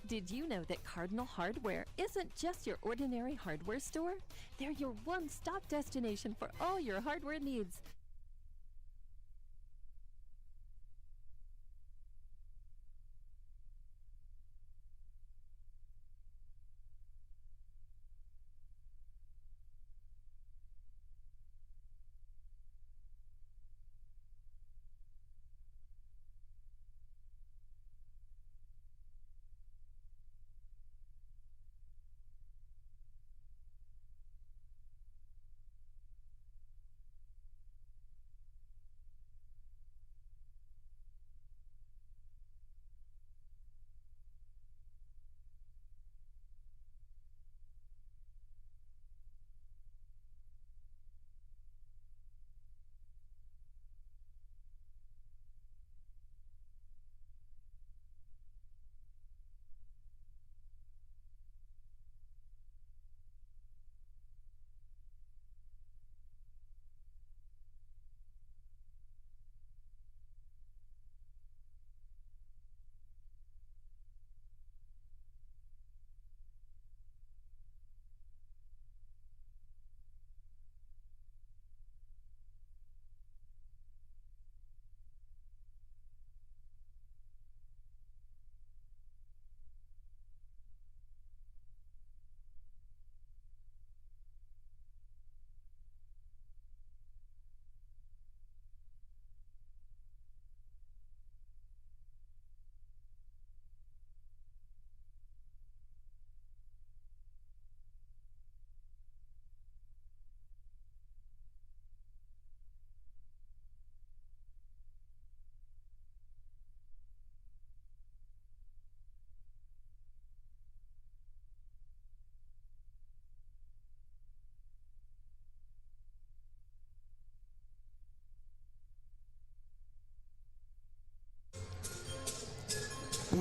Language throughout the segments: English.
Did you know that Cardinal Hardware isn't just your ordinary hardware store? They're your one-stop destination for all your hardware needs.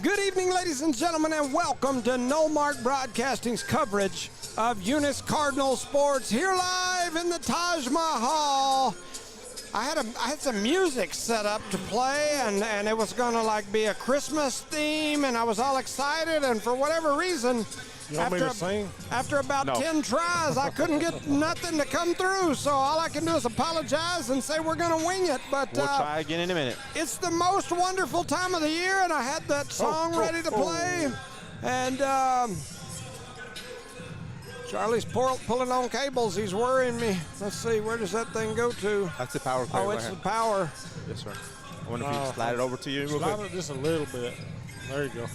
Good evening, ladies and gentlemen, and welcome to No Mark Broadcasting's coverage of Eunice Cardinal sports here live in the Taj Mahal. I had some music set up to play, and it was going to be a Christmas theme, and I was all excited, and for whatever reason, You want me to sing? After about 10 tries, I couldn't get nothing to come through, so all I can do is apologize and say we're going to wing it. But we'll try again in a minute. It's the most wonderful time of the year, and I had that song ready to play. And Charlie's pulling on cables. He's worrying me. Let's see, where does that thing go to? That's the power. Oh, it's the power. Yes, sir. I wonder if you can slide it over to you. Slide it just a little bit. There you go.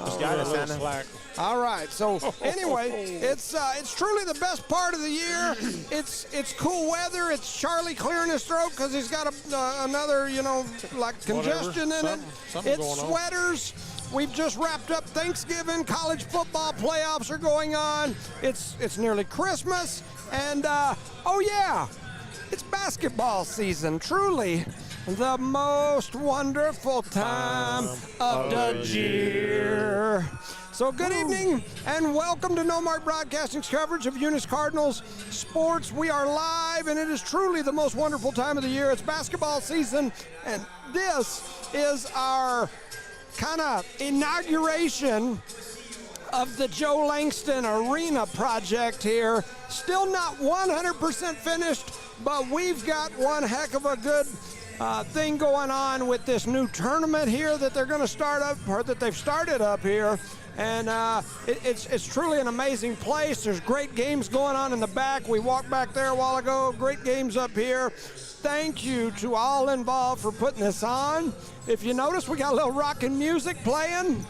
Just got it, Santa. Slack. All right. So anyway, it's truly the best part of the year. It's cool weather. It's Charlie clearing his throat because he's got another congestion in it. It's sweaters. We've just wrapped up Thanksgiving. College football playoffs are going on. It's nearly Christmas, and it's basketball season. Truly the most wonderful time of the year. So good evening and welcome to No Mark Broadcasting's coverage of Eunice Cardinals sports. We are live and it is truly the most wonderful time of the year. It's basketball season and this is our kind of inauguration of the Joe Langston Arena project here. Still not 100% finished, but we've got one heck of a good thing going on with this new tournament here that they're going to start up, or that they've started up here. And it's truly an amazing place. There's great games going on in the back. We walked back there a while ago. Great games up here. Thank you to all involved for putting this on. If you notice, we got a little rockin' music playing.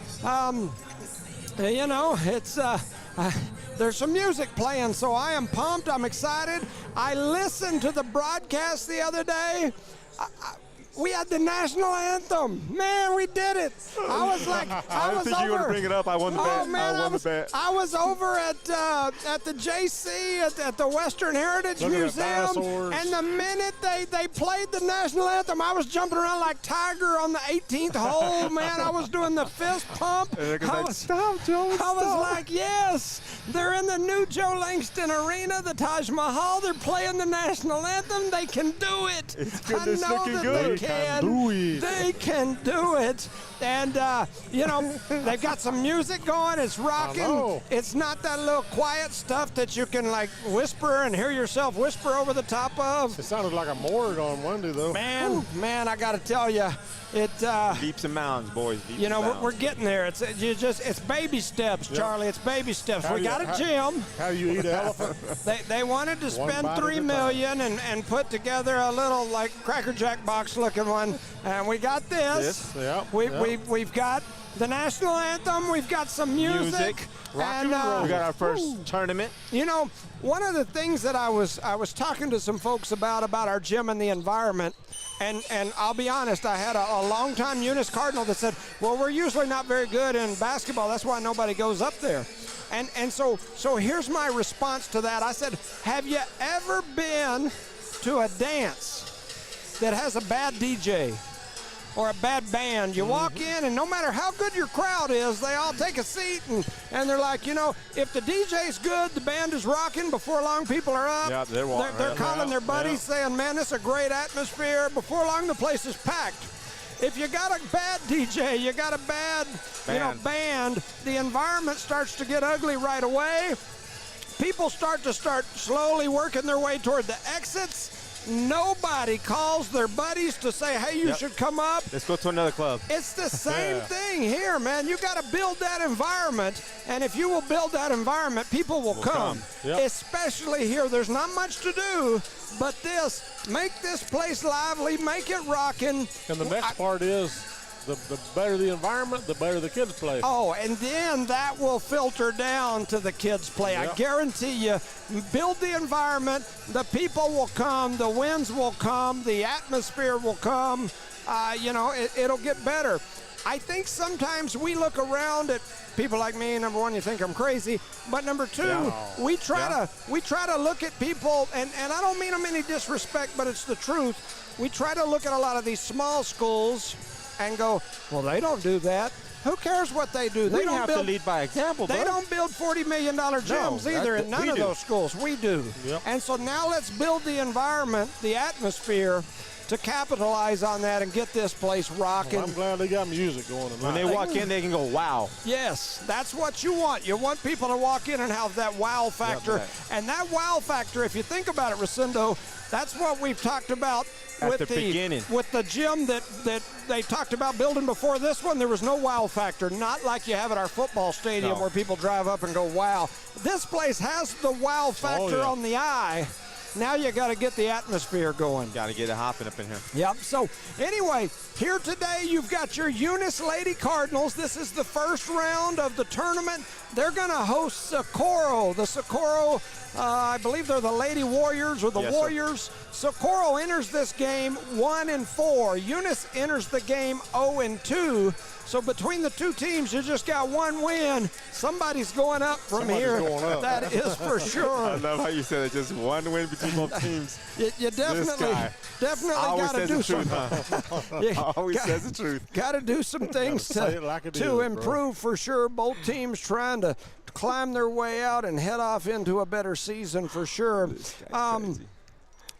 There's some music playing, so I am pumped. I'm excited. I listened to the broadcast the other day. We had the national anthem. Man, we did it. I was like, I didn't think you were going to bring it up. I won the bet. Oh, man, I won the bet. I was over at the JC, at the Western Heritage Museum, and the minute they played the national anthem, I was jumping around like Tiger on the 18th hole, man. I was doing the fist pump. Stop, Joe. I was like, yes, they're in the new Joe Langston Arena, the Taj Mahal. They're playing the national anthem. They can do it. It's looking good. can do it. They can do it. And, you know, they've got some music going. It's rocking. It's not that little quiet stuff that you can, like, whisper and hear yourself whisper over the top of. It sounded like a morgue on Monday, though. Man, I got to tell you, it. Leaps and bounds, boys. You know, we're getting there. It's baby steps, Charlie. It's baby steps. We got a gym. How you eat an elephant? They wanted to spend $3 million and put together a little, like, Cracker Jack box looking one, and we got this. We've got the national anthem. We've got some music. And we got our first tournament. You know, one of the things that I was talking to some folks about our gym and the environment, and I'll be honest, I had a longtime Eunice Cardinal that said, well, we're usually not very good in basketball. That's why nobody goes up there. And so here's my response to that. I said, have you ever been to a dance that has a bad DJ or a bad band? You walk in, and no matter how good your crowd is, they all take a seat, and they're like, you know, if the DJ's good, the band is rocking, before long people are up. Yeah, they're calling their buddies saying, man, this is a great atmosphere. Before long, the place is packed. If you got a bad DJ, you got a bad band, the environment starts to get ugly right away. People start slowly working their way toward the exits. Nobody calls their buddies to say, hey, you should come up. Let's go to another club. It's the same thing here, man. You got to build that environment, and if you will build that environment, people will come. Yep. Especially here. There's not much to do, but make this place lively, make it rocking. And the next part is, the better the environment, the better the kids play. Oh, and then that will filter down to the kids play. Yep. I guarantee you, build the environment, the people will come, the winds will come, the atmosphere will come. It'll get better. I think sometimes we look around at people like me. Number one, you think I'm crazy, but number two, we try to look at people, and I don't mean them any disrespect, but it's the truth. We try to look at a lot of these small schools and go, well, they don't do that. Who cares what they do? They don't have to lead by example. They don't build $40 million gyms either in none of those schools. We do. Yep. And so now let's build the environment, the atmosphere, to capitalize on that and get this place rocking. Well, I'm glad they got music going tonight. When they walk in, they can go, wow. Yes, that's what you want. You want people to walk in and have that wow factor. Yep. And that wow factor, if you think about it, Rosendo, that's what we've talked about at the beginning. With the gym that they talked about building before this one. There was no wow factor, not like you have at our football stadium where people drive up and go, wow. This place has the wow factor on the eye. Now you got to get the atmosphere going. Got to get it hopping up in here. Yep. So anyway, here today you've got your Eunice Lady Cardinals. This is the first round of the tournament. They're going to host Socorro. The Socorro, I believe they're the Lady Warriors or the Warriors. Sir. Socorro enters this game 1-4. Eunice enters the game 0-2. So between the two teams, you just got one win. Somebody's going up from here. That is for sure. I love how you said it. Just one win between both teams. You definitely got to do something. Always says the truth. Got to do some things to improve for sure. Both teams trying to climb their way out and head off into a better season for sure.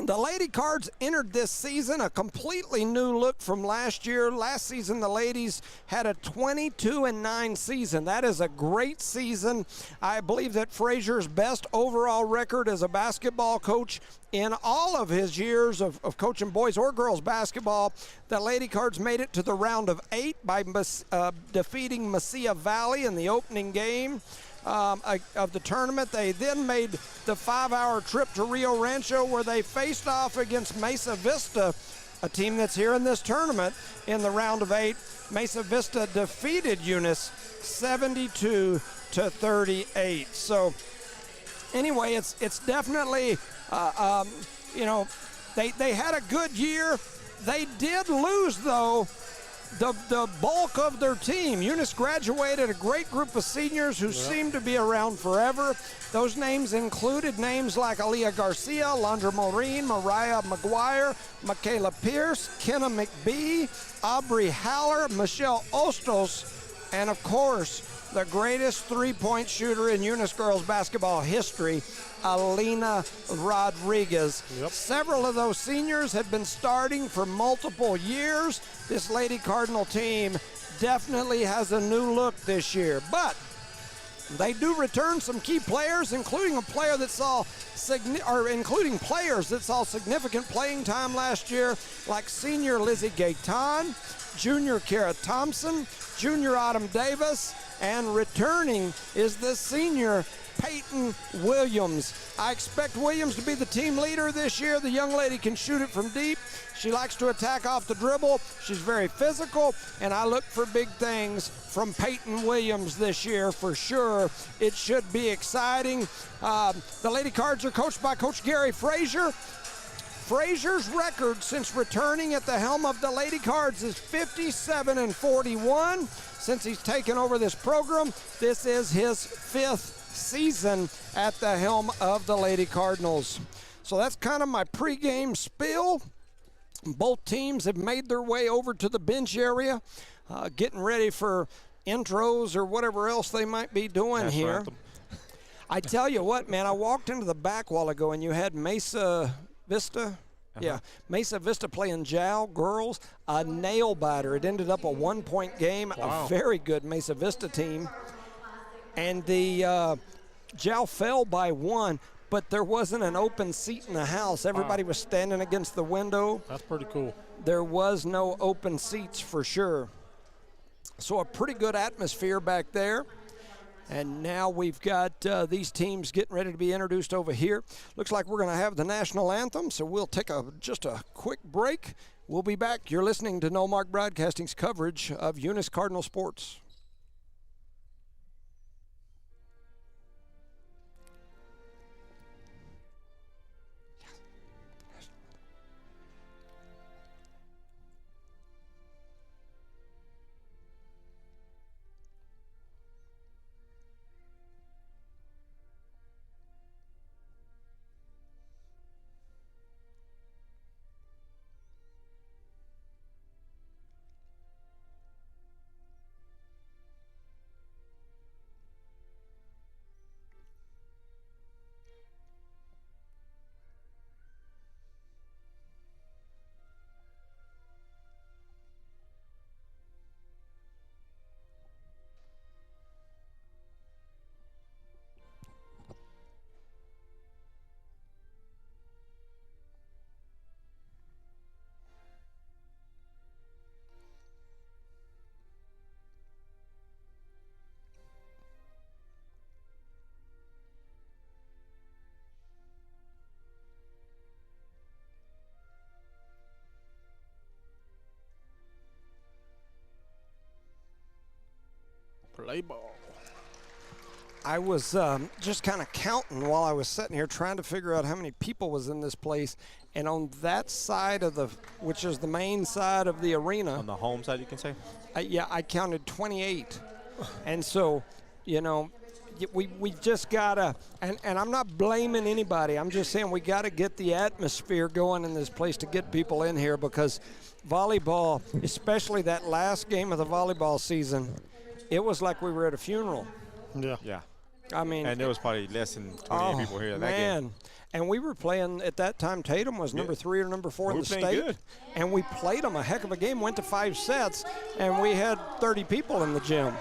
The Lady Cards entered this season a completely new look from last year. Last season, the ladies had a 22-9 season. That is a great season. I believe that Frazier's best overall record as a basketball coach in all of his years of coaching boys or girls basketball. The Lady Cards made it to the round of 8 by defeating Mesilla Valley in the opening game of the tournament. They then made the 5-hour trip to Rio Rancho, where they faced off against Mesa Vista, a team that's here in this tournament, in the round of 8. Mesa Vista defeated Eunice 72-38. So anyway, it's definitely they had a good year. They did lose, though, the bulk of their team. Eunice graduated a great group of seniors who seem to be around forever. Those names included names like Aaliyah Garcia, Londra Maureen, Mariah McGuire, Michaela Pierce, Kenna McBee, Aubrey Haller, Michelle Ostos, And of course, the greatest three-point shooter in Eunice girls basketball history, Alina Rodriguez. Yep. Several of those seniors have been starting for multiple years. This Lady Cardinal team definitely has a new look this year. But they do return some key players, including players that saw significant playing time last year, like senior Lizzie Gayton, junior Kara Thompson, junior Autumn Davis, and returning is the senior Peyton Williams. I expect Williams to be the team leader this year. The young lady can shoot it from deep. She likes to attack off the dribble. She's very physical, and I look for big things from Peyton Williams this year for sure. It should be exciting. The Lady Cards are coached by Coach Gary Frazier. Frazier's record since returning at the helm of the Lady Cards is 57-41. Since he's taken over this program, this is his 5th season at the helm of the Lady Cardinals. So that's kind of my pregame spill. Both teams have made their way over to the bench area, getting ready for intros or whatever else they might be doing National here. anthem. I tell you what, man, I walked into the back a while ago and you had Mesa Vista. Yeah, Mesa Vista playing Jow girls, a nail biter. It ended up a 1-point game, Wow. a very good Mesa Vista team. And the Jow fell by 1, but there wasn't an open seat in the house. Everybody was standing against the window. That's pretty cool. There was no open seats for sure. So a pretty good atmosphere back there. And now we've got these teams getting ready to be introduced over here. Looks like we're going to have the national anthem, so we'll take just a quick break. We'll be back. You're listening to No Mark Broadcasting's coverage of Eunice Cardinal Sports. Play ball. I was just kind of counting while I was sitting here trying to figure out how many people was in this place. And on that side of which is the main side of the arena. On the home side, you can say? Yeah, I counted 28. And so, you know, we just got to, and I'm not blaming anybody. I'm just saying we got to get the atmosphere going in this place to get people in here, because volleyball, especially that last game of the volleyball season, it was like we were at a funeral. Yeah. Yeah. I mean, And there was probably less than 28 people here that man. game. And we were playing at that time. Tatum was number 3 or number 4 in We the were playing state, good. and we played them a heck of a game. Went to 5 sets, and we had 30 people in the gym.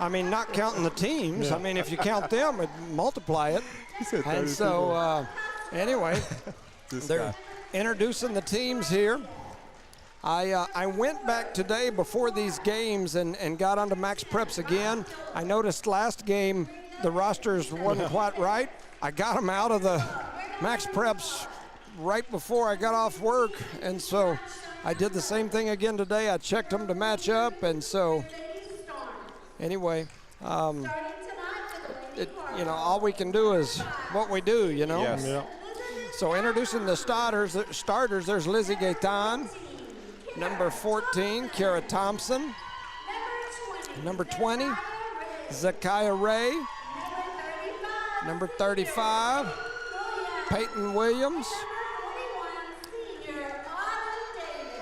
I mean, not counting the teams. Yeah. I mean, if you count them, multiply it. said 30 And so, anyway, This they're guy. introducing the teams here. I went back today before these games and got onto Max Preps again. I noticed last game the rosters wasn't quite right. I got them out of the Max Preps right before I got off work, and so I did the same thing again today. I checked them to match up, and so anyway, you know, all we can do is what we do, you know. Yes. Yeah. So introducing the starters, there's Lizzie Gayton, number 14, Kara Thompson, number 20, Zakiah Ray, number 35, Peyton Williams,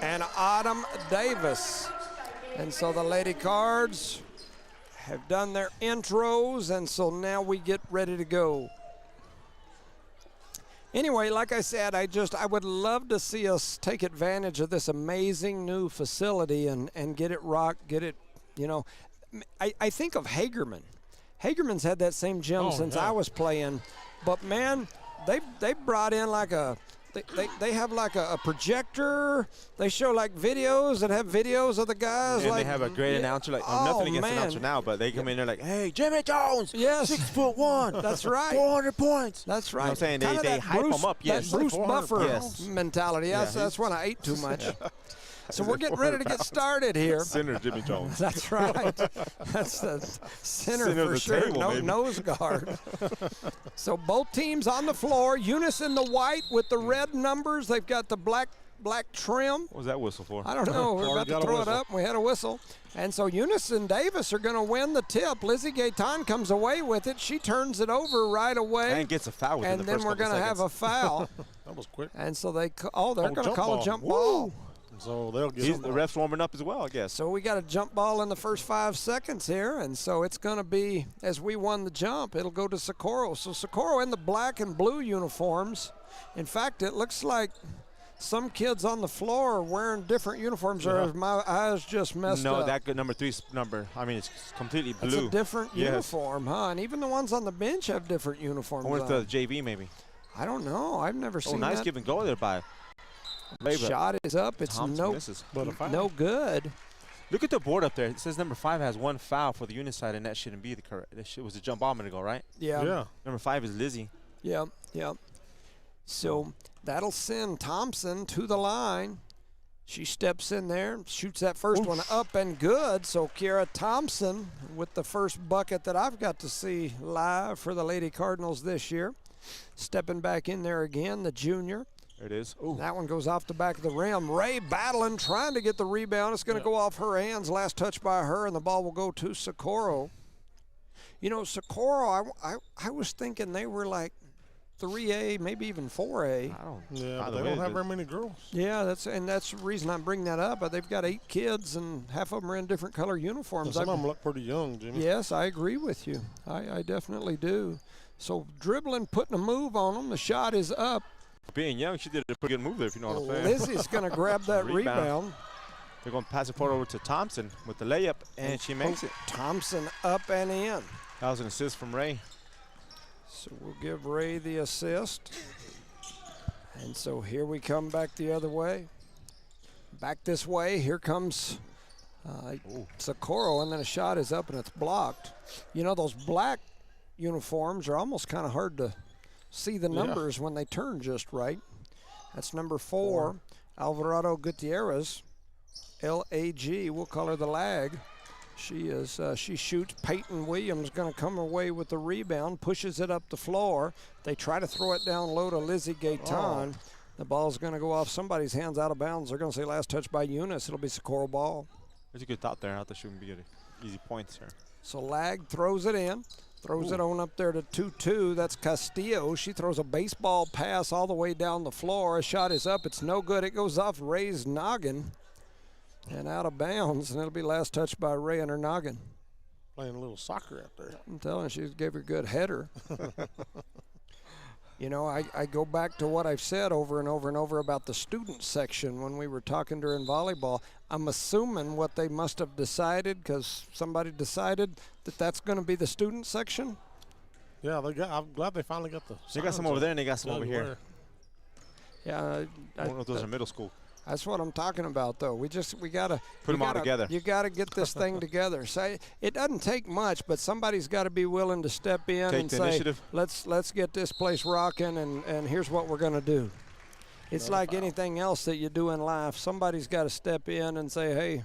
and Autumn Davis. And so the Lady Cards have done their intros, and so now we get ready to go. Anyway, like I said, I would love to see us take advantage of this amazing new facility and get it rocked, get it, you know. I think of Hagerman. Hagerman's had that same gym since I was playing, but man, they brought in like they have like a projector. They show like videos that have videos of the guys. And like, they have a great announcer. Like, nothing against the announcer now, but they come in there like, hey, Jimmy Jones, yes, 6'1". That's right. 400 points. That's right. You know what I'm saying? Kinda They that hype them up. Yes. That Bruce 400 Buffer yes. mentality. Yes, Yeah, that's when I ate too much. So we're getting ready to get started here. Sinner Jimmy Jones. That's right. That's the center Center of for the sure. table, No maybe. nose guard. So both teams on the floor. Eunice in the white with the red numbers. They've got the black trim. What was that whistle for? I don't know. We're about to throw it up. We had a whistle. And so Eunice and Davis are going to win the tip. Lizzie Gaetan comes away with it. She turns it over right away. And gets a foul within and the then first we're couple going to have a seconds. foul. That was quick. And so they're going to jump call a ball. jump Woo. ball. So they'll get The ref's warming up as well, I guess. So we got a jump ball in the first 5 seconds here, and so it's going to be, as we won the jump, it'll go to Socorro. So Socorro in the black and blue uniforms. In fact, it looks like some kids on the floor are wearing different uniforms, or my eyes just messed up. No, that good number 3's number. I mean, it's completely blue. It's a different Yes. uniform, huh? And even the ones on the bench have different uniforms I wonder on. if the JV maybe. I don't know. I've never Oh, seen nice that. give and go there by Ray, but Shot is up. It's Thompson misses. But a foul. no good. Look at the board up there. It says number 5 has 1 foul for the Eunice side, and that shouldn't be the correct. That was a jump ball a minute ago, right? Yeah. Yeah. Number 5 is Lizzie. Yeah. So that'll send Thompson to the line. She steps in there, shoots that first one up and good. So Kiara Thompson with the first bucket that I've got to see live for the Lady Cardinals this year. Stepping back in there again, the junior. There it is. Ooh. That one goes off the back of the rim. Ray battling, trying to get the rebound. It's going to go off her hands. Last touch by her, and the ball will go to Socorro. You know, Socorro, I was thinking they were like 3A, maybe even 4A. I don't. Yeah, by but the they way, don't have very many girls. Yeah, that's the reason I'm bringing that up. But they've got 8 kids, and half of them are in different color uniforms. Some of them look pretty young, Jimmy. Yes, I agree with you. I definitely do. So dribbling, putting a move on them. The shot is up. Being young, she did a pretty good move there, if you know what I'm saying. Lizzie's going to grab that rebound. They're going to pass it forward over to Thompson with the layup, and she makes it. Thompson up and in. That was an assist from Ray. So we'll give Ray the assist. And so here we come back the other way. Back this way. Here comes Socorro, and then a shot is up and it's blocked. You know, those black uniforms are almost kind of hard to see the numbers when they turn just right. That's number 4, Alvarado Gutierrez, LAG. We'll call her the lag. She shoots. Peyton Williams going to come away with the rebound, pushes it up the floor. They try to throw it down low to Lizzie Gaetan. The ball's going to go off somebody's hands out of bounds. They're going to say last touch by Eunice. It'll be Socorro ball. There's a good thought there. I thought she wouldn't be good. Easy points here. So Lag throws it in. Throws it on up there to 2-2. That's Castillo. She throws a baseball pass all the way down the floor. A shot is up. It's no good. It goes off Ray's noggin and out of bounds, and it'll be last touch by Ray and her noggin. Playing a little soccer out there. I'm telling you, she gave her a good header. You know, I go back to what I've said over and over and over about the student section when we were talking during volleyball. I'm assuming what they must have decided, because somebody decided that that's going to be the student section. Yeah, I'm glad they finally got the. They got some over there and they got some over here. Yeah, I don't know if those are middle school. That's what I'm talking about, though. We gotta Put them all together. You gotta get this thing together. Say it doesn't take much, but somebody's got to be willing to step in Take and the say, initiative. let's get this place rocking, and here's what we're gonna do. It's like anything else that you do in life. Somebody's got to step in and say, hey,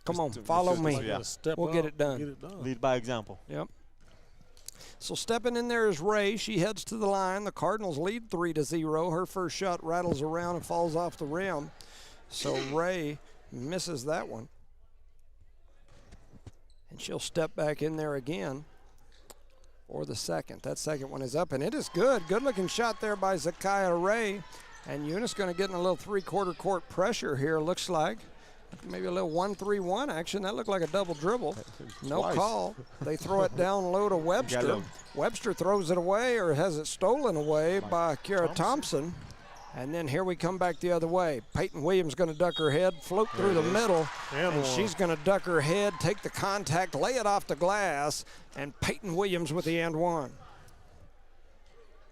come on, follow me. We'll get it done. Lead by example. Yep. So stepping in there is Ray. She heads to the line. The Cardinals lead 3-0. Her first shot rattles around and falls off the rim. So Ray misses that one. And she'll step back in there again for the second. That second one is up, and it is good. Good-looking shot there by Zakiah Ray. And Eunice going to get in a little three-quarter court pressure here, looks like. Maybe a little 1-3-1 action. That looked like a double dribble. No Twice. call. They throw it down low to Webster. Webster throws it away or has it stolen away by Kiara Thompson. And then here we come back the other way. Peyton Williams going to duck her head, float through the middle, and she's going to duck her head, take the contact, lay it off the glass, and Peyton Williams with the and one.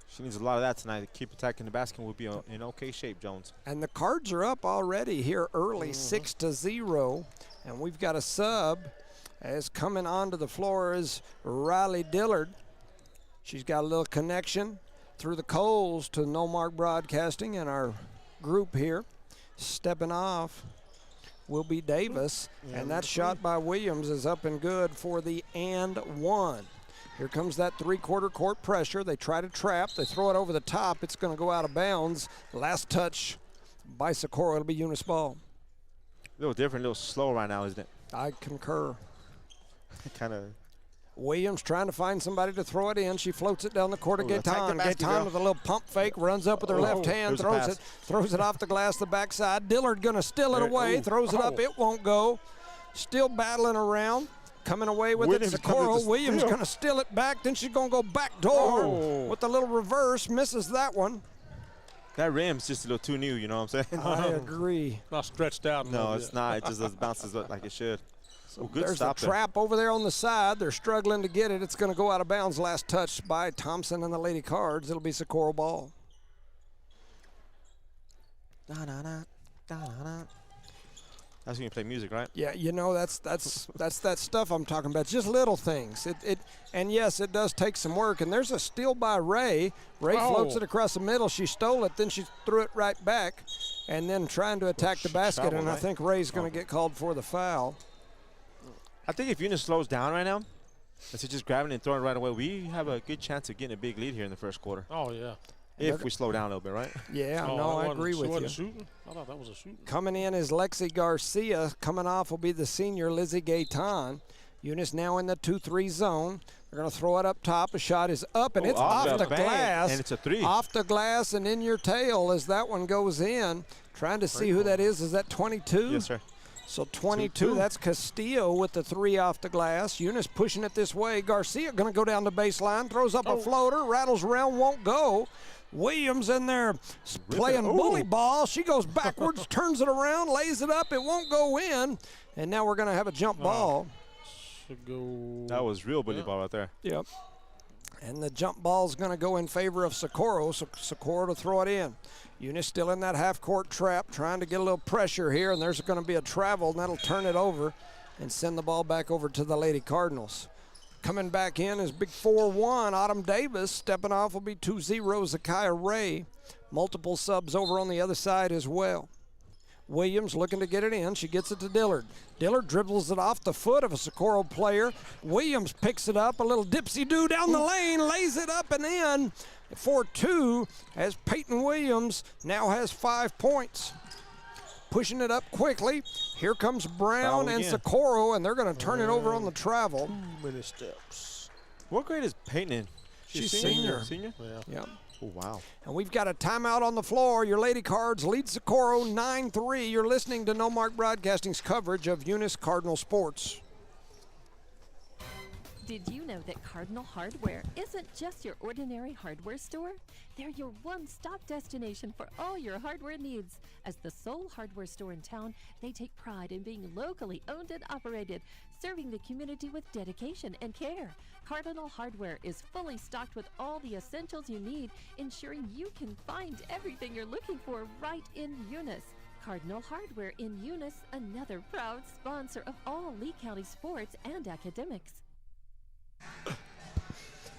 She needs a lot of that tonight to keep attacking the basket. We'll be in okay shape, Jones. And the Cards are up already here early, 6-0. And we've got a sub as coming onto the floor is Riley Dillard. She's got a little connection through the coals to No Mark Broadcasting and our group here. Stepping off will be Davis. And that shot by Williams is up and good for the and one. Here comes that three-quarter court pressure. They try to trap. They throw it over the top. It's going to go out of bounds. Last touch by Socorro. It'll be Eunice ball. A little different, a little slow right now, isn't it? I concur. Kind of. Williams trying to find somebody to throw it in. She floats it down the court to Gaetan. basket, Gaetan girl. with a little pump fake, runs up with her left hand, throws it off the glass, the backside. Dillard going to steal it away, throws it up. It won't go. Still battling around. Coming away with Williams it, Socorro. Williams going to steal it back. Then she's going to go back door with a little reverse. Misses that one. That rim's just a little too new, you know what I'm saying? I agree. Not stretched out. No, it's not. It just bounces up like it should. So good there's stop the trap over there on the side. They're struggling to get it. It's going to go out of bounds. Last touch by Thompson and the Lady Cards. It'll be Socorro ball. That's when you play music, right? Yeah, you know, that's that stuff I'm talking about. Just little things. And yes, it does take some work. And there's a steal by Ray. Ray floats it across the middle. She stole it, then she threw it right back, and then trying to attack the basket. And I think Ray's going to get called for the foul. I think if Eunice slows down right now, instead of just grabbing it and throwing it right away, we have a good chance of getting a big lead here in the first quarter. Oh, yeah. If we slow down a little bit, right? Yeah, no, I agree with you. Shooting? I thought that was a shooting. Coming in is Lexi Garcia. Coming off will be the senior Lizzie Gaetan. Eunice now in the 2-3 zone. They're going to throw it up top. A shot is up, and it's off the glass. And it's a three. Off the glass and in your tail as that one goes in. Trying to see who that is. Is that 22? Yes, sir. So 22, that's Castillo with the three off the glass. Eunice pushing it this way. Garcia going to go down the baseline, throws up a floater, rattles around, won't go. Williams in there playing bully ball. She goes backwards, turns it around, lays it up. It won't go in. And now we're going to have a jump ball. Should go. That was real bully ball right there. Yep. And the jump ball is going to go in favor of Socorro. So Socorro to throw it in. Eunice still in that half-court trap, trying to get a little pressure here, and there's going to be a travel, and that'll turn it over and send the ball back over to the Lady Cardinals. Coming back in is big 4-1, Autumn Davis. Stepping off will be 2-0, Zakiah Ray. Multiple subs over on the other side as well. Williams looking to get it in. She gets it to Dillard. Dillard dribbles it off the foot of a Socorro player. Williams picks it up, a little dipsy-do down the lane, lays it up and in. 4-2 as Peyton Williams now has 5 points. Pushing it up quickly. Here comes Brown and Socorro, and they're going to turn it over on the travel. Too many steps. What grade is Peyton in? She's senior. Senior? Yeah. Oh, wow. And we've got a timeout on the floor. Your Lady Cards lead Socorro 9-3. You're listening to No Mark Broadcasting's coverage of Eunice Cardinal Sports. Did you know that Cardinal Hardware isn't just your ordinary hardware store? They're your one-stop destination for all your hardware needs. As the sole hardware store in town, they take pride in being locally owned and operated, serving the community with dedication and care. Cardinal Hardware is fully stocked with all the essentials you need, ensuring you can find everything you're looking for right in Eunice. Cardinal Hardware in Eunice, another proud sponsor of all Lee County sports and academics.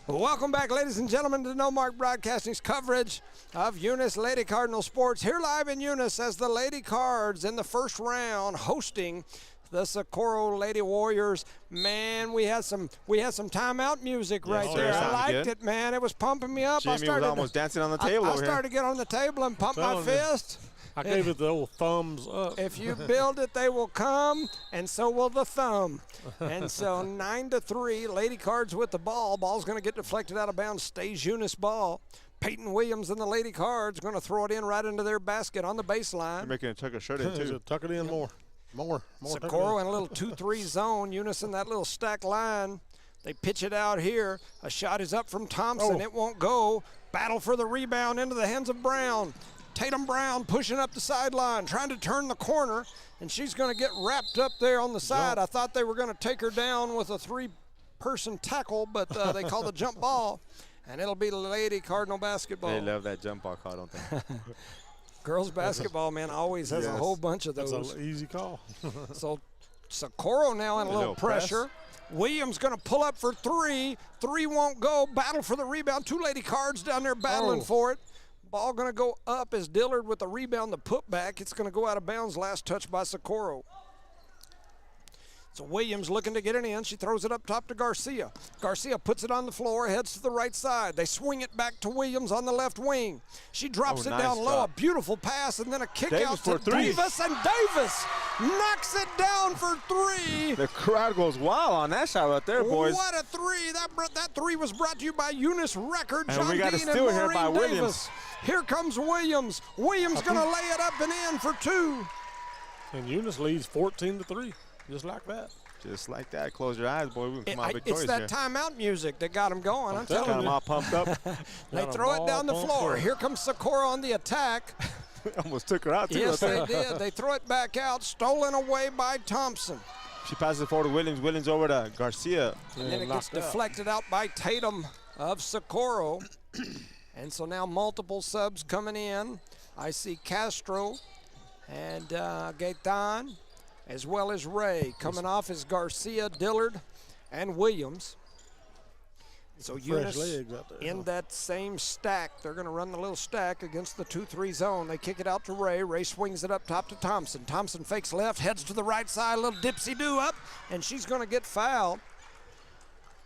Welcome back, ladies and gentlemen, to No Mark Broadcasting's coverage of Eunice Lady Cardinal Sports. Here live in Eunice as the Lady Cards in the first round hosting the Socorro Lady Warriors. Man, we had some timeout music right there. I liked it, man. It was pumping me up. Jimmy was almost dancing on the table I started to get on the table and pump my fist. I gave it the old thumbs up. If you build it, they will come, and so will the thumb. And so 9-3, Lady Cards with the ball. Ball's going to get deflected out of bounds. Stays Eunice ball. Peyton Williams and the Lady Cards going to throw it in right into their basket on the baseline. They're making it tuck a shirt in, too. Tuck it in more. More Socorro in a little 2-3 zone. Eunice in that little stack line. They pitch it out here. A shot is up from Thompson. It won't go. Battle for the rebound into the hands of Brown. Tatum Brown pushing up the sideline, trying to turn the corner, and she's going to get wrapped up there on the side. I thought they were going to take her down with a 3-person tackle, but they call the jump ball, and it'll be Lady Cardinal basketball. They love that jump ball call, don't they? Girls basketball, man, always has a whole bunch of those. That's an easy call. So Socorro now in a little pressure. Williams going to pull up for 3. 3 won't go. Battle for the rebound. 2 Lady Cards down there battling for it. Ball going to go up as Dillard with the rebound, the putback. It's going to go out of bounds. Last touch by Socorro. So Williams looking to get it in. She throws it up top to Garcia. Garcia puts it on the floor, heads to the right side. They swing it back to Williams on the left wing. She drops it down low. A beautiful pass, and then a kick out to Davis, and Davis knocks it down for 3. The crowd goes wild on that shot right there, boys. What a 3. That 3 was brought to you by Eunice Record. And John we got Dean a steal and here by Maureen Williams. Davis. Here comes Williams. Williams going to lay it up and in for 2. And Eunice leads 14-3, just like that. Just like that. Close your eyes, boy. We can come out victorious It's that here. timeout music that got them going. I'm telling Got you. them all pumped up. They throw it down the floor. Here comes Socorro on the attack. Almost took her out, too. Yes, they did. They throw it back out. Stolen away by Thompson. She passes it forward to Williams. Williams over to Garcia. And then it gets deflected out by Tatum of Socorro. And so now multiple subs coming in. I see Castro and Gaetan, as well as Ray. Coming off is Garcia, Dillard, and Williams. So Eunice in that same stack. They're going to run the little stack against the 2-3 zone. They kick it out to Ray. Ray swings it up top to Thompson. Thompson fakes left, heads to the right side, a little dipsy-do up, and she's going to get fouled.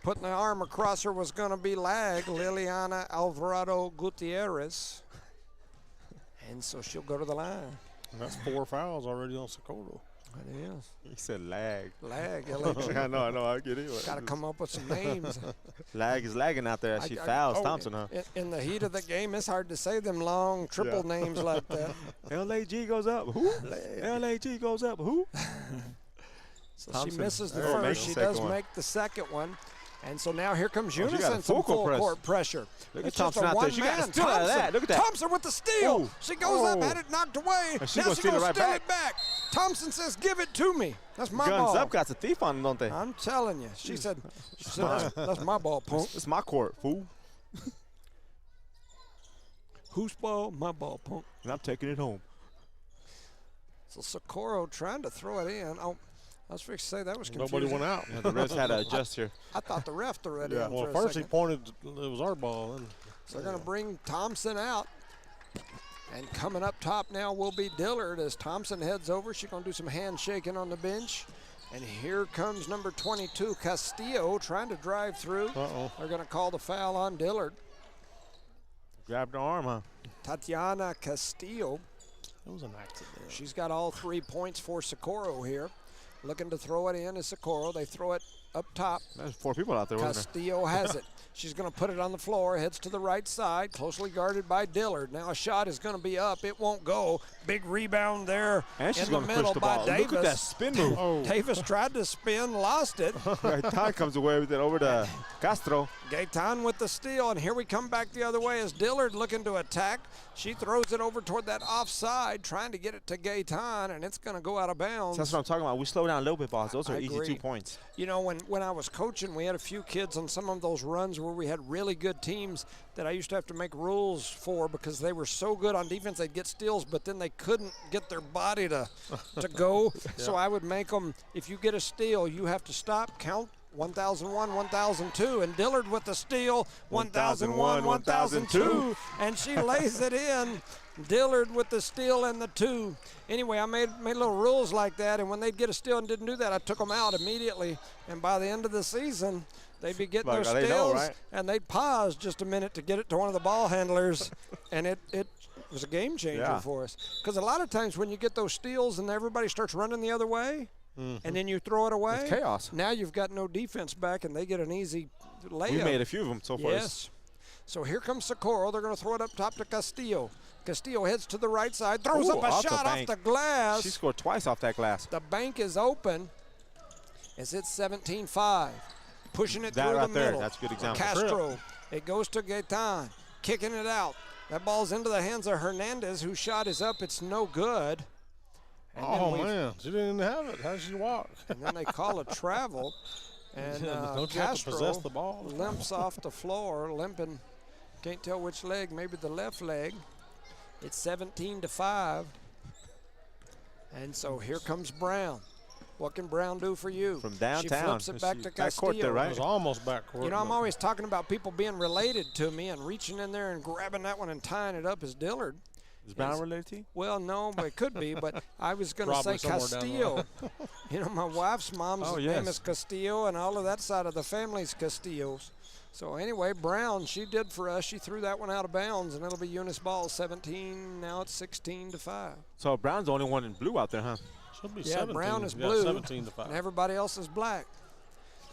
Putting the arm across her was going to be Liliana Alvarado Gutierrez. And so she'll go to the line. And that's 4 fouls already on Socorro. It is. He said lag. Lag, L-A-G. I know, I get it. Got to come up with some names. Lag is lagging out there as she fouls Thompson, huh? In the heat of the game, it's hard to say them long triple names like that. LAG goes up. Who? LAG goes up. Who? So Thompson. she misses the Oh, first. She does make the second one. And so now here comes Eunice and some full court pressure. Look It's at just Thompson a out there. She got a one-man. steal out of that. Look at that. Thompson with the steal. Oh. She goes up, had it knocked away. And Now she she's gonna steal it going to right steal it back. Thompson says, give it to me. That's my Guns ball. up got the thief on them, don't they? I'm telling you. She said that's my ball, punk. It's my court, fool. Whose ball? My ball, punk. And I'm taking it home. So Socorro trying to throw it in. Oh, I was fixed to say that was confusing. Nobody went out. Yeah, the refs had to adjust here. I thought the ref threw it in Well, for a first he second. pointed, it was our ball. And So they're going to bring Thompson out. And coming up top now will be Dillard as Thompson heads over. She's going to do some handshaking on the bench. And here comes number 22, Castillo, trying to drive through. They're going to call the foul on Dillard. Grabbed the arm, huh? Tatiana Castillo. it was an accident. She's got all 3 points for Socorro here. Looking to throw it in is Socorro. They throw it up top. There's 4 people out there, wasn't there? Castillo has it. She's going to put it on the floor, heads to the right side, closely guarded by Dillard. Now a shot is going to be up. It won't go. Big rebound there And she's in the going to middle push the by ball. Davis. Look at that spin move. Davis tried to spin, lost it. Gaetan comes away with it over to Castro. Gaetan with the steal, and here we come back the other way as Dillard looking to attack. She throws it over toward that offside, trying to get it to Gaetan, and it's going to go out of bounds. That's what I'm talking about. We slow down a little bit, boss. Those are I easy agree. 2 points. You know, when I was coaching, we had a few kids on some of those runs where we had really good teams that I used to have to make rules for because they were so good on defense. They'd get steals, but then they couldn't get their body to go. So I would make them, if you get a steal, you have to stop, count 1001, 1002, and Dillard with the steal, 1001, 1002, and she lays it in. Dillard with the steal and the 2. Anyway, I made little rules like that, and when they'd get a steal and didn't do that, I took them out immediately. And by the end of the season, they'd be getting Like, those they steals, know, right? and they'd pause just a minute to get it to one of the ball handlers, and it was a game changer for us. Because a lot of times when you get those steals and everybody starts running the other way, and then you throw it away, It's chaos. now you've got no defense back, and they get an easy layup. We made a few of them so far. Yes. So here comes Socorro. They're going to throw it up top to Castillo. Castillo heads to the right side, throws up a shot off the glass. She scored twice off that glass. The bank is open. It's 17-5. Pushing it through the middle. That's a good example. Castro. It goes to Gaetan. Kicking it out. That ball's into the hands of Hernandez, whose shot is up. It's no good. And Oh, man. She didn't even have it. How did she walk? And then they call a travel. And Don't you have to possess Castro the ball? limps off the floor, limping. Can't tell which leg, maybe the left leg. It's 17-5. And so here comes Brown. What can Brown do for you? From downtown. She flips it back to Backcourt Castillo. there, right? It was almost backcourt. You know, I'm always talking about people being related to me, and reaching in there and grabbing that one and tying it up is Dillard. Is Brown related to you? Well, no, but it could be. But I was going to say Probably somewhere down the Castillo. You know, my wife's mom's name yes. is Castillo, and all of that side of the family's Castillos. So anyway, Brown, she did for us. She threw that one out of bounds, and it'll be Eunice ball 17. Now it's 16-5. So Brown's the only one in blue out there, huh? Should be Yeah, 17. Brown is Yeah, blue, 17-5. and everybody else is black.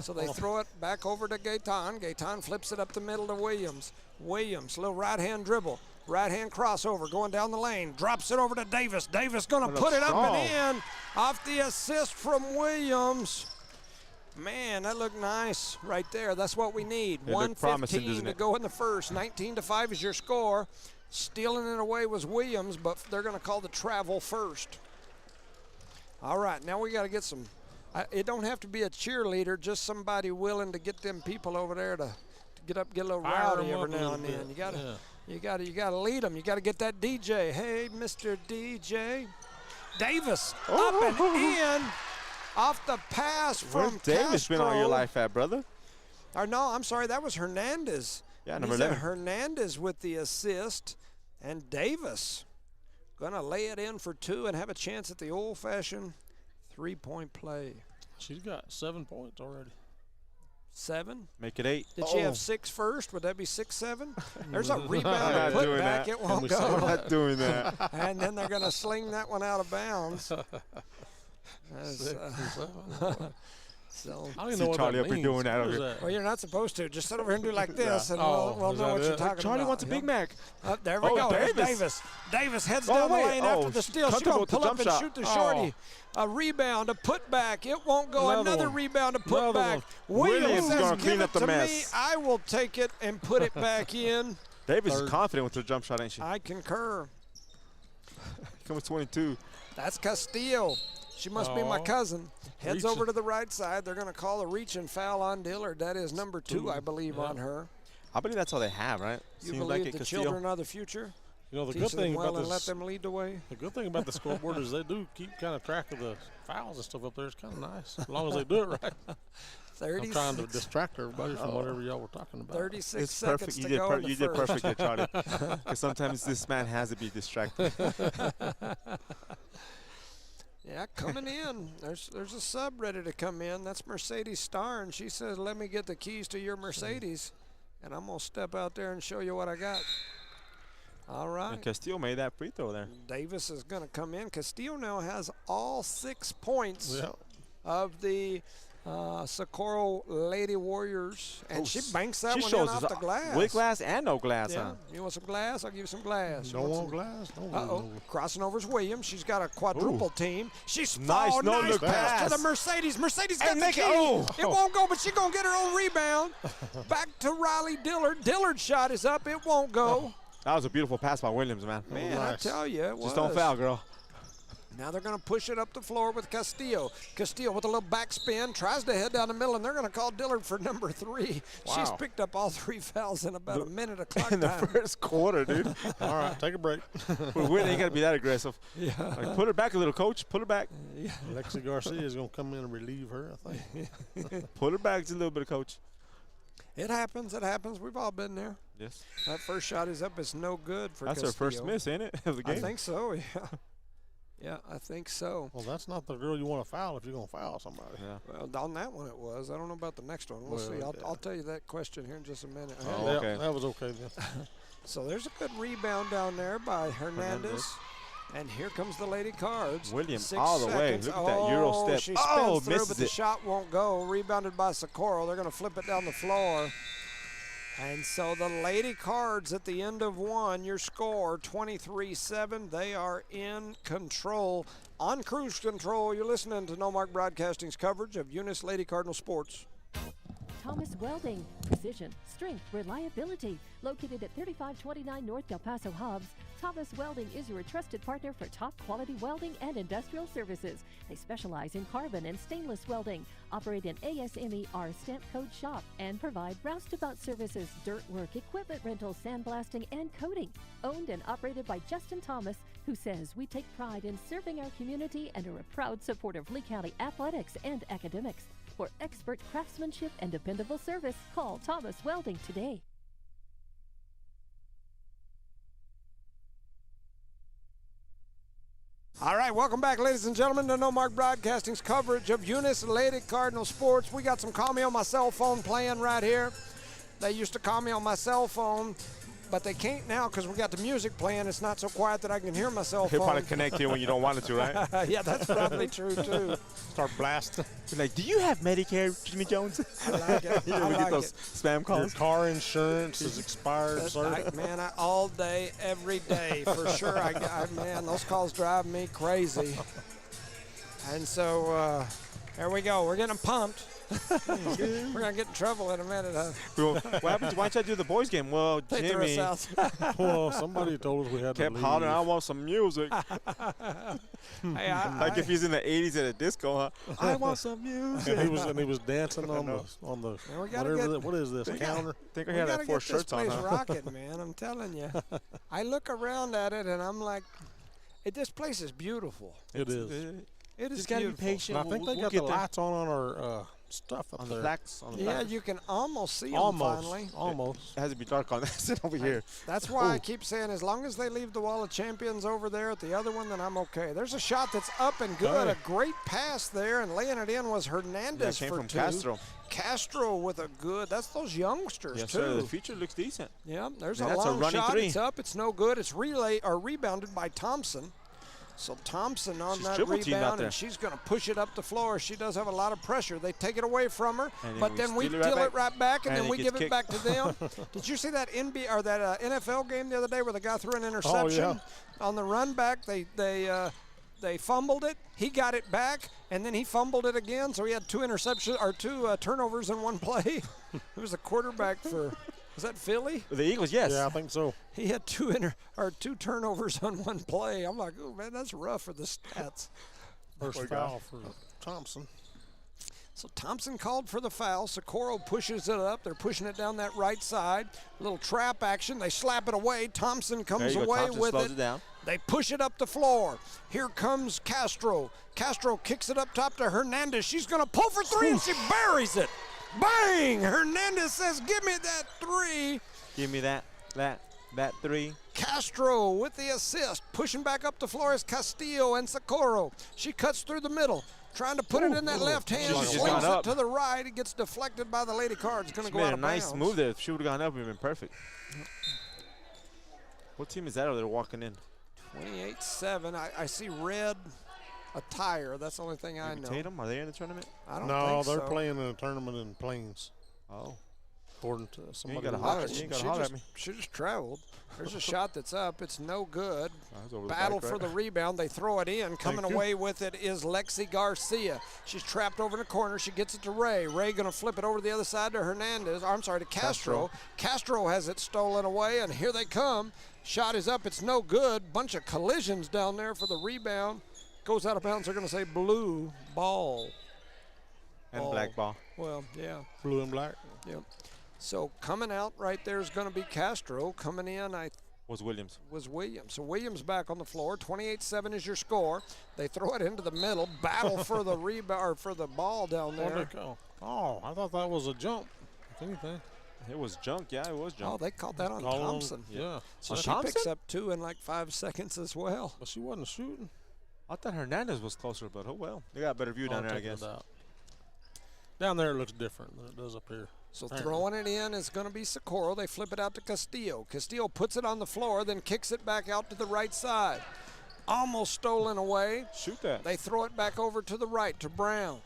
So they throw it back over to Gaetan. Gaetan flips it up the middle to Williams. Williams, little right-hand dribble. Right-hand crossover going down the lane. Drops it over to Davis. Davis going to put it up and in off the assist from Williams. Man, that looked nice right there. That's what we need. It looked promising, 1:15 doesn't to it? go in the first. 19-5 is your score. Stealing it away was Williams, but they're going to call the travel first. All right, now we got to get some. It don't have to be a cheerleader, just somebody willing to get them people over there to get up, get a little Fire rowdy 'em every up a now little and then. bit. You got to lead them. You got to get that DJ. Hey, Mr. DJ. Davis up and in off the pass Where's from Davis Castro. been all your life at, brother? Or no, I'm sorry, that was Hernandez. Yeah, number Lisa 11. Hernandez with the assist, and Davis gonna lay it in for two and have a chance at the old-fashioned three-point play. She's got 7 points already. 7. Make it 8. Did she have 6 first? Would that be 6-7? There's a rebound I'm and not put doing back. that. It won't we go. say I'm not doing that. And then they're gonna sling that one out of bounds. That's, 6 and 7. so. I don't even See know what Charlie that up here means. doing that What over is here. that? Well, you're not supposed to. Just sit over here and do like this, and Oh, we'll is know that what you're it? talking Charlie about. wants a Big Mac. There we Oh, go. Here's Davis. Davis. Davis heads Oh, down the wait. lane after Oh, the steal. She's comfortable going with to the pull up jump and shot. shoot the shorty. A rebound, a putback. It won't go. Another Another one. rebound, a putback. one. Williams Williams says, gonna give clean it up the to me. mess. I will take it and put it back in. Davis is Third. confident with her jump shot, ain't she? I concur. Coming 22. That's Castillo. She must be my Oh. cousin. Heads Reaching. over to the right side. They're going to call a reach and foul on Dillard. That is number 2, I believe, on her. I believe that's all they have, right? You Seems believe like it, the Castillo. children are the future? You know, the Teach good them thing well about and let this, them lead the way. the good thing about the scoreboard is they do keep kind of track of the fouls and stuff up there. It's kind of nice, as long as they do it right. I'm 36, trying to distract everybody from whatever y'all were talking about. 36 It's seconds perfect. to You go in the did first. perfect there, Charlie. Because sometimes this man has to be distracted. Yeah, coming in. There's a sub ready to come in. That's Mercedes Starr, and she says, let me get the keys to your Mercedes, and I'm going to step out there and show you what I got. All right. And Castillo made that free throw there. Davis is going to come in. Castillo now has all 6 points Yeah. of the Socorro Lady Warriors, and she banks that She one in shows off us the glass. with glass and no glass, Yeah. huh? You want some glass? I'll give you some glass. You Don't want want some- glass? Don't Uh-oh, want crossing over is Williams. She's got a quadruple team. She's Nice, nice no-look pass pass. to the Mercedes. Mercedes got And the make key. it- oh. It won't go, but she's going to get her own rebound. Back to Riley Dillard. Dillard's shot is up. It won't go. That was a beautiful pass by Williams, man. Man, nice. I tell you, it was. Just don't foul, girl. Now they're going to push it up the floor with Castillo. Castillo with a little backspin, tries to head down the middle, and they're going to call Dillard for number 3. She's Wow. picked up all 3 fouls in about a minute of clock In the time. first quarter, dude. All right, take a break. We're winning. Ain't got to be that aggressive. Yeah. Like, put her back a little, coach. Put her back. Lexi Garcia is going to come in and relieve her, I think. Put her back just a little bit, coach. It happens. It happens. We've all been there. Yes. That first shot is up. It's no good for That's Castillo. her first miss, ain't it, of the game? I think so, yeah. Yeah, I think so. Well, that's not the girl you want to foul if you're going to foul somebody. Yeah. Well, on that one it was. I don't know about the next one. We'll Well, see. yeah. I'll tell you that question here in just a minute. Oh, Yeah, okay. that was okay then. So there's a good rebound down there by Hernandez. And here comes the Lady Cards. William 6 all the way. seconds. Look at that Euro step. She spins through, misses but the it. shot won't go. Rebounded by Socorro. They're going to flip it down the floor. And so the Lady Cards at the end of one, your score 23-7. They are in control, on cruise control. You're listening to No Mark Broadcasting's coverage of Eunice Lady Cardinal Sports. Thomas Welding, precision, strength, reliability. Located at 3529 North Del Paso Hobbs, Thomas Welding is your trusted partner for top quality welding and industrial services. They specialize in carbon and stainless welding, operate an ASME R stamp code shop, and provide roustabout services, dirt work, equipment rental, sandblasting, and coating. Owned and operated by Justin Thomas, who says we take pride in serving our community and are a proud supporter of Lee County athletics and academics. For expert craftsmanship and dependable service, call Thomas Welding today. All right, welcome back, ladies and gentlemen, to No Mark Broadcasting's coverage of Eunice Lady Cardinal Sports. We got some Call Me on My Cell Phone playing right here. They used to call me on my cell phone, but they can't now because we got the music playing. It's not so quiet that I can hear my cell phone. He'll probably connect you when you don't want it to, right? Yeah, that's probably true, too. Start blasting. You're like, do you have Medicare, Jimmy Jones? I like it. You I know, we like get those it. spam Your calls. car insurance is expired, sir. Man, all day, every day, for sure. Man, those calls drive me crazy. And so, there we go. We're getting pumped. We're going to get in trouble in a minute. What happened? Why didn't you do the boys game? Well, They threw us Jimmy out. Well, somebody told us we had kept to leave. hollering, I want some music. Hey, Like if he's in the 80s at a disco, huh? I want some music. And he was dancing on the Man, we gotta whatever get- what is this counter? I think I we had gotta like 4 get shirts this on, place huh? rocking, man. I'm telling you. I look around at it and I'm like, this place is beautiful. It is. It is Just gotta be beautiful. patient. And I think We'll they got get the there. lights on our stuff up On there. the plaques. On the Yeah, plaques. you can almost see them Almost. finally. Almost. It has to be dark on that over here. That's why I keep saying as long as they leave the Wall of Champions over there at the other one, then I'm okay. There's a shot that's up and good. Oh. A great pass there, and laying it in was Hernandez That came for from 2. Castro. Castro with a good. That's those youngsters Yes, too. sir. The future looks decent. Yeah, there's Man, a that's a long running shot. 3. It's up. It's no good. It's rebounded by Thompson. So Thompson on She's that triple teamed out rebound, there. and she's going to push it up the floor. She does have a lot of pressure. They take it away from her, And then but we then we steal it deal right it right back, and And then it we gets give it kicked. back to them. Did you see that NFL game the other day where the guy threw an interception on the run back? They fumbled it. He got it back, and then he fumbled it again. So he had 2 turnovers in one play. It was a quarterback for. Was that Philly? The Eagles, yes. Yeah, I think so. He had 2 turnovers on one play. I'm like, oh man, that's rough for the stats. First foul for Thompson. So Thompson called for the foul. Socorro pushes it up. They're pushing it down that right side. A little trap action. They slap it away. Thompson There comes you go. away Thompson with slows it. it down. They push it up the floor. Here comes Castro. Castro kicks it up top to Hernandez. She's going to pull for 3, and she buries it. Bang! Hernandez says, give me that 3. Give me that 3. Castro with the assist. Pushing back up the floor is Castillo and Socorro. She cuts through the middle. Trying to put it in that left hand. She's just Swings gone it up. to the right. It gets deflected by the Lady Cards. Going to She go made out a of nice bounds. move there. If she would have gone up, it would have been perfect. What team is that over there walking in? 28-7. I see red attire. That's the only thing I know. Tatum, are they in the tournament? I don't No, think they're so. playing in a tournament in Plains, Oh. according to somebody. gotta who holler. watches You it. ain't gotta holler at me. She just traveled. There's a shot that's up. It's no good. That was over the Battle back, for right? the rebound. They throw it in. Coming Thank you. away with it is Lexi Garcia. She's trapped over in the corner. She gets it to Ray. Ray going to flip it over to the other side to Hernandez. I'm sorry, to Castro. Castro has it stolen away, and here they come. Shot is up. It's no good. Bunch of collisions down there for the rebound. Goes out of bounds. They're going to say blue ball. And black ball. Well, yeah. Blue and black. Yep. So coming out right there is going to be Castro. Coming in, Was Williams. was Williams. So Williams back on the floor. 28-7 is your score. They throw it into the middle. Battle for the rebound or for the ball down Where'd there. they go? Oh, I thought that was a jump. If anything. It was junk. Yeah, it was Oh, junk. they called that on Call on- Thompson. Yeah. So On she Thompson? picks up 2 in like 5 seconds as well. But she wasn't shooting. I thought Hernandez was closer, but oh well. They got a better view down there, I guess. Down there it looks different than it does up here. So Apparently. throwing it in is going to be Socorro. They flip it out to Castillo. Castillo puts it on the floor, then kicks it back out to the right side. Almost stolen away. Shoot that. They throw it back over to the right to Brown.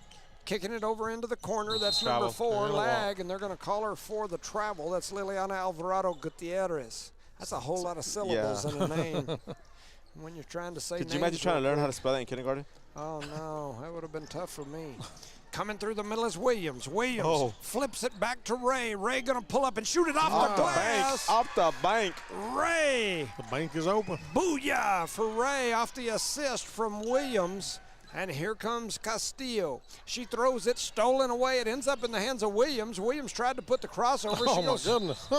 kicking it over into the corner. That's Travel. number 4, Yeah, Lag, and they're going to call her for the travel. That's Liliana Alvarado Gutierrez. That's a whole lot of syllables in a name. When you're trying to say Could names you imagine trying to real learn how quick. to spell that in kindergarten? Oh, no. That would have been tough for me. Coming through the middle is Williams. Williams Oh. flips it back to Ray. Ray going to pull up and shoot it off the glass. Off the bank. Ray. The bank is open. Booyah for Ray off the assist from Williams. And here comes Castillo. She throws it, stolen away. It ends up in the hands of Williams. Williams tried to put the crossover. Oh, She my goes, goodness.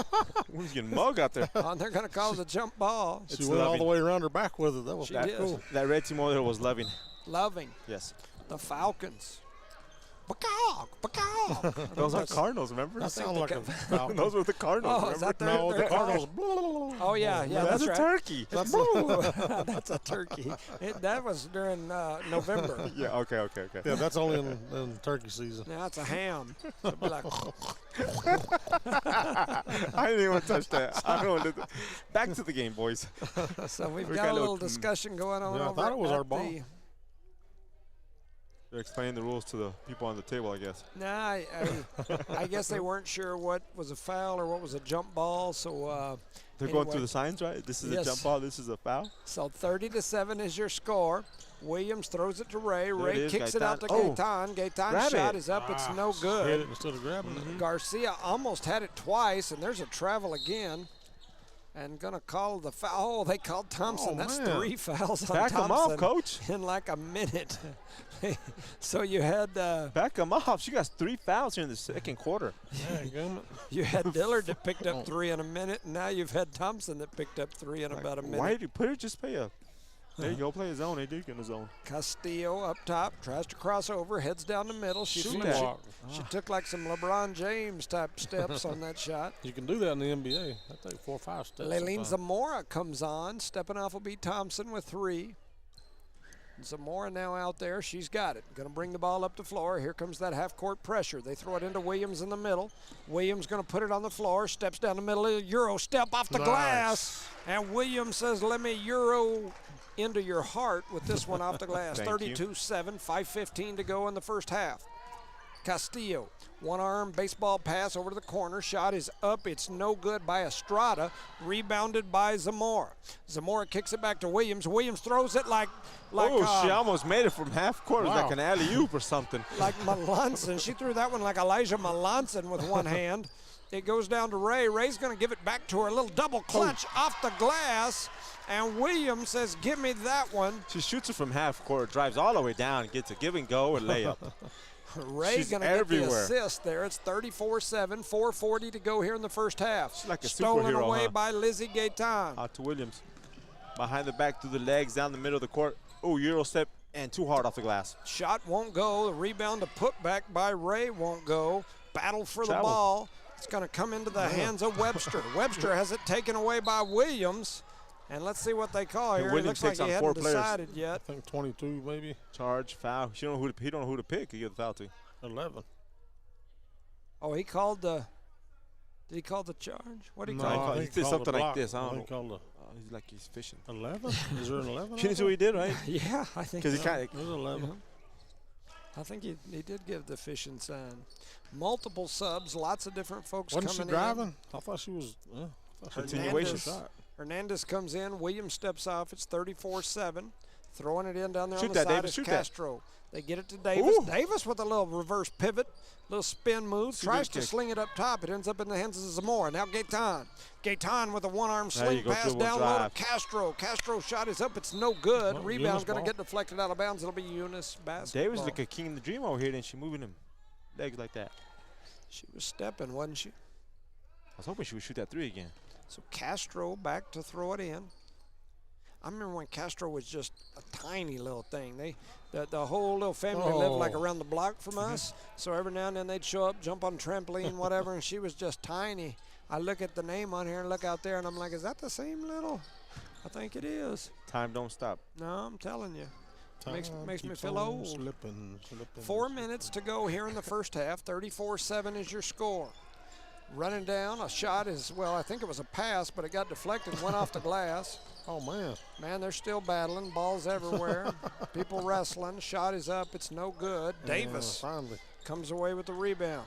Who's getting mug out there? oh, and they're going to call it a jump ball. She went all loving. the way around her back with it. That was She that did. cool. That red team over there was loving. Loving Yes. the Falcons. Peacock, peacock. Those are Cardinals, remember? That sounds like they a kept- falcon. Those were the Cardinals, Oh, is remember? that their, No, their the Cardinals? Cardinals. Oh, yeah, That's that's a right. turkey. That's a turkey. That was during November. Yeah, okay. Yeah, that's only in turkey season. Now it's a ham. So it'd be like, I didn't even touch that. I don't know. Back to the game, boys. so we've We got got a a little little- discussion going on Yeah, I over thought it was at our ball. the- They're explaining the rules to the people on the table, I guess. Nah, I guess they weren't sure what was a foul or what was a jump ball. So They're going anyway. through the signs, right? This is Yes. a jump ball. This is a foul. So 30-7 is your score. Williams throws it to Ray. There it Ray is, kicks it out to Gaetan. Gaetan. Gaetan's Grab shot it. is up. It's no Hit good. it instead of grabbing it. Garcia almost had it twice, and there's a travel again. And going to call the foul. Oh, they called Thompson. Oh, That's man. 3 fouls on Back 'em Thompson off, Coach. in like a minute. So you had Back them off. She got 3 fouls here in the second quarter. you had Dillard that picked up 3 in a minute, and now you've had Thompson that picked up 3 in about a minute. Why did you put her just play a? There you go, play a zone. They did get in the zone. Castillo up top, tries to cross over, heads down the middle. She Shoot flips that. it. She took like some LeBron James type steps on that shot. You can do that in the NBA. That take 4 or 5 steps. Leilene sometimes. Zamora comes on. Stepping off will be Thompson with 3. Zamora now out there. She's got it. Going to bring the ball up the floor. Here comes that half-court pressure. They throw it into Williams in the middle. Williams going to put it on the floor. Steps down the middle. Euro step off the Nice. glass. And Williams says, let me Euro into your heart with this one off the glass. Thank you. 32-7, 5:15 to go in the first half. Castillo, one-arm baseball pass over to the corner. Shot is up. It's no good by Estrada. Rebounded by Zamora. Zamora kicks it back to Williams. Williams throws it like She almost made it from half court. It was Wow. like an alley-oop or something. like Melanson. She threw that one like Elijah Melanson with one hand. It goes down to Ray. Ray's going to give it back to her. A little double clutch off the glass. And Williams says, give me that one. She shoots it from half court, drives all the way down, gets a give and go or layup. Ray She's going to get the everywhere. assist there. It's 34-7, 4:40 to go here in the first half. She's like a Stolen superhero, away huh? by Lizzie Gaetan. Out to Williams. Behind the back, through the legs, down the middle of the court. Oh, Euro step and too hard off the glass. Shot won't go. The rebound to put back by Ray won't go. Battle for the Travel. ball. It's going to come into the hands of Webster. Webster has it taken away by Williams. And let's see what they call And here. It Williams looks like takes he on 4 hadn't players. decided yet. I think 22 maybe. Charge, foul. He don't know who to pick. He get the foul to. 11. Oh, he called the. Did he call the charge? What did he No, call? I think did called something the like block. this. I don't think called He's like he's fishing. 11. Is there an 11? You see what he did, right? Yeah, I think. Because he so. kind of. There's 11. I think he did give the fishing sign. Multiple subs, lots of different folks Wasn't she coming driving? I thought she was. I thought she was Continuation. shot. Hernandez comes in. Williams steps off. It's 34-7. Throwing it in down there Shoot on the that, side Davis, is shoot that. Castro. They get it to Davis. Ooh. Davis with a little reverse pivot, little spin move. See Tries that to kick. sling it up top. It ends up in the hands of Zamora. Now Gaetan. Gaetan with a one-arm There sling you go, pass dribble down low to drive. Castro. Castro's shot is up. It's no good. Well, Rebound's Eunice going to ball. get deflected out of bounds. It'll be Eunice basketball. Davis like a king in the dream over here, and she moving him legs like that. She was stepping, wasn't she? I was hoping she would shoot that 3 again. So Castro back to throw it in. I remember when Castro was just a tiny little thing. The whole little family lived like Oh. around the block from us. So every now and then they'd show up, jump on trampoline, whatever, and she was just tiny. I look at the name on here and look out there, and I'm like, is that the same little? I think it is. Time don't stop. No, I'm telling you. Makes Time me keeps feel on old. Slipping. 4 minutes to go here in the first half. 34-7 is your score. Running down, a shot is, well, I think it was a pass, but it got deflected, went off the glass. Oh, man. Man, they're still battling. Balls everywhere. People wrestling. Shot is up. It's no good. Davis Finally. comes away with the rebound.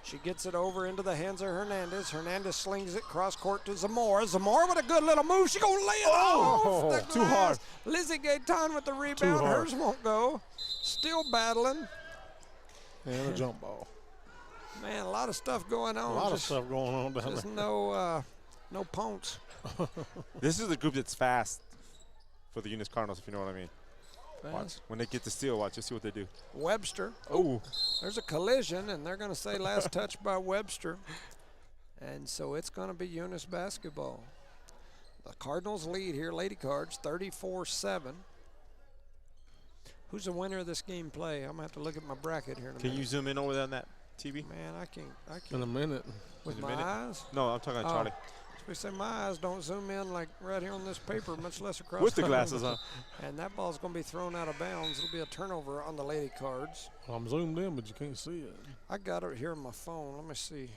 She gets it over into the hands of Hernandez. Hernandez slings it cross court to Zamora. Zamora with a good little move. She gonna lay it off the too glass. hard. Lizzie Gaetan with the rebound. hard. Hers won't go. Still battling. And a jump ball. Man, a lot of stuff going on. A lot of stuff going on down Just there. no punts. This is the group that's fast for the Eunice Cardinals, if you know what I mean. Watch. Fast. When they get the steal, watch. Just see what they do. Webster. Oh. There's a collision, and they're going to say last touch by Webster. And so it's going to be Eunice basketball. The Cardinals lead here, Lady Cards, 34-7. Who's the winner of this game play? I'm going to have to look at my bracket here in a Can minute. you zoom in over there on that TV? Man, I In a can't. minute. With in a my minute? eyes? No, I'm talking about Charlie. We say my eyes don't zoom in like right here on this paper, much less across With the glasses on. And that ball's going to be thrown out of bounds. It'll be a turnover on the Lady Cards. Well, I'm zoomed in, but you can't see it. I got it here on my phone. Let me see.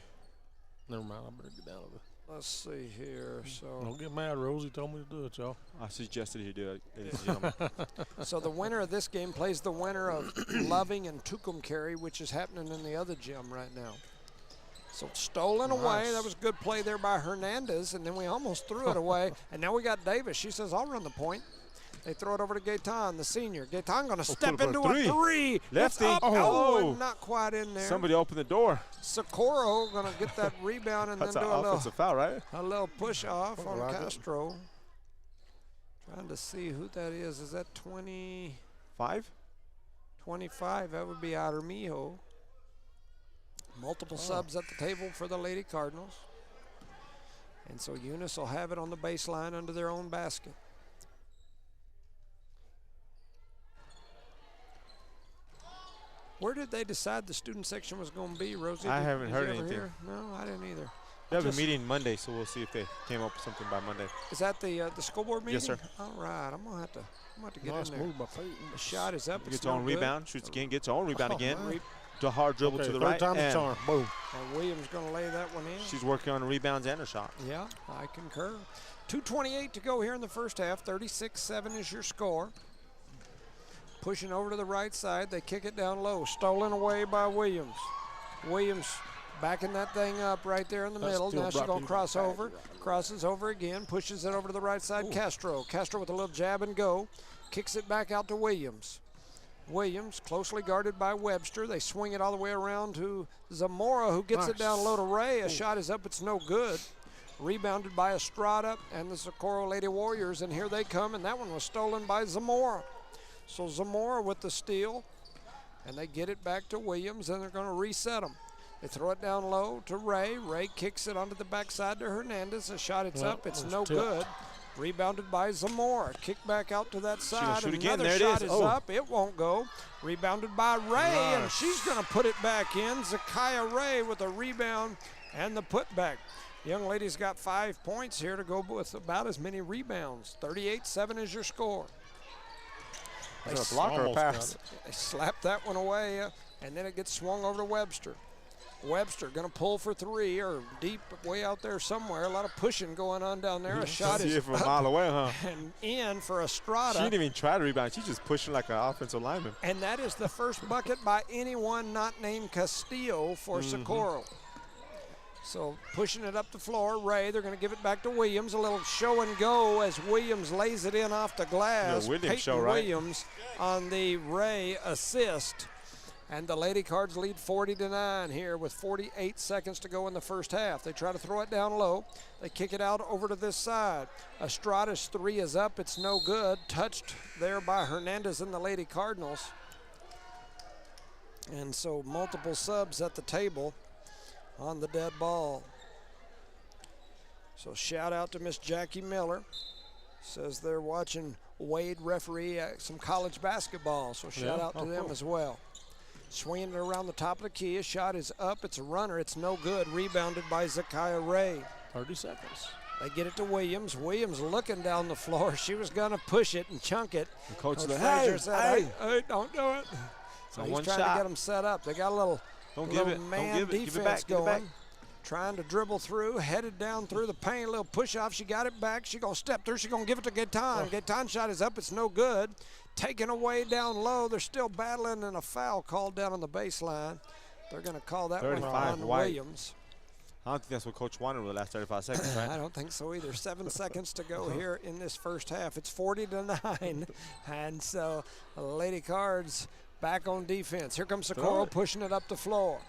Never mind. I better get down to Let's see here. So, Don't get mad, Rosie told me to do it, y'all. I suggested he do it, ladies and gentlemen. so the winner of this game plays the winner of Loving and Tucumcari, which is happening in the other gym right now. So stolen away. Nice. That was a good play there by Hernandez, and then we almost threw it away. And now we got Davis. She says, I'll run the point. They throw it over to Gaetan, the senior. Gaetan going to step put it into for a three. Lefty. It's up. Oh. And not quite in there. Somebody open the door. Socorro going to get that rebound and That's then an do a offensive foul, right? little push off on Rocket. Castro. Trying to see who that is. Is that 20? 5? 25, that would be Armijo. Multiple subs at the table for the Lady Cardinals. And so Eunice will have it on the baseline under their own basket. Where did they decide the student section was going to be, Rosie? I Did- haven't did heard you ever anything. hear? No, I didn't either. They have a Just- meeting Monday, so we'll see if they came up with something by Monday. Is that the school board meeting? Yes, sir. All right, I'm gonna have to get Nice in there. move by Peyton. The shot is up. Gets It's her own no good. rebound, shoots again, gets her own rebound Oh, again. man. To a hard dribble Okay, to the third right. time's a And charm. Boom. And Williams gonna lay that one in. she's working on the rebounds and her shot. Yeah, I concur. 2:28 to go here in the first half. 36-7 is your score. Pushing over to the right side. They kick it down low. Stolen away by Williams. Williams backing that thing up right there in the That's middle. still Now she's going dropping to cross back. over. Crosses over again. Pushes it over to the right side. Castro. Castro with a little jab and go. Kicks it back out to Williams. Williams closely guarded by Webster. They swing it all the way around to Zamora, who gets it down low to Ray. A shot is up. It's no good. Rebounded by Estrada and the Socorro Lady Warriors, and here they come, and that one was stolen by Zamora. So Zamora with the steal, and they get it back to Williams, and they're going to reset them. They throw it down low to Ray. Ray kicks it onto the backside to Hernandez. A shot, it's Well, up. It's it was no tipped. good. Rebounded by Zamora. Kick back out to that side. shoot again. Another There it shot is. is Oh. up. It won't go. Rebounded by Ray, and Nice. she's going to put it back in. Zakiah Ray with a rebound and the putback. The young lady's got 5 points here to go with about as many rebounds. 38-7 is your score. Is it a block or a Almost got pass? it. They slap that one away, and then it gets swung over to Webster. Webster going to pull for three, or deep way out there somewhere. A lot of pushing going on down there. A shot See is it from a up mile away, huh? and in for She Estrada. didn't even try to rebound. She's just pushing like an offensive lineman. And that is the first bucket by anyone not named Castillo for Socorro. So pushing it up the floor, Ray, they're going to give it back to Williams. A little show and go as Williams lays it in off the glass. Yeah, Williams Peyton show, right? Williams on the Ray assist. And the Lady Cards lead 40-9 here with 48 seconds to go in the first half. They try to throw it down low. They kick it out over to this side. Estrada's three is up. It's no good. Touched there by Hernandez and the Lady Cardinals. And so multiple subs at the table on the dead ball. So shout out to Miss Jackie Miller. Says they're watching Wade referee some college basketball. So shout Yeah? out to Oh, them cool. as well. Swinging it around the top of the key. A shot is up. It's a runner. It's no good. Rebounded by Zakiah Ray. 30 seconds. They get it to Williams. Williams looking down the floor. She was going to push it and chunk it. The coach Coach said, Frazier said, hey, don't do it. So So he's one trying shot. to get them set up. They got a little Don't give little it. man Don't give it. defense Give it back. Give it going. back. trying to dribble through, headed down through the paint, a little push-off. She got it back. She's going to step through. She's going to give it to Gaetan. Gaetan's shot is up. It's no good. Taken away down low. They're still battling, and a foul called down on the baseline. They're going to call that one on Williams. I don't think that's what Coach wanted with the last 35 seconds, right? I don't think so either. 7 seconds to go here in this first half. It's 40-9, and so Lady Cards back on defense. Here comes Socorro pushing it up the floor.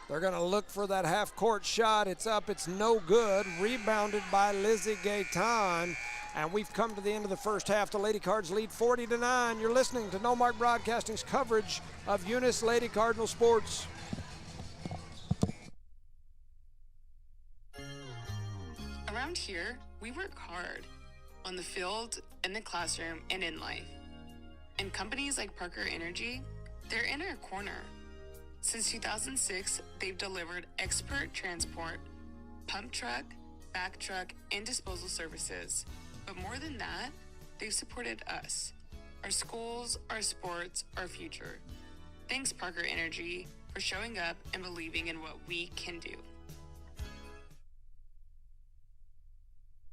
They're going to look for that half-court shot. It's up. It's no good. Rebounded by Lizzie Gaetan. And we've come to the end of the first half. The Lady Cards lead 40-9. You're listening to No Mark Broadcasting's coverage of Eunice Lady Cardinal sports. Around here, we work hard on the field, in the classroom, and in life. And companies like Parker Energy, they're in our corner. Since 2006, they've delivered expert transport, pump truck, back truck, and disposal services. But more than that, they've supported us, our schools, our sports, our future. Thanks, Parker Energy, for showing up and believing in what we can do.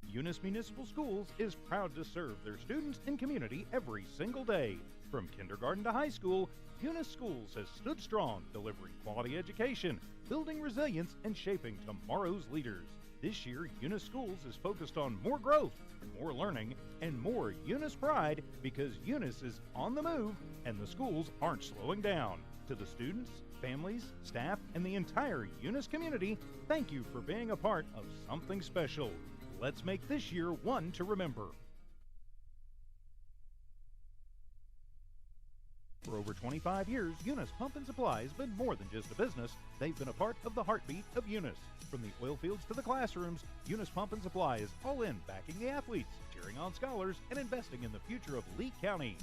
Eunice Municipal Schools is proud to serve their students and community every single day. From kindergarten to high school, Eunice Schools has stood strong, delivering quality education, building resilience, and shaping tomorrow's leaders. This year, Eunice Schools is focused on more growth, more learning, and more Eunice pride because Eunice is on the move and the schools aren't slowing down. To the students, families, staff, and the entire Eunice community, thank you for being a part of something special. Let's make this year one to remember. For over 25 years, Eunice Pump and Supply has been more than just a business. They've been a part of the heartbeat of Eunice. From the oil fields to the classrooms, Eunice Pump and Supply is all in backing the athletes, cheering on scholars, and investing in the future of Lee County.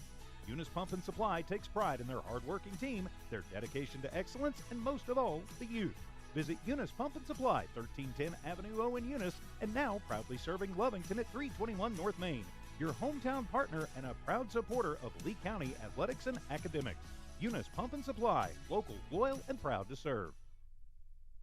Eunice Pump and Supply takes pride in their hard-working team, their dedication to excellence, and most of all, the youth. Visit Eunice Pump and Supply, 1310 Avenue O in Eunice, and now proudly serving Lovington at 321 North Main. Your hometown partner and a proud supporter of Lee County athletics and academics. Eunice Pump and Supply, local, loyal, and proud to serve.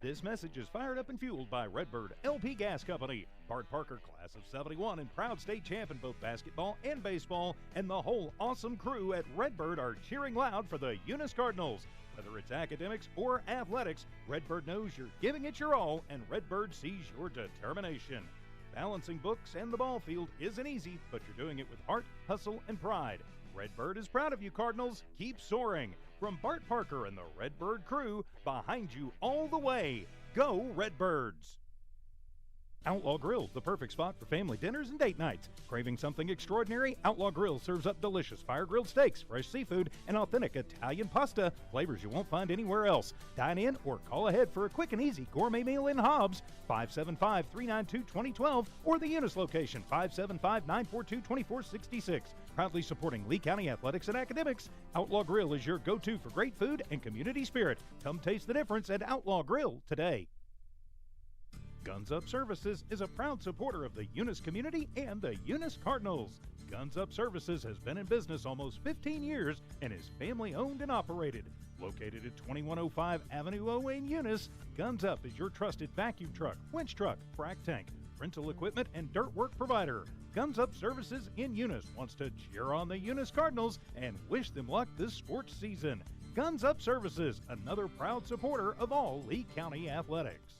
This message is fired up and fueled by Redbird LP Gas Company. Bart Parker, class of 71 and proud state champ in both basketball and baseball, and the whole awesome crew at Redbird are cheering loud for the Eunice Cardinals. Whether it's academics or athletics, Redbird knows you're giving it your all, and Redbird sees your determination. Balancing books and the ball field isn't easy, but you're doing it with heart, hustle, and pride. Redbird is proud of you, Cardinals. Keep soaring. From Bart Parker and the Redbird crew, behind you all the way. Go Redbirds! Outlaw Grill, the perfect spot for family dinners and date nights. Craving something extraordinary? Outlaw Grill serves up delicious fire-grilled steaks, fresh seafood, and authentic Italian pasta, flavors you won't find anywhere else. Dine in or call ahead for a quick and easy gourmet meal in Hobbs, 575-392-2012, or the Eunice location, 575-942-2466. Proudly supporting Lee County athletics and academics, Outlaw Grill is your go-to for great food and community spirit. Come taste the difference at Outlaw Grill today. Guns Up Services is a proud supporter of the Eunice community and the Eunice Cardinals. Guns Up Services has been in business almost 15 years and is family owned and operated. Located at 2105 Avenue O in Eunice, Guns Up is your trusted vacuum truck, winch truck, frac tank, rental equipment, and dirt work provider. Guns Up Services in Eunice wants to cheer on the Eunice Cardinals and wish them luck this sports season. Guns Up Services, another proud supporter of all Lee County athletics.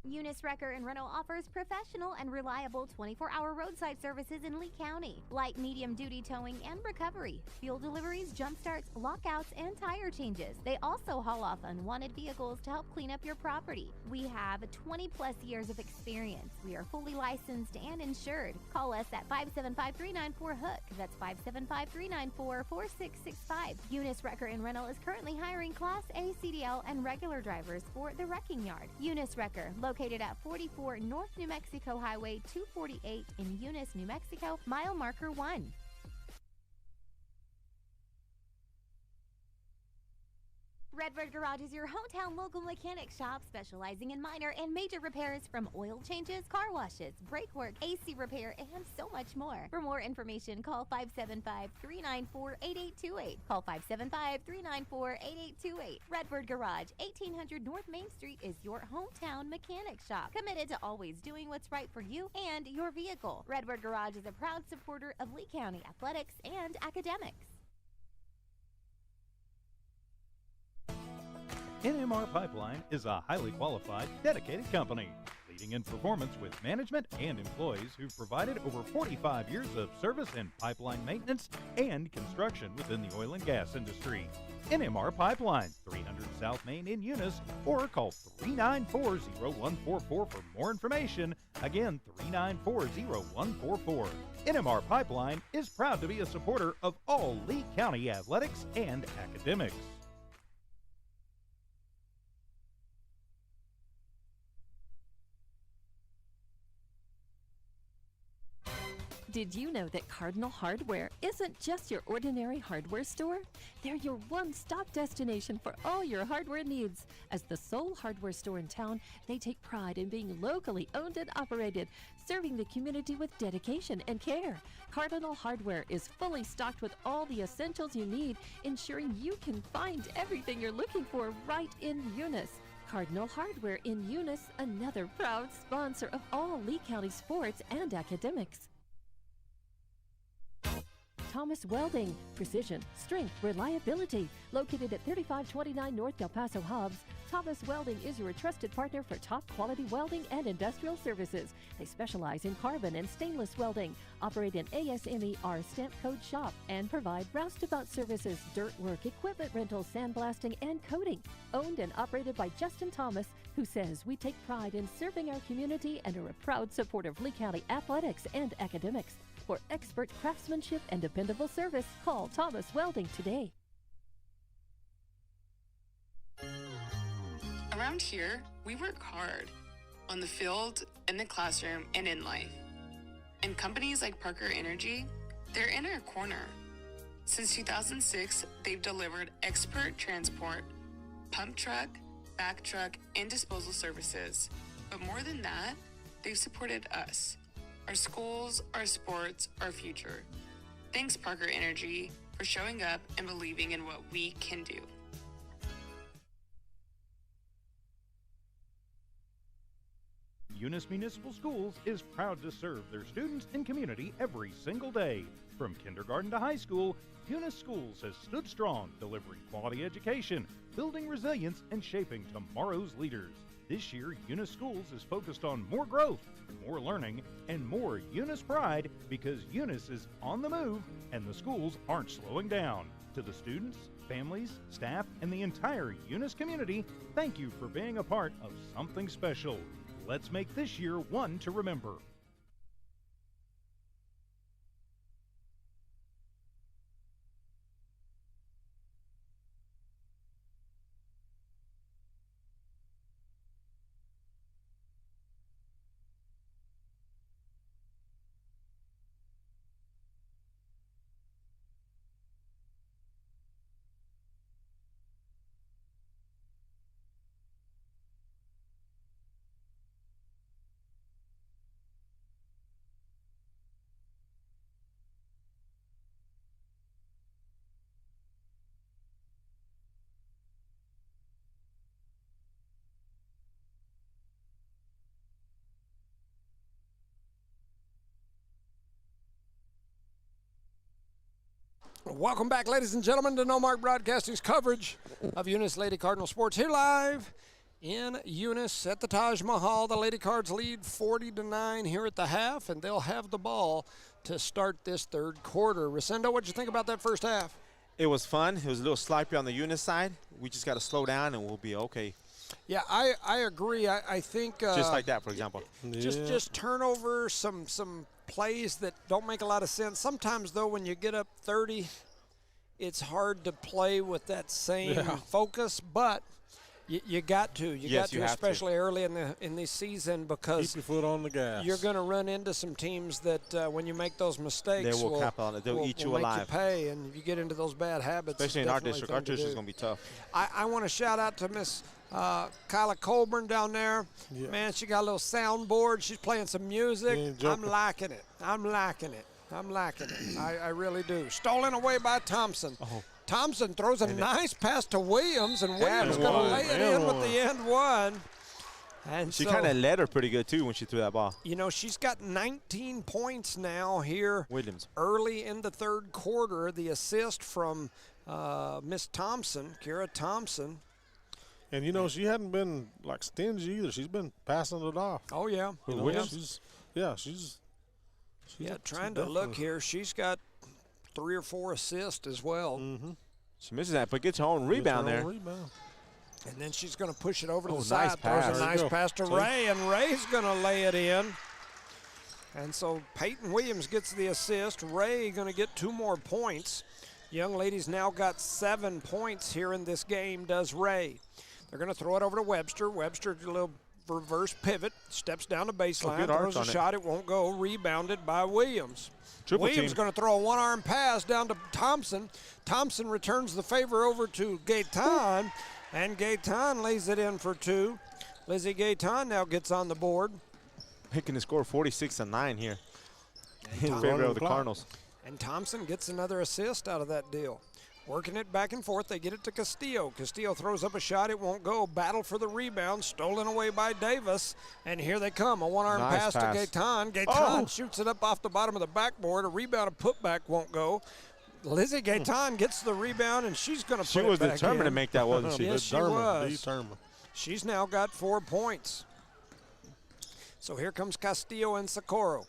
Eunice Wrecker and Rental offers professional and reliable 24-hour roadside services in Lee County. Light medium duty towing and recovery, fuel deliveries, jump starts, lockouts, and tire changes. They also haul off unwanted vehicles to help clean up your property. We have 20-plus years of experience. We are fully licensed and insured. Call us at 575-394-HOOK. That's 575-394-4665. Eunice Wrecker and Rental is currently hiring Class A CDL and regular drivers for the wrecking yard. Eunice Wrecker, located at 44 North New Mexico Highway 248 in Eunice, New Mexico, mile marker 1. Redbird Garage is your hometown local mechanic shop specializing in minor and major repairs from oil changes, car washes, brake work, AC repair, and so much more. For more information, call 575-394-8828. Call 575-394-8828. Redbird Garage, 1800 North Main Street is your hometown mechanic shop, committed to always doing what's right for you and your vehicle. Redbird Garage is a proud supporter of Lee County athletics and academics. NMR Pipeline is a highly qualified, dedicated company, leading in performance with management and employees who've provided over 45 years of service in pipeline maintenance and construction within the oil and gas industry. NMR Pipeline, 300 South Main in Eunice, or call 394-0144 for more information. Again, 394-0144. NMR Pipeline is proud to be a supporter of all Lee County athletics and academics. Did you know that Cardinal Hardware isn't just your ordinary hardware store? They're your one-stop destination for all your hardware needs. As the sole hardware store in town, they take pride in being locally owned and operated, serving the community with dedication and care. Cardinal Hardware is fully stocked with all the essentials you need, ensuring you can find everything you're looking for right in Eunice. Cardinal Hardware in Eunice, another proud sponsor of all Lee County sports and academics. Thomas Welding, precision, strength, reliability. Located at 3529 North Del Paso Hobbs, Thomas Welding is your trusted partner for top quality welding and industrial services. They specialize in carbon and stainless welding, operate an ASME-R stamp code shop, and provide roustabout services, dirt work, equipment rental, sandblasting, and coating. Owned and operated by Justin Thomas, who says we take pride in serving our community and are a proud supporter of Lee County athletics and academics. For expert craftsmanship and dependable service, call Thomas Welding today. Around here, we work hard on the field, in the classroom, and in life. And companies like Parker Energy, they're in our corner. Since 2006, they've delivered expert transport, pump truck, back truck, and disposal services. But more than that, they've supported us, our schools, our sports, our future. Thanks, Parker Energy, for showing up and believing in what we can do. Eunice Municipal Schools is proud to serve their students and community every single day. From kindergarten to high school, Eunice Schools has stood strong, delivering quality education, building resilience, and shaping tomorrow's leaders. This year, Eunice Schools is focused on more growth, more learning, and more Eunice pride, because Eunice is on the move and the schools aren't slowing down. To the students, families, staff, and the entire Eunice community, thank you for being a part of something special. Let's make this year one to remember. Welcome back, ladies and gentlemen, to No Mark Broadcasting's coverage of Eunice Lady Cardinal Sports. Here live in Eunice at the Taj Mahal. The Lady Cards lead 40-9 here at the half, and they'll have the ball to start this third quarter. Resendo, what'd you think about that first half? It was fun. It was a little sloppy on the Eunice side. We just got to slow down and we'll be okay. Yeah, I agree. I think just like that, for example. Just turnover, some plays that don't make a lot of sense. Sometimes, though, when you get up 30, it's hard to play with that same focus. But You got to. You Yes, got you to, have to. especially early in the season, because Keep your foot on the gas. you're going to run into some teams that when you make those mistakes, They will cap on it. They'll eat you will make alive. you pay, and if you get into those bad habits, Especially it's in our definitely district. a Our thing to district's do. going to be tough. I want to shout out to Miss Kyla Colburn down there. Yeah. Man, she got a little soundboard. She's playing some music. Yeah, I'm liking it. I'm liking it. I really do. Stolen away by Thompson. Oh. Thompson throws a nice pass to Williams, and Williams going to one. lay it And in with one. the end one. And She so, kind of led her pretty good, too, when she threw that ball. you know, she's got 19 points now here Williams. early in the third quarter. The assist from Miss Thompson, Kira Thompson. And, you know, she hadn't been, like, stingy either. She's been passing it off. Oh, yeah. You know, Williams? She's Trying to look here. She's got 3 or 4 assists as well. Mm-hmm. She misses that, but gets her own rebound there. Rebound. And then she's going to push it over to the nice side. pass. Throws a There you nice go. pass to See? Ray, and Ray's going to lay it in. And so Peyton Williams gets the assist. Ray going to get 2 more points. Young lady's now got 7 points here in this game, does Ray. They're going to throw it over to Webster. Webster, a little reverse pivot, steps down the baseline, good arc throws a on it. shot. It won't go. Rebounded by Williams. Triple Williams team. going to throw a one-arm pass down to Thompson. Thompson returns the favor over to Gaetan, and Gaetan lays it in for 2. Lizzie Gaetan now gets on the board. Making the score 46-9 here in Tom- favor of the clock. Cardinals. And Thompson gets another assist out of that deal. Working it back and forth, they get it to Castillo. Castillo throws up a shot, it won't go. Battle for the rebound, stolen away by Davis. And here they come, a one-arm Nice pass to pass. Gaetan. Gaetan Oh. shoots it up off the bottom of the backboard. A rebound, a putback won't go. Lizzie Gaetan gets the rebound, and she's going to She put it was back determined to in. make that, wasn't she? Yes, she Determined. was. Determined. She's now got 4 points. So here comes Castillo and Socorro.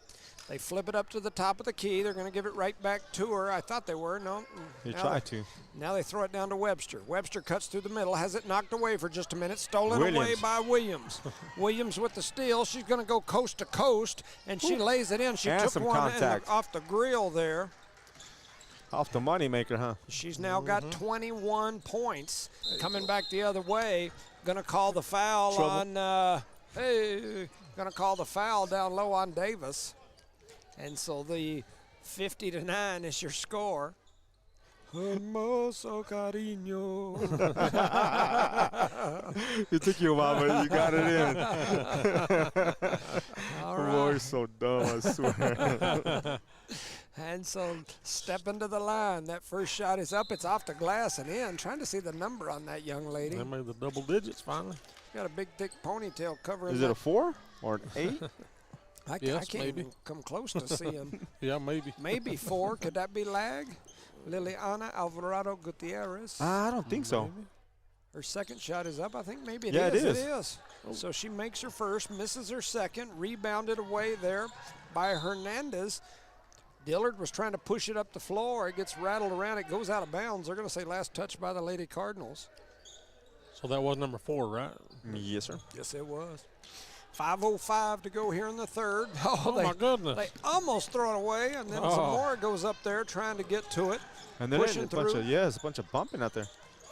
They flip it up to the top of the key. They're going to give it right back to her. I thought they were. No. They Now tried to. Now they throw it down to Webster. Webster cuts through the middle, has it knocked away for just a minute. Stolen away Williams. by Williams. Williams with the steal. She's going to go coast to coast, and she lays it in. She And took some one contact. off the grill there. Off the money maker, huh? She's now got 21 points. Coming back the other way, going to call the foul Trouble. on, going to call the foul down low on Davis. And so the 50-9 is your score. Hermoso cariño. It took you a while, but you got it in. All Boy, right. so dumb, I swear. And so step into the line. That first shot is up. It's off the glass and in. Trying to see the number on that young lady. They made the double digits finally. Got a big, thick ponytail covering Is it that. a 4 or an 8? I Yes, can't maybe. even come close to seeing. Yeah, maybe. Maybe 4. Could that be lag? Liliana Alvarado Gutierrez. I don't think so. Maybe. Her second shot is up. I think maybe it Yeah, is. it is. It is. So she makes her first, misses her second, rebounded away there by Hernandez. Dillard was trying to push it up the floor. It gets rattled around. It goes out of bounds. They're going to say last touch by the Lady Cardinals. So that was number 4, right? Yes, sir. Yes, it was. 5:05 to go here in the third. Oh, my goodness. They almost throw it away, and then Zamora goes up there trying to get to it. And then Pushing a bunch through. of, there's a bunch of bumping out there.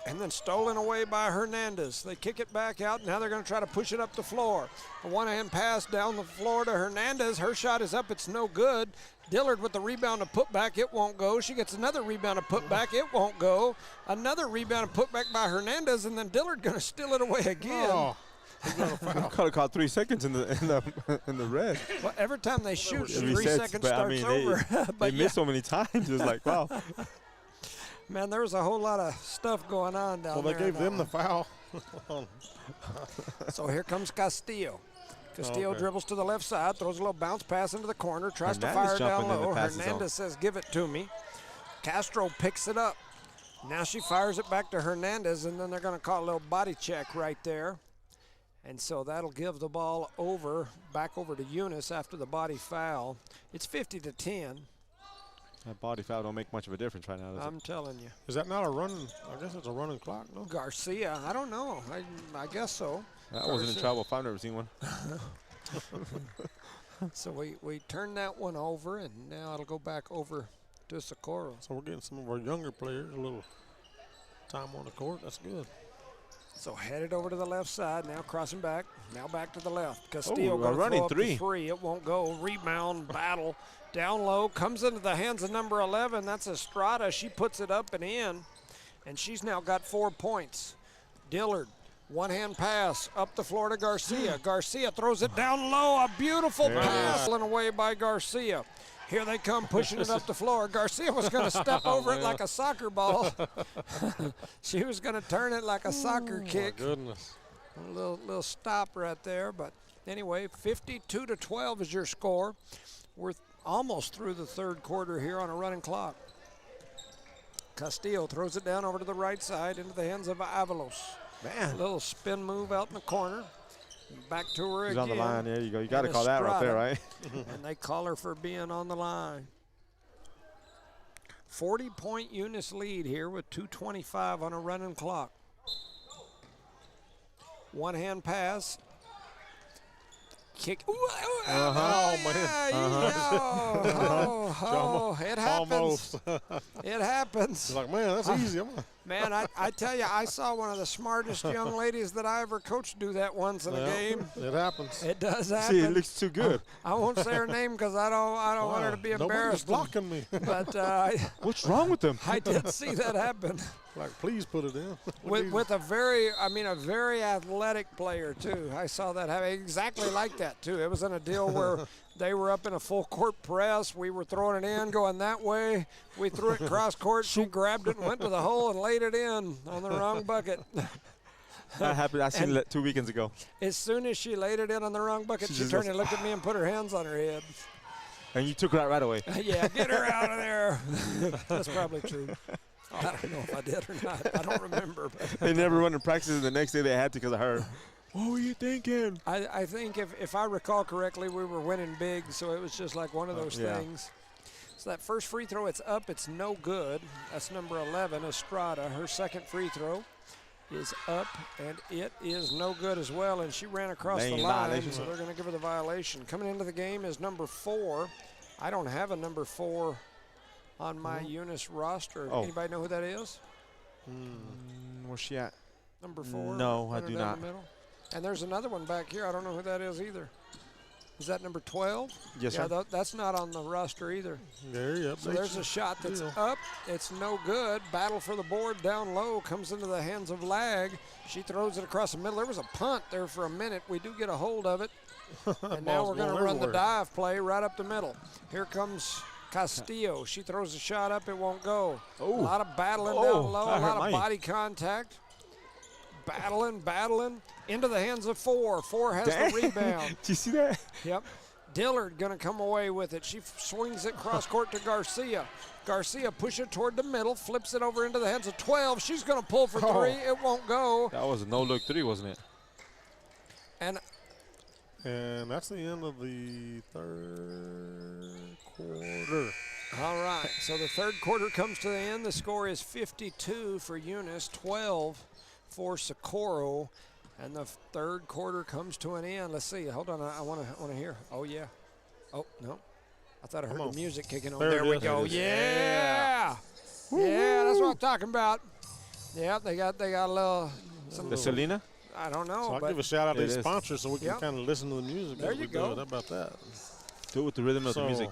And then stolen away by Hernandez. They kick it back out. Now they're going to try to push it up the floor. A one-hand pass down the floor to Hernandez. Her shot is up. It's no good. Dillard with the rebound and putback. It won't go. She gets another rebound and putback. It won't go. Another rebound and putback by Hernandez, and then Dillard going to steal it away again. Oh, Could have caught 3 seconds in the red. Well, every time they shoot, It 3 resets, seconds but I starts mean, over. They But missed so many times. It's like, wow. man, there was a whole lot of stuff going on down so there. they gave in them the that foul. one. So here comes Castillo. Castillo Okay. dribbles to the left side, throws a little bounce pass into the corner, tries to Hernandez fire down jumping in the low. passing zone. Hernandez says, give it to me. Castro picks it up. Now she fires it back to Hernandez, and then they're going to call a little body check right there. And so that'll give the ball back over to Eunice after the body foul. It's 50-10. That body foul don't make much of a difference right now, does I'm telling you. Is that not a running? I guess it's a running clock, no? Garcia, I don't know. I guess so. it? That wasn't in trouble if I've never seen one. So we turn that one over, and now it'll go back over to Socorro. So we're getting some of our younger players a little time on the court. That's good. So headed over to the left side, now crossing back, now back to the left. Castillo a going to running throw up three. the three. It won't go. Rebound, battle, down low, comes into the hands of number 11. That's Estrada. She puts it up and in, and she's now got 4 points. Dillard, one-hand pass up the floor to Garcia. Garcia throws it down low. A beautiful pass and away by Garcia. Here they come, pushing it up the floor. Garcia was going to step over it like a soccer ball. She was going to turn it like a soccer kick. My goodness. A little stop right there. But anyway, 52-12 is your score. We're almost through the third quarter here on a running clock. Castillo throws it down over to the right side into the hands of Avalos. Man. A little spin move out in the corner. Back to her He's again. on the line. There you go. You got to And call that right there, Estrada. right? And they call her for being on the line. 40-point Eunice lead here with 2:25 on a running clock. One-hand pass. Kick. Ooh, Oh, man. It happens. Almost. It happens. It's like, man, that's easy. Man, I tell you, I saw one of the smartest young ladies that I ever coached do that once in a game. It happens. It does happen. See, it looks too good. I won't say her name because I don't want her to be Nobody's embarrassed. blocking me. But What's wrong with them? I did see that happen Like, please put it in. with a very athletic player too. I saw that happen exactly like that too. It was in a deal where they were up in a full court press. We were throwing it in, going that way. We threw it cross court. She grabbed it and went to the hole and laid it in on the wrong bucket. That happened. I seen it 2 weekends ago. As soon as she laid it in on the wrong bucket, She she just turned goes, and looked at me and put her hands on her head. And you took that right away. Yeah, get her out of there. That's probably true. I don't know if I did or not. I don't remember. But They never run in practice, and the next day they had to because of her. What were you thinking? I think if I recall correctly, we were winning big, so it was just like one of those yeah. things. So that first free throw, it's up. It's no good. That's number 11, Estrada. Her second free throw is up, and it is no good as well. And she ran across the Lane line, violation. so they're going to give her the violation. Coming into the game is number 4. I don't have a number 4 on my Eunice roster. Oh. Anybody know who that is? Where's she at? Number 4? No, I Running do down not. the middle. And there's another one back here. I don't know who that is either. Is that number 12? Yes, yeah, sir. that's not on the roster either. There you So there's a shot that's deal. up. It's no good. Battle for the board down low. Comes into the hands of Lag. She throws it across the middle. There was a punt there for a minute. We do get a hold of it. And now Ball's we're going to going run the everywhere. dive play right up the middle. Here comes Castillo. She throws a shot up. It won't go. A lot of battling down low. that A hurt lot of mine. body contact. Battling. Into the hands of 4. 4 has the rebound. Did you see that? Yep. Dillard going to come away with it. She swings it cross court to Garcia. Garcia push it toward the middle, flips it over into the hands of 12. She's going to pull for 3. It won't go. That was a no-look 3, wasn't it? And that's the end of the third quarter. all right, so the third quarter comes to the end. The score is 52 for Eunice, 12 for Socorro. And the third quarter comes to an end. Let's see. Hold on. I want to hear. Oh, yeah. Oh, no. I thought I heard the music kicking on. There we is. go. Yeah. Yeah, that's what I'm talking about. Yeah, they got a little. The Selena? I don't know. So I'll but give a shout out to It these is. sponsors so we can Yep. kind of listen to the music. There as you we go. do it. How about that? Do it with the rhythm of the music.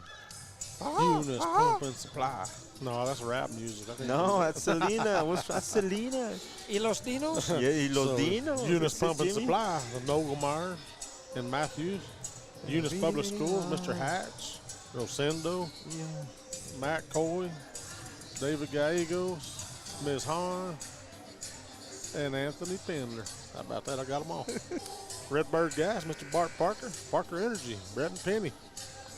Eunice Pump and Supply. No, that's rap music. I think No, that's Selena. That's Selena. Y los Dinos? Yeah, y los So, Dinos. Eunice This is Pump and Jimmy. Supply, the Nogelmeyer and Matthews. Eunice Public Schools, Mr. Hatch, Rosendo, Matt Coy, David Gallegos, Ms. Hahn, and Anthony Pender. How about that? I got them all. Redbird Gas, Mr. Bart Parker, Parker Energy, Brett and Penny,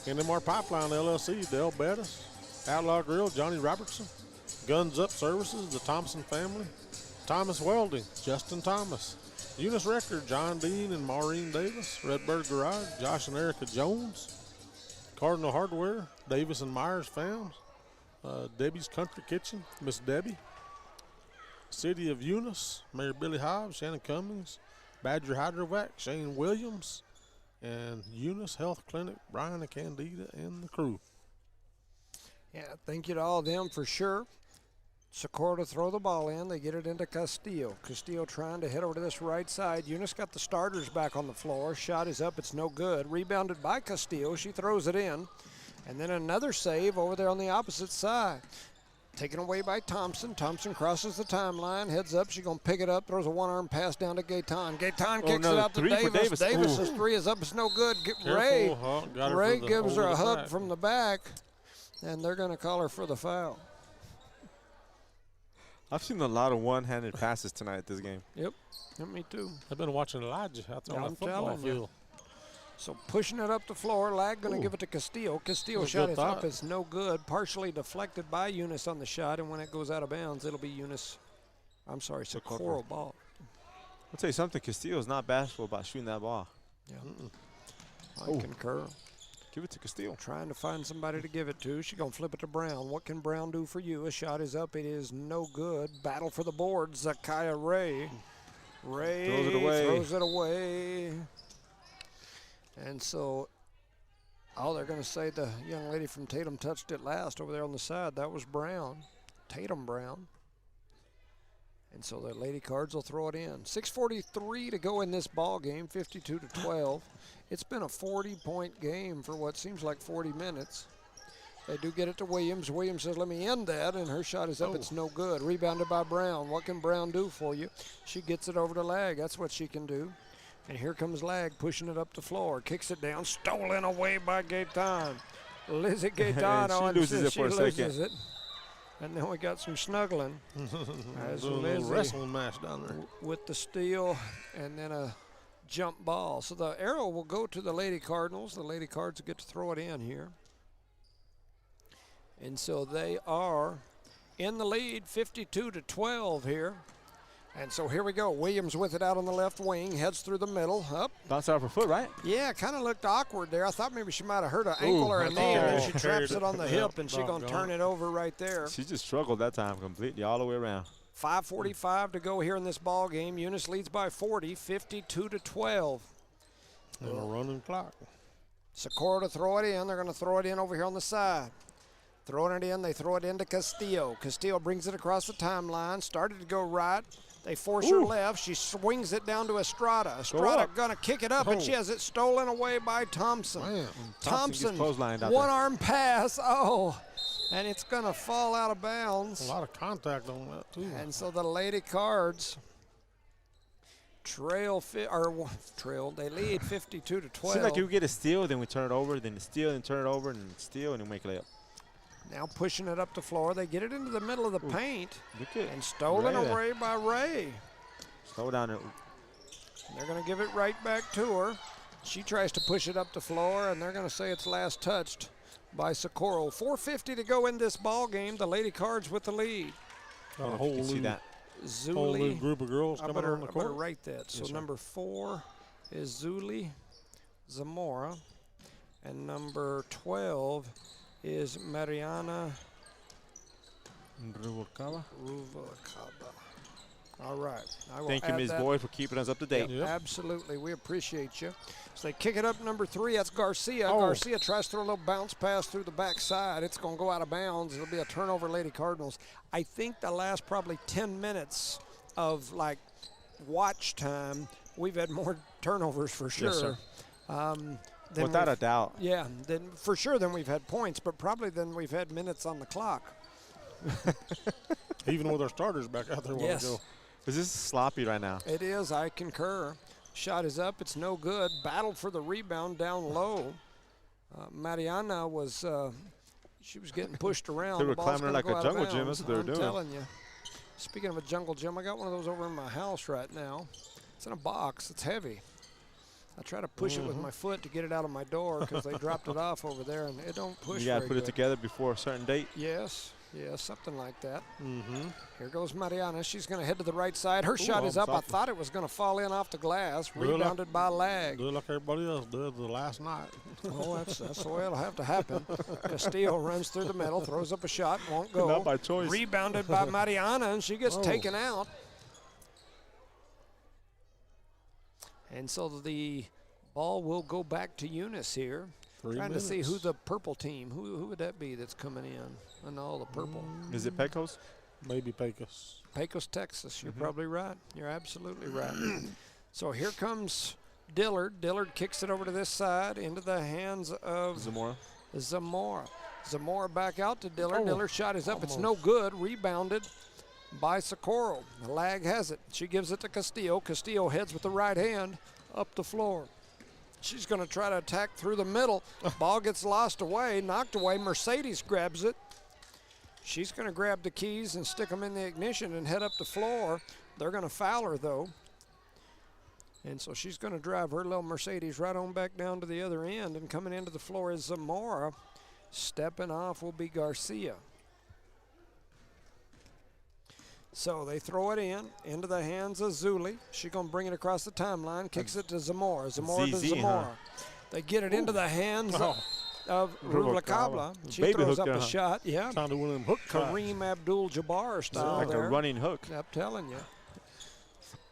NMR Pipeline LLC, Dale Bettis, Outlaw Grill, Johnny Robertson, Guns Up Services, the Thompson family, Thomas Welding, Justin Thomas, Eunice Record, John Dean and Maureen Davis, Redbird Garage, Josh and Erica Jones, Cardinal Hardware, Davis and Myers Farms, Debbie's Country Kitchen, Miss Debbie, City of Eunice, Mayor Billy Hobbs, Shannon Cummings, Badger Hydrovac, Shane Williams, and Eunice Health Clinic, Brian and Candida and the crew. Yeah, thank you to all of them for sure. Socorro to throw the ball in. They get it into Castillo. Castillo trying to head over to this right side. Eunice got the starters back on the floor. Shot is up. It's no good. Rebounded by Castillo. She throws it in. And then another save over there on the opposite side. Taken away by Thompson. Thompson crosses the timeline, heads up. She's going to pick it up, throws a one-arm pass down to Gaetan. Gaetan kicks it out to Davis. Davis's three is up. It's no good. Ray gives her a hug from the back, and they're going to call her for the foul. I've seen a lot of one-handed passes tonight this game. Yep, me too. I've been watching Elijah out there on the football field. So pushing it up the floor, Lag going to give it to Castillo. Castillo shot is up, it's no good. Partially deflected by Eunice on the shot, and when it goes out of bounds, it'll be Socorro ball. I'll tell you something, Castillo's not bashful about shooting that ball. Yeah, I concur. Give it to Castillo. Trying to find somebody to give it to. She's going to flip it to Brown. What can Brown do for you? A shot is up, it is no good. Battle for the board, Zakiah Ray. Ray throws it away. And so, they're going to say the young lady from Tatum touched it last over there on the side. That was Brown, Tatum Brown. And so the Lady Cards will throw it in. 6:43 to go in this ball game, 52-12. It's been a 40-point game for what seems like 40 minutes. They do get it to Williams. Williams says, let me end that, and her shot is up. It's no good. Rebounded by Brown. What can Brown do for you? She gets it over to Lag. That's what she can do. And here comes Lag pushing it up the floor. Kicks it down. Stolen away by Gaetan. Lizzie Gaetan. She loses it for a second. And then we got some snuggling. As a little wrestling match down there. With the steal and then a jump ball. So the arrow will go to the Lady Cardinals. The Lady Cards get to throw it in here. And so they are in the lead, 52-12 here. And so here we go. Williams with it out on the left wing, heads through the middle, up. Bounce out her foot, right? Yeah, kind of looked awkward there. I thought maybe she might have hurt an ankle or a knee, and then she traps it on the hip, and she's going to turn it over right there. She just struggled that time completely all the way around. 5:45 to go here in this ball game. Eunice leads by 40, 52-12. And a running clock. Socorro to throw it in. They're going to throw it in over here on the side. Throwing it in, they throw it into Castillo. Castillo brings it across the timeline, started to go right. They force her left. She swings it down to Estrada. Estrada going to kick it up, and she has it stolen away by Thompson. Man. Thompson, one-arm pass. And it's going to fall out of bounds. A lot of contact on that, too. And so the Lady Cards they lead 52-12. Seems like you get a steal, then we turn it over, then steal, and turn it over, and steal, and you make a layup. Now pushing it up the floor. They get it into the middle of the paint. And stolen away by Ray. Slow down. They're going to give it right back to her. She tries to push it up the floor, and they're going to say it's last touched by Socorro. 4:50 to go in this ball game. The Lady Cards with the lead. A whole see that. Whole new group of girls coming on the court. I better write that. So number 4 is Zuli Zamora, and number 12 is Mariana Rubalcaba. All right. Thank you, Ms. Boyd, for keeping us up to date. Yep. Absolutely. We appreciate you. So they kick it up number 3. That's Garcia. Garcia tries to throw a little bounce pass through the backside. It's going to go out of bounds. It'll be a turnover, Lady Cardinals. I think the last probably 10 minutes of, watch time, we've had more turnovers for sure. Yes, sir. Without a doubt. Yeah, then for sure than we've had points, but probably than we've had minutes on the clock. Even with our starters back out there a while ago. This is sloppy right now. It is, I concur. Shot is up, it's no good. Battled for the rebound down low. Mariana was, she was getting pushed around. They were climbing like a jungle gym, that's what they were doing. I'm telling you. Speaking of a jungle gym, I got one of those over in my house right now. It's in a box, it's heavy. I try to push it with my foot to get it out of my door because they dropped it off over there, and it don't push. You got to put it together before a certain date. Yes, something like that. Here goes Mariana. She's going to head to the right side. Her shot is up. I thought it was going to fall in off the glass. Rebounded by Lag. Do it like everybody else did the last night. That's the way it'll have to happen. Castillo runs through the middle, throws up a shot, won't go. Not by choice. Rebounded by Mariana, and she gets taken out. And so the ball will go back to Eunice here. Trying to see who the purple team, who would that be that's coming in? And all the purple. Is it Pecos? Maybe Pecos. Pecos, Texas. You're probably right. You're absolutely right. So here comes Dillard. Dillard kicks it over to this side into the hands of Zamora. Zamora back out to Dillard. Dillard's shot is up. It's no good. Rebounded by Socorro. The lag has it. She gives it to Castillo. Castillo heads with the right hand up the floor. She's going to try to attack through the middle. Ball gets lost away, knocked away. Mercedes grabs it. She's going to grab the keys and stick them in the ignition and head up the floor. They're going to foul her, though. And so she's going to drive her little Mercedes right on back down to the other end. And coming into the floor is Zamora. Stepping off will be Garcia. So they throw it into the hands of Zuli. She's going to bring it across the timeline, kicks it to Zamora. Zamora to Zamora. Huh? They get it into the hands of Rubalcaba. She throws up a shot. Yeah. Time to win them hook Kareem Abdul-Jabbar style like there. a running hook. I'm telling you.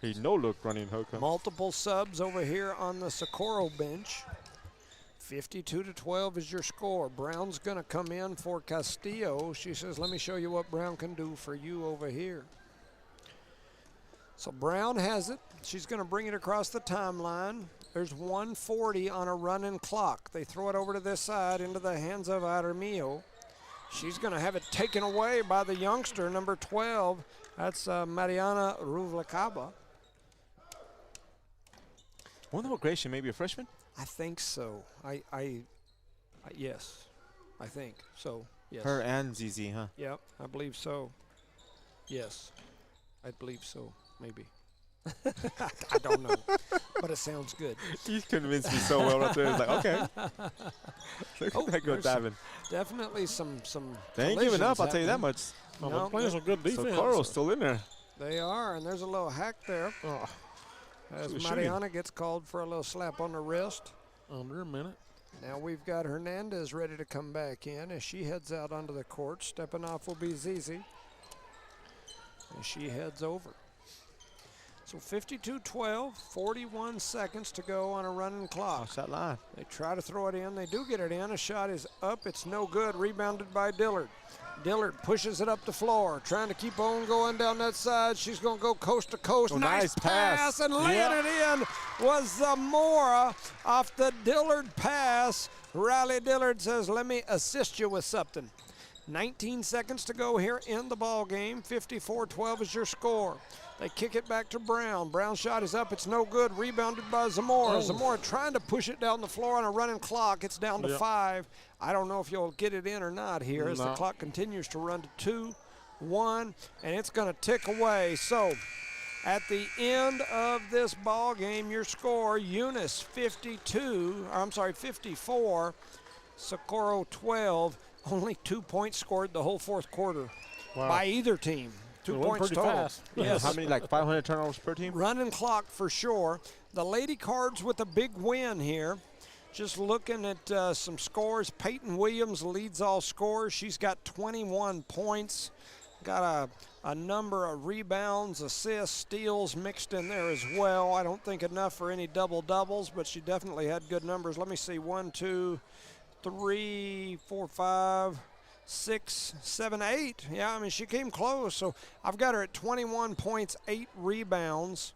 He no-look running hook. Huh? Multiple subs over here on the Socorro bench. 52-12 is your score. Brown's going to come in for Castillo. She says, let me show you what Brown can do for you over here. So Brown has it. She's going to bring it across the timeline. There's 1:40 on a running clock. They throw it over to this side into the hands of Armillo. She's going to have it taken away by the youngster, number 12. That's Mariana Rubalcaba. Wonderful Gratian, maybe a freshman? I think so. Yes, I think so. Yes. Her and ZZ, huh? Yep, I believe so. Yes, I believe so. Maybe. I don't know, but it sounds good. He's convinced me so well right there. It's like, okay. Look at that diving. Definitely some. They ain't giving up. I'll tell you that much. No, they're playing some good defense. Socorro's still in there. They are, and there's a little hack there. As Mariana gets called for a little slap on the wrist. Under a minute. Now we've got Hernandez ready to come back in as she heads out onto the court. Stepping off will be Zizi. And she heads over. So 52-12, 41 seconds to go on a running clock. Watch that line. They try to throw it in. They do get it in. A shot is up. It's no good. Rebounded by Dillard. Dillard pushes it up the floor, trying to keep on going down that side. She's going to go coast to coast. Oh, nice pass. And laying it in was Zamora off the Dillard pass. Riley Dillard says, let me assist you with something. 19 seconds to go here in the ball game. 54-12 is your score. They kick it back to Brown. Brown's shot is up. It's no good. Rebounded by Zamora. Zamora trying to push it down the floor on a running clock. It's down to 5. I don't know if you'll get it in or not here as the clock continues to run to 2, 1, and it's going to tick away. So at the end of this ball game, your score, Eunice 54, Socorro 12. Only 2 points scored the whole fourth quarter by either team. 2 points total. Fast. Yes. How many, like 500 turnovers per team? Running clock for sure. The Lady Cards with a big win here. Just looking at some scores. Peyton Williams leads all scores. She's got 21 points. Got a number of rebounds, assists, steals mixed in there as well. I don't think enough for any double-doubles, but she definitely had good numbers. Let me see. 1, 2, 3, 4, 5, 6, 7, 8. Yeah, I mean, she came close. So I've got her at 21 points, 8 rebounds.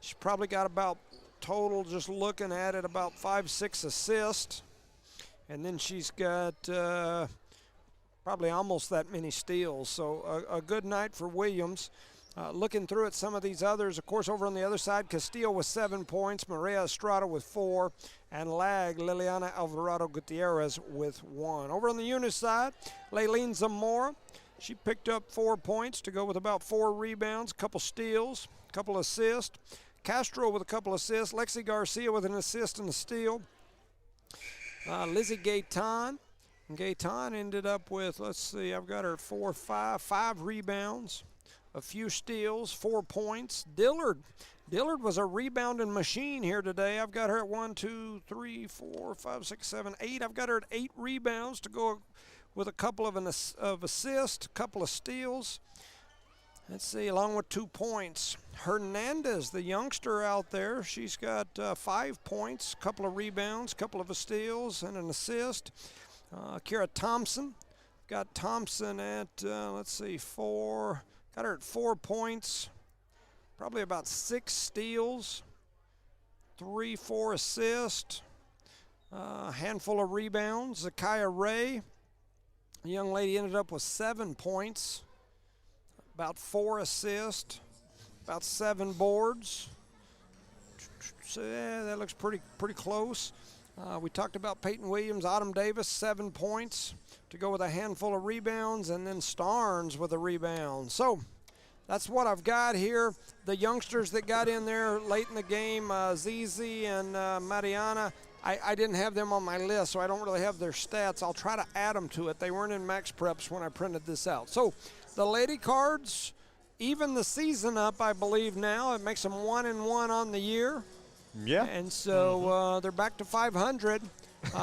She probably got about total, just looking at it, about 5, 6 assists. And then she's got probably almost that many steals. So a good night for Williams. Looking through at some of these others, of course, over on the other side, Castillo with 7 points, Maria Estrada with 4, and Liliana Alvarado Gutierrez with 1. Over on the Eunice side, Laylene Zamora, she picked up 4 points to go with about 4 rebounds, couple steals, couple assists. Castro with a couple assists, Lexi Garcia with an assist and a steal. Lizzie Gaetan. Gaetan ended up with, let's see, I've got her 5 rebounds. A few steals, 4 points. Dillard was a rebounding machine here today. I've got her at 1, 2, 3, 4, 5, 6, 7, 8. I've got her at 8 rebounds to go with a couple of assists, a couple of steals. Let's see, along with 2 points. Hernandez, the youngster out there, she's got 5 points, a couple of rebounds, a couple of steals, and an assist. Kira Thompson, Got Thompson at, let's see, 4. Got her at 4 points. Probably about 6 steals. 3-4 assists. A handful of rebounds. Zakiya Ray, the young lady, ended up with 7 points. About 4 assists. About 7 boards. So yeah, that looks pretty close. We talked about Peyton Williams, Autumn Davis, 7 points to go with a handful of rebounds, and then Starnes with a rebound. So that's what I've got here. The youngsters that got in there late in the game, Zizi and Mariana, I didn't have them on my list, so I don't really have their stats. I'll try to add them to it. They weren't in Max Preps when I printed this out. So the Lady Cards, even the season up, I believe now. It makes them 1-1 on the year. Yeah. And so they're back to 500. That's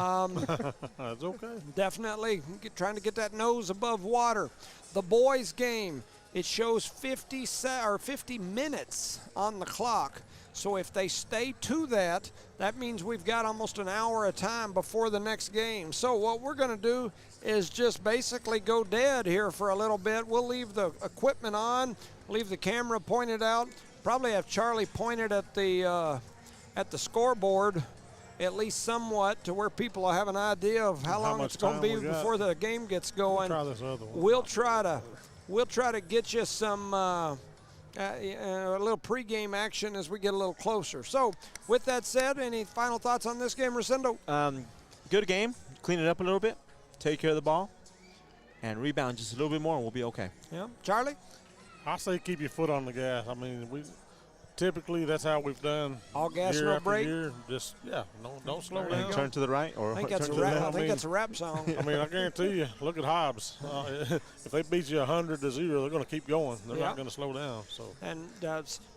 okay. Definitely trying to get that nose above water. The boys' game, it shows 50 minutes on the clock. So if they stay to that, that means we've got almost an hour of time before the next game. So what we're going to do is just basically go dead here for a little bit. We'll leave the equipment on, leave the camera pointed out, probably have Charlie pointed at the scoreboard, at least somewhat, to where people will have an idea of how long it's going to be before the game gets going. We'll try this other one. We'll try to get you some a little pregame action as we get a little closer. So, with that said, any final thoughts on this game, Rosendo? Good game. Clean it up a little bit. Take care of the ball. And rebound just a little bit more, and we'll be okay. Yeah. Charlie? I say keep your foot on the gas. I mean, typically that's how we've done. All gas, year no after break. Year. Just don't slow There down. you go. Turn to the right, or I think that's a turn to the rap. left. I think that's a rap song. I mean, I guarantee you. Look at Hobbs. If they beat you 100-0, they're going to keep going. They're not going to slow down. So. And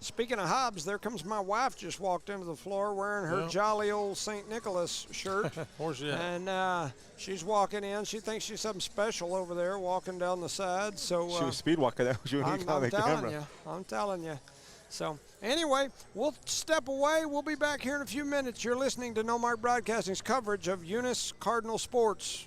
speaking of Hobbs, there comes my wife. Just walked into the floor wearing her jolly old St. Nicholas shirt. Where's she at? And she's walking in. She thinks she's something special over there, walking down the side. So she was speed walking there. I'm telling you. So anyway, we'll step away. We'll be back here in a few minutes. You're listening to No Mark Broadcasting's coverage of Eunice Cardinal Sports.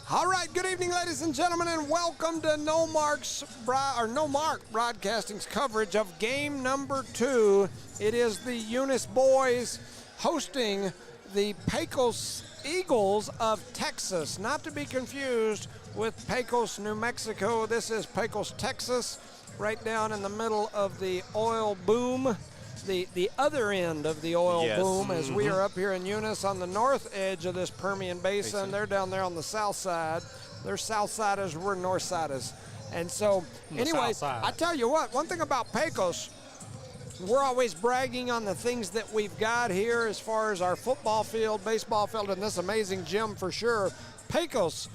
All right, good evening, ladies and gentlemen, and welcome to No Mark Broadcasting's coverage of game number 2. It is the Eunice boys hosting the Pecos Eagles of Texas, not to be confused with Pecos, New Mexico. This is Pecos, Texas, right down in the middle of the oil boom. The other end of the oil boom, as we are up here in Eunice on the north edge of this Permian Basin. They're down there on the south side. They're south siders, we're north siders. And so, anyways, I tell you what, one thing about Pecos, we're always bragging on the things that we've got here as far as our football field, baseball field, and this amazing gym for sure. Pecos,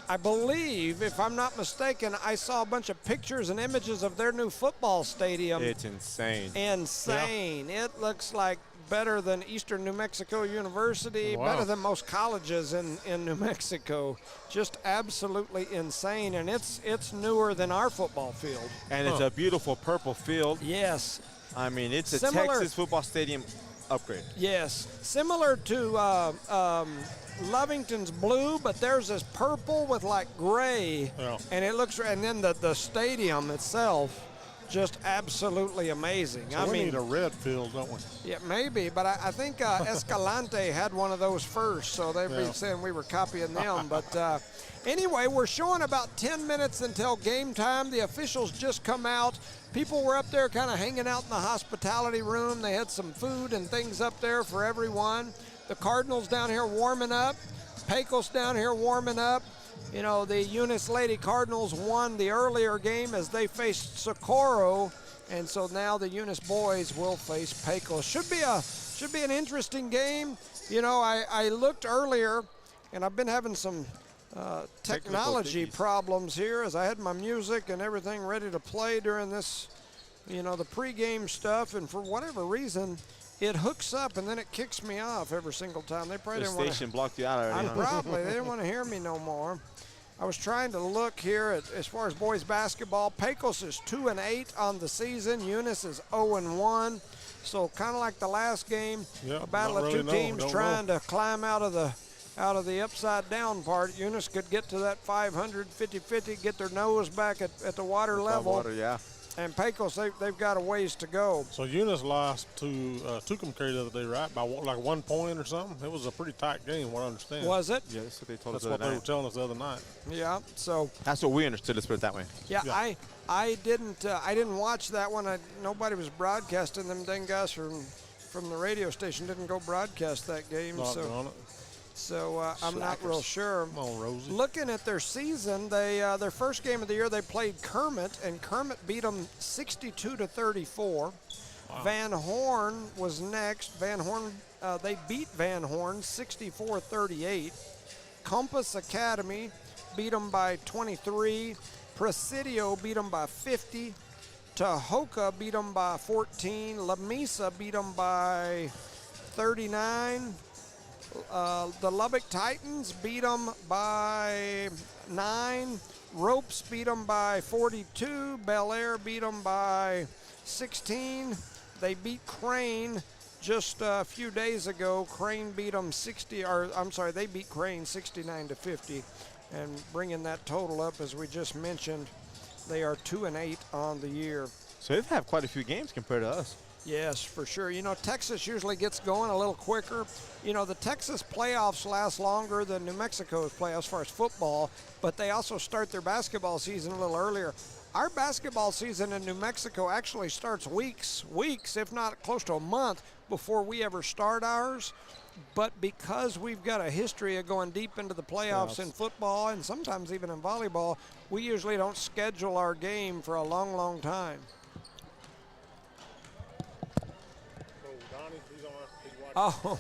I believe, if I'm not mistaken, I saw a bunch of pictures and images of their new football stadium. It's insane. Insane. Yeah. It looks like better than Eastern New Mexico University, better than most colleges in New Mexico. Just absolutely insane, and it's newer than our football field. And it's a beautiful purple field. Yes. I mean, it's a Texas football stadium upgrade. Yes. Similar to Lovington's blue, but theirs is purple with like gray, and it looks. And then the stadium itself, just absolutely amazing. So we need a red field, don't we? Yeah, maybe, but I think Escalante had one of those first, so they've been saying we were copying them. But anyway, we're showing about 10 minutes until game time. The officials just come out. People were up there kind of hanging out in the hospitality room. They had some food and things up there for everyone. The Cardinals down here warming up. Pecos down here warming up. You know, the Eunice Lady Cardinals won the earlier game as they faced Socorro, and so now the Eunice boys will face Pecos. Should be an interesting game. You know, I looked earlier, and I've been having some technology problems here as I had my music and everything ready to play during this, you know, the pregame stuff, and for whatever reason, it hooks up and then it kicks me off every single time. They probably didn't want to. The station blocked you out already. Probably. They didn't want to hear me no more. I was trying to look here at as far as boys basketball. Pecos is 2-8 on the season. Eunice is 0-1. So kind of like the last game, a battle of two teams trying to climb out of the upside down part. Eunice could get to that 500, 50-50, get their nose back at the water level. And Pecos, they've got a ways to go. So Eunice lost to Tucumcari the other day, right? By like 1 point or something. It was a pretty tight game, what I understand. Was it? Yeah, that's what they told us. That's what they were telling us the other night. Yeah. So that's what we understood. Let's put it that way. Yeah. I didn't watch that one. Nobody was broadcasting. Them dang guys from the radio station didn't go broadcast that game. So I'm not real sure. Come on, Rosie. Looking at their season, they their first game of the year they played Kermit, and Kermit beat them 62-34. Wow. Van Horn was next. They beat Van Horn 64-38. Compass Academy beat them by 23. Presidio beat them by 50. Tahoka beat them by 14. La Mesa beat them by 39. The Lubbock Titans beat them by 9. Ropes beat them by 42. Bel Air beat them by 16. They beat Crane just a few days ago. Crane beat them they beat Crane 69-50. And bringing that total up, as we just mentioned, they are 2-8 on the year. So they've had quite a few games compared to us. Yes, for sure. You know, Texas usually gets going a little quicker. You know, the Texas playoffs last longer than New Mexico's playoffs as far as football, but they also start their basketball season a little earlier. Our basketball season in New Mexico actually starts weeks, if not close to a month, before we ever start ours. But because we've got a history of going deep into the playoffs in football and sometimes even in volleyball, we usually don't schedule our game for a long, long time. Oh,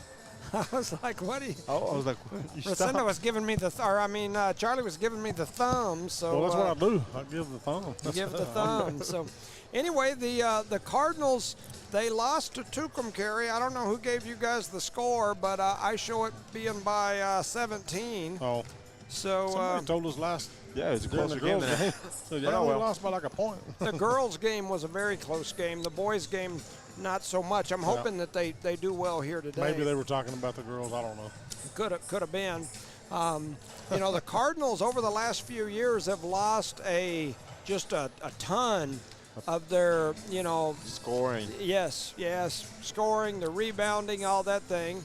I was like, what? I was like, Rosenda was giving me Charlie was giving me the thumb. So well, that's what I do. I give the thumb. You give the thumb. So, anyway, the Cardinals, they lost to Tucumcari. I don't know who gave you guys the score, but I show it being by 17. Oh. So somebody told us last. Yeah, it was a closer game than that. So we lost by like a point. The girls' game was a very close game. The boys' game, not so much. I'm hoping that they do well here today. Maybe they were talking about the girls. I don't know. Could have been. The Cardinals over the last few years have lost just a ton of their, Scoring. Yes, scoring, the rebounding, all that thing.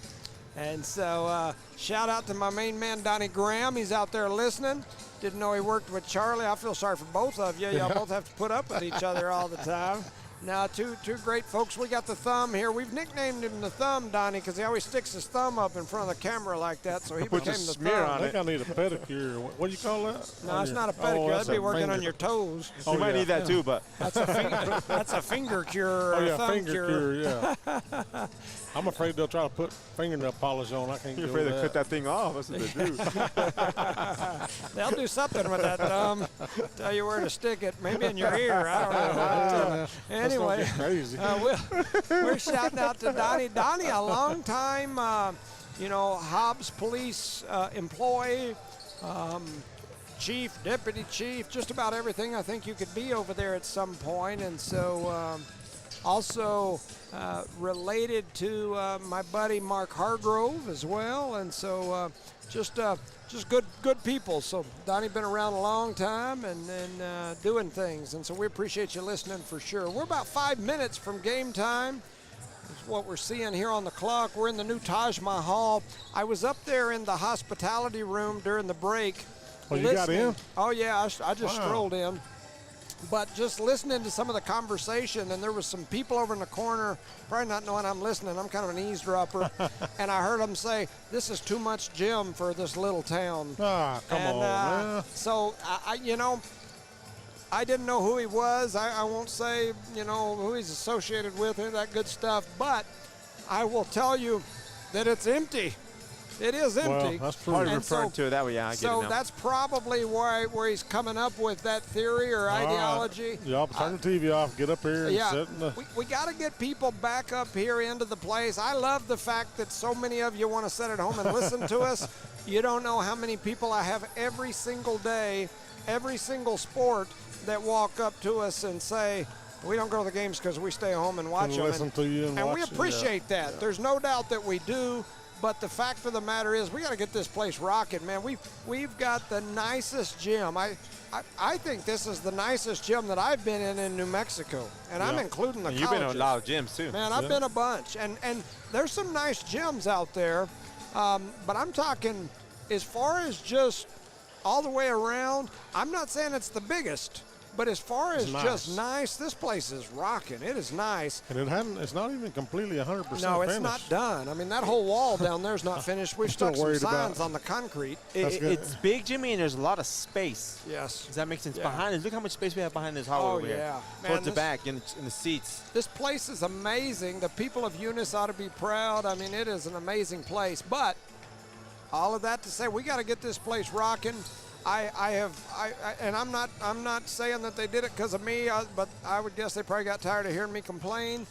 And so shout out to my main man, Donnie Graham. He's out there listening. Didn't know he worked with Charlie. I feel sorry for both of you. Y'all both have to put up with each other all the time. Now, two great folks. We got the Thumb here. We've nicknamed him the Thumb, Donnie, because he always sticks his thumb up in front of the camera like that, so he became the Thumb. I think I need a pedicure. What do you call that? No, it's not a pedicure. That'd be working on your toes. You might need that too, but That's a finger cure or a thumb finger cure, yeah. I'm afraid they'll try to put fingernail polish on. I can't do that. You're afraid to cut that thing off. That's what they do. They'll do something with that thumb. Tell you where to stick it. Maybe in your ear. I don't know. Anyway, crazy. we're shouting out to Donnie. Donnie, a long time, Hobbs police employee, chief, deputy chief, just about everything I think you could be over there at some point. And so also related to my buddy Mark Hargrove as well. And so just good people. So Donnie been around a long time and doing things. And so we appreciate you listening for sure. We're about 5 minutes from game time. That's what we're seeing here on the clock. We're in the new Taj Mahal. I was up there in the hospitality room during the break. Oh, you got in? Oh, yeah, I just strolled in. But just listening to some of the conversation, and there was some people over in the corner, probably not knowing I'm listening. I'm kind of an eavesdropper. And I heard them say, this is too much gym for this little town. Ah, come on, man. So, I didn't know who he was. I won't say, who he's associated with, or that good stuff. But I will tell you that it's empty. It is empty. Well, that's true. Probably referring to it that way, yeah, I get it now. So that's probably where he's coming up with that theory or ideology. Y'all turn the TV off, get up here and sit in the... We got to get people back up here into the place. I love the fact that so many of you want to sit at home and listen to us. You don't know how many people I have every single day, every single sport, that walk up to us and say, we don't go to the games because we stay home and watch them. Listen to you and watch we appreciate that. Yeah. There's no doubt that we do. But the fact of the matter is, we got to get this place rocking, man. We've got the nicest gym. I think this is the nicest gym that I've been in New Mexico, and I'm including the colleges. You've been in a lot of gyms too. Man, I've been a bunch, and there's some nice gyms out there. But I'm talking as far as just all the way around. I'm not saying it's the biggest. But as far as just nice, this place is rocking. It is nice. And it's not even completely 100% finished. No, it's not done. I mean, that whole wall down there is not finished. We've stuck some signs on the concrete. It's big, Jimmy, and there's a lot of space. Yes. Does that make sense? Behind us, look how much space we have behind this hall over here. Towards the back, in the seats. This place is amazing. The people of Eunice ought to be proud. I mean, it is an amazing place. But all of that to say, we got to get this place rocking. And I'm not saying that they did it because of me, but I would guess they probably got tired of hearing me complain.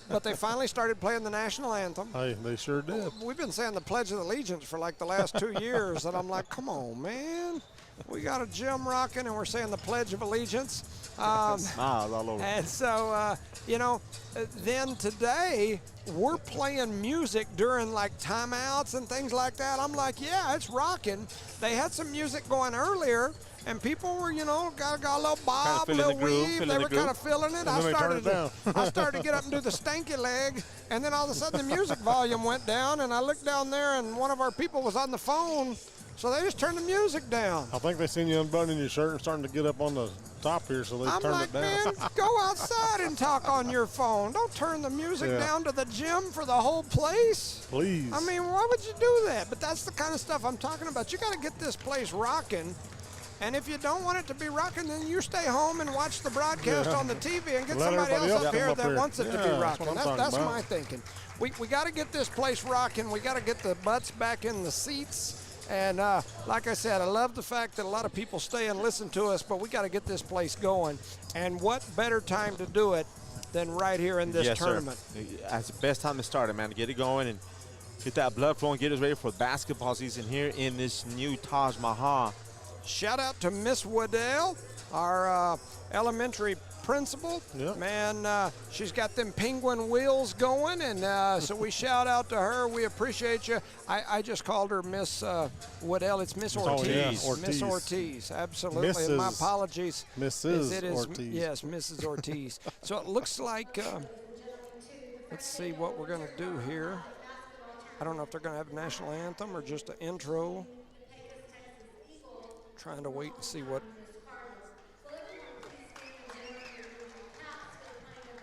But they finally started playing the national anthem. Hey, they sure did. We've been saying the Pledge of Allegiance for like the last 2 years, and I'm like, come on, man. We got a gym rocking, and we're saying the Pledge of Allegiance. Smiles all over. And so, then today we're playing music during like timeouts and things like that. I'm like, yeah, it's rocking. They had some music going earlier, and people were, got a little bob, a little weave. They were kind of feeling it. I started to get up and do the stanky leg, and then all of a sudden the music volume went down, and I looked down there, and one of our people was on the phone. So they just turned the music down. I think they seen you unbuttoning your shirt and starting to get up on the top here, so they turned it down. I'm like, man, go outside and talk on your phone. Don't turn the music down to the gym for the whole place. Please. I mean, why would you do that? But that's the kind of stuff I'm talking about. You got to get this place rocking. And if you don't want it to be rocking, then you stay home and watch the broadcast on the TV and get somebody else up here that wants it to be rocking. That's my thinking. We got to get this place rocking. We got to get the butts back in the seats. And like I said, I love the fact that a lot of people stay and listen to us, but we got to get this place going. And what better time to do it than right here in this tournament? Sir. That's the best time to start it, man, to get it going and get that blood flowing, get us ready for basketball season here in this new Taj Mahal. Shout out to Miss Waddell, our elementary principal. Yep. Man, she's got them penguin wheels going, and so we shout out to her. We appreciate you. I just called her Miss Waddell. It's Miss Ortiz. yeah, Miss Ortiz. Ortiz, absolutely. And my apologies. Mrs. Ortiz. Yes, Mrs. Ortiz. So it looks like, let's see what we're going to do here. I don't know if they're going to have a national anthem or just an intro. Trying to wait and see what.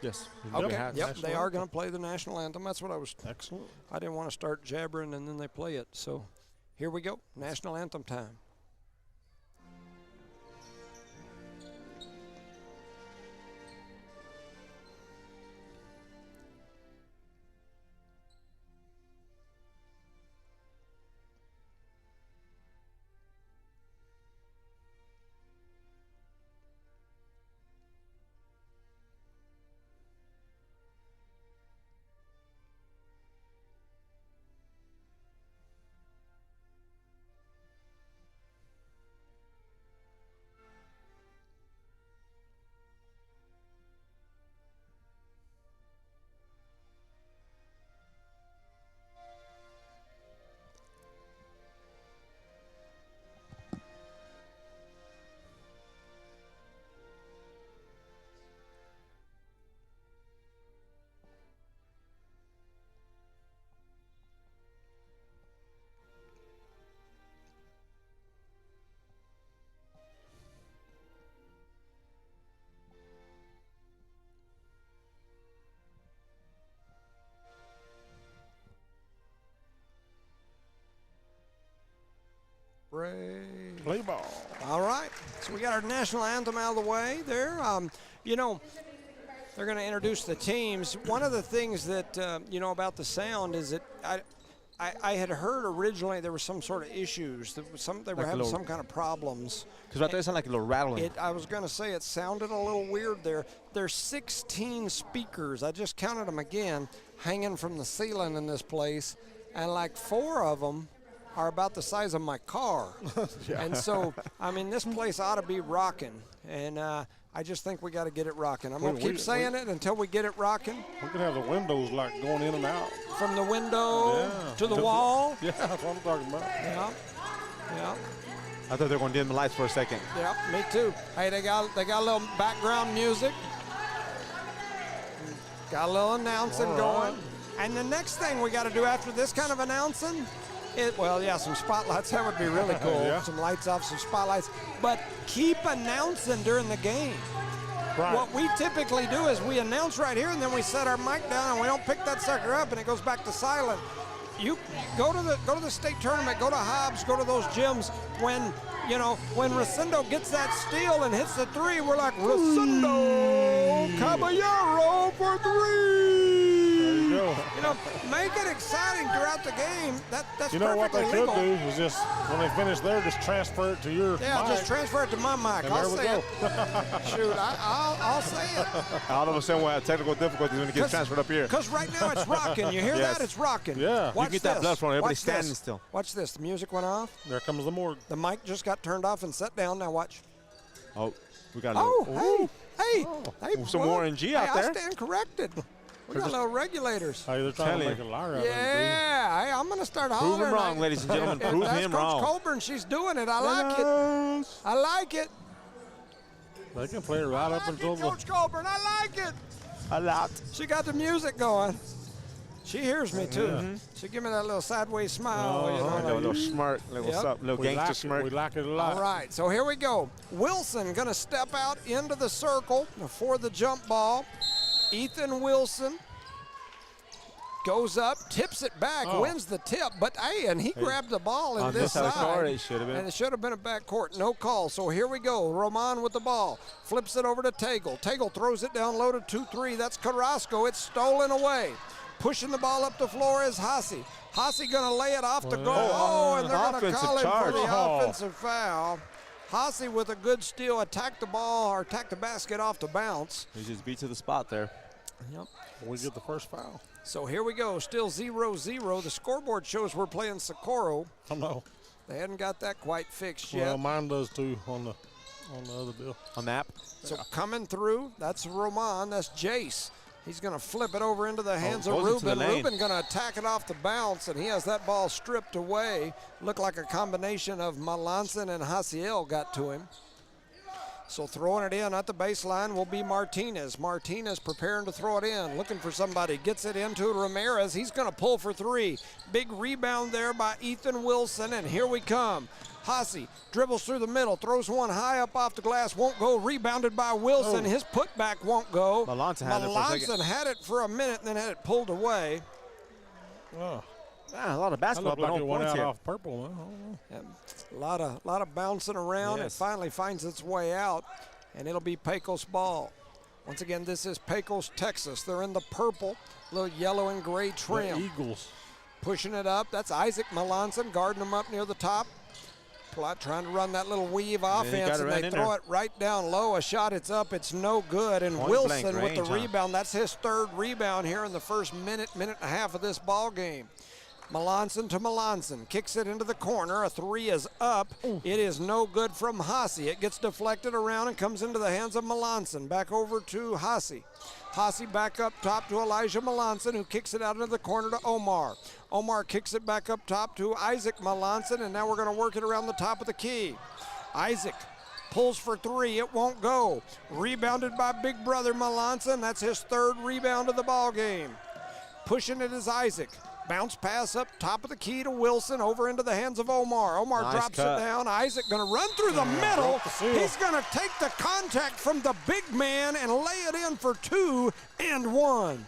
Yes. Okay. Yep. National They are anthem. going to play the national anthem. That's what I was. Excellent. I didn't want to start jabbering and then they play it. So here we go. National anthem time. Play ball. All right. So we got our national anthem out of the way there. You know, they're going to introduce the teams. One of the things that, you know, about the sound is that I had heard originally there were some sort of issues. They were having some kind of problems. Because right there it sounded like a little rattling. I was going to say it sounded a little weird there. There's 16 speakers. I just counted them again, hanging from the ceiling in this place. And like 4 of them are about the size of my car. And so, I mean, this place ought to be rocking. And I just think we got to get it rocking. I'm going to keep saying it until we get it rocking. We could have the windows like going in and out. From the window to the wall. Yeah, that's what I'm talking about. Yeah. Yeah. I thought they were going to dim the lights for a second. Yeah, me too. Hey, they got a little background music. Got a little announcing going. And the next thing we got to do after this kind of announcing, some spotlights. That would be really cool. Yeah. Some lights off, some spotlights. But keep announcing during the game. Right. What we typically do is we announce right here, and then we set our mic down, and we don't pick that sucker up, and it goes back to silent. You go to the state tournament, go to Hobbs, go to those gyms. When Rosendo gets that steal and hits the 3, we're like, Rosendo Caballero for 3. You know, make it exciting throughout the game. That's you know what they perfectly could legal. do is just when they finish there, just transfer it to your Yeah, mic. just transfer it to my mic. And I'll there we say go. it. Shoot, I'll say it. All of a sudden, we'll have technical difficulties when it gets transferred up here. Because right now it's rocking. You hear Yes. that? It's rocking. Yeah. You Watch You get that this. blood flowing. Everybody's Watch standing this. still. Watch this. The music went off. There comes the morgue. The mic just got turned off and set down. Now watch. Oh, we got a Oh, little. hey. Some more NG out there. I stand corrected. We got little regulators. Hey, they're trying to Telling make a liar out of him. Yeah, hey, I'm going to start hollering. Prove him wrong, ladies and gentlemen. If Prove that's him Coach wrong. Colburn, she's doing it. I like it. I like it. They can play right up until the. Coach Colburn, I like it. A lot. She got the music going. She hears me too. Yeah. She give me that little sideways smile. You know, A like, little smirk, little Yep. sup, little We gangster like it. smirk. We like it a lot. all right, so here we go. Wilson gonna step out into the circle for the jump ball. Ethan Wilson goes up, tips it back, wins the tip, but hey, and he grabbed the ball in On this this side of the court, side. it should have been. And it should have been a back court. No call. So here we go. Roman with the ball. Flips it over to Tagle. Tagle throws it down low to 2-3. That's Carrasco. It's stolen away. Pushing the ball up the floor is Hassi. Hassi going to lay it off the goal. Oh, and they're going to Offensive call him charge. for the Oh. offensive foul. Hassi with a good steal, attacked the ball or attacked the basket off the bounce. He just beat to the spot there. Yep. We get the first foul. So here we go. Still 0-0. The scoreboard shows we're playing Socorro. I know. They hadn't got that quite fixed Well, yet. mine does too on the on the other bill. On the app. So coming through, that's Roman, that's Jace. He's going to flip it over into the hands of goes into the Ruben. lane. Ruben going to attack it off the bounce, and he has that ball stripped away. Looked like a combination of Melanson and Hasiel got to him. So throwing it in at the baseline will be Martinez. Martinez preparing to throw it in, looking for somebody. Gets it into Ramirez. He's going to pull for three. Big rebound there by Ethan Wilson, and here we come. Hasi dribbles through the middle, throws one high up off the glass, won't go. Rebounded by Wilson. His putback won't go. Melanson had it for a minute and then had it pulled away. Oh, A lot of basketball, that but looked like no it went points out here. off purple. Huh? I don't know. A lot of bouncing around. Yes. It finally finds its way out, and it'll be Pecos ball. Once again, this is Pecos, Texas. They're in the purple, little yellow and gray The trim. Eagles. Pushing it up. That's Isaac Melanson guarding him up near the top. Trying to run that little weave offense, and they throw it right down low. A shot, it's up, it's no good. And Wilson with the rebound. That's his third rebound here in the first minute and a half of this ball game. Melanson to Melanson, kicks it into the corner. A three is up. It is no good from Hasi. It gets deflected around and comes into the hands of Melanson. Back over to Hasi. Hasi back up top to Elijah Melanson, who kicks it out into the corner to Omar. Omar kicks it back up top to Isaac Melanson, and now we're going to work it around the top of the key. Isaac pulls for three. It won't go. Rebounded by big brother Melanson. That's his third rebound of the ball game. Pushing it is Isaac. Bounce pass up top of the key to Wilson, over into the hands of Omar. Omar drops it down. Isaac going to run through the middle. He's going to take the contact from the big man and lay it in for 2 and 1.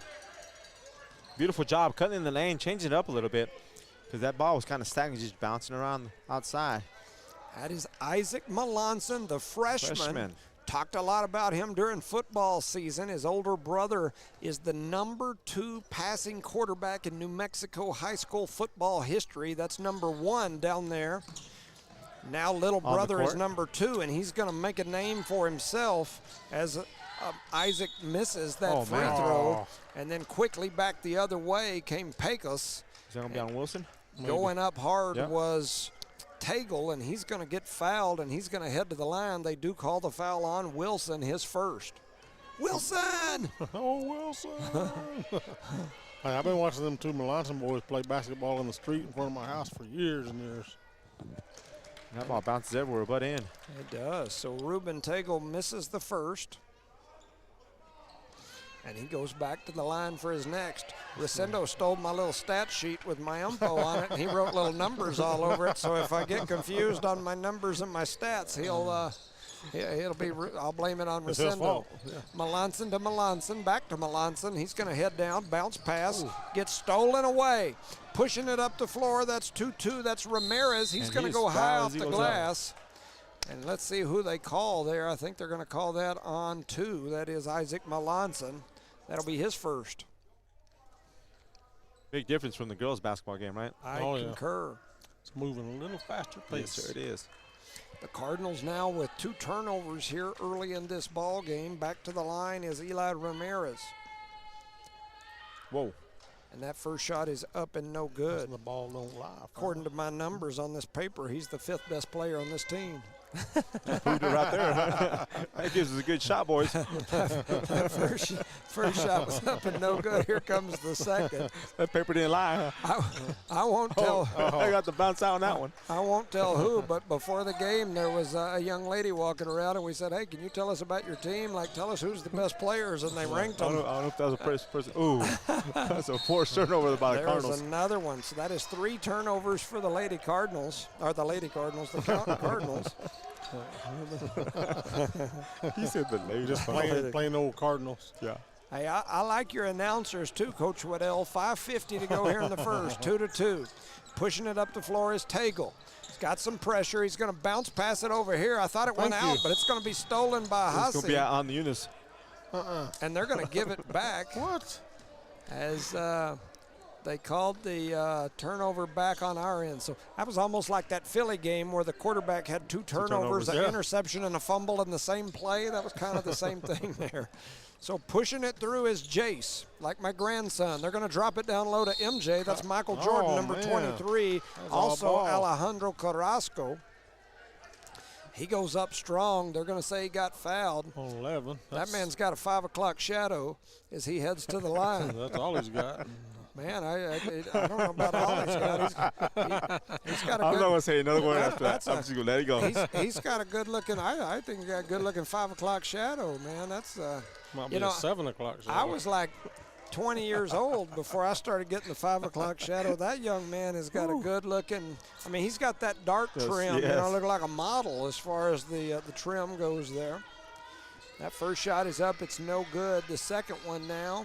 Beautiful job cutting in the lane, changing it up a little bit, because that ball was kind of stagnant, just bouncing around outside. That is Isaac Melanson, the freshman. Talked a lot about him during football season. His older brother is the number 2 passing quarterback in New Mexico high school football history. That's number 1 down there. Now little brother is number 2, and he's going to make a name for himself as Isaac misses that free throw. And then quickly back the other way came Pecos. Is that going to be on Wilson? Going up hard was Tagle, and he's going to get fouled, and he's going to head to the line. They do call the foul on Wilson, his first. Wilson! Oh, Wilson! Hey, I've been watching them two Melanson boys play basketball in the street in front of my house for years and years. That ball bounces everywhere but in. It does. So Ruben Tagle misses the first. And he goes back to the line for his next. Rosendo stole my little stat sheet with my info on it, and he wrote little numbers all over it. So if I get confused on my numbers and my stats, I'll blame it on Rosendo. Melanson to Melanson, back to Melanson. He's going to head down, bounce pass, gets stolen away. Pushing it up the floor, that's 2-2. That's Ramirez. He's going to go high off the glass. And let's see who they call there. I think they're going to call that on 2. That is Isaac Melanson. That'll be his first. Big difference from the girls' basketball game, right? I concur. It's moving a little faster pace. Yes, sir, it is. The Cardinals now with 2 turnovers here early in this ball game. Back to the line is Eli Ramirez. Whoa. And that first shot is up and no good. The ball don't lie. According to my numbers on this paper, he's the 5th best player on this team. Proved it right there. That gives us a good shot, boys. First shot was up and no good. Here comes the second. That paper didn't lie, huh? I won't tell. I got the bounce out on that one. I won't tell who, but before the game, there was a young lady walking around, and we said, hey, can you tell us about your team? Like, tell us who's the best players, and they ranked them. I don't know if that was a first person. Ooh, that's a forced turnover by the Cardinals. There's another one. So that is 3 turnovers for the Lady Cardinals, the Cardinals. He said the Lady. Just plain old Cardinals. Yeah. Hey, I like your announcers too, Coach Waddell. 5:50 to go here in the first, 2-2. Pushing it up the floor is Tagle. He's got some pressure. He's going to bounce pass it over here. I thought it went out, but it's going to be stolen by Hasi. It's going to be out on the Eunice. And they're going to give it back. What? As they called the turnover back on our end. So that was almost like that Philly game where the quarterback had 2 turnovers, an interception and a fumble in the same play. That was kind of the same thing there. So pushing it through is Jace, like my grandson. They're going to drop it down low to MJ. That's Michael Jordan, number 23. Also Alejandro Carrasco. He goes up strong. They're going to say he got fouled. On 11. That man's got a 5 o'clock shadow as he heads to the line. That's all he's got. Man, I don't know about all he's got. He's got a I'm good, not going to say another word after that. that's I'm just going to let it go. he's got a good looking, I think he's got a good looking 5 o'clock shadow, man. That's, Might be you know, a 7 o'clock shadow. I was like 20 years old before I started getting the 5 o'clock shadow. That young man has got a good looking, I mean, he's got that dark trim, you know, look like a model as far as the trim goes there. That first shot is up. It's no good. The second one now,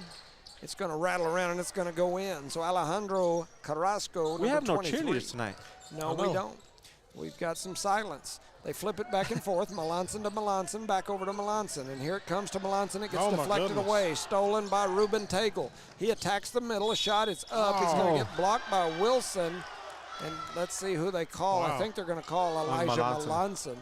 it's going to rattle around and it's going to go in. So Alejandro Carrasco, We have no 23. cheerleaders tonight. No, we don't. We've got some silence. They flip it back and forth. Melanson to Melanson, back over to Melanson. And here it comes to Melanson. It gets Oh, my deflected goodness. away. Stolen by Ruben Tagle. He attacks the middle. A shot is up. It's going to get blocked by Wilson. And let's see who they call. I Wow. think they're going to call Elijah Melanson.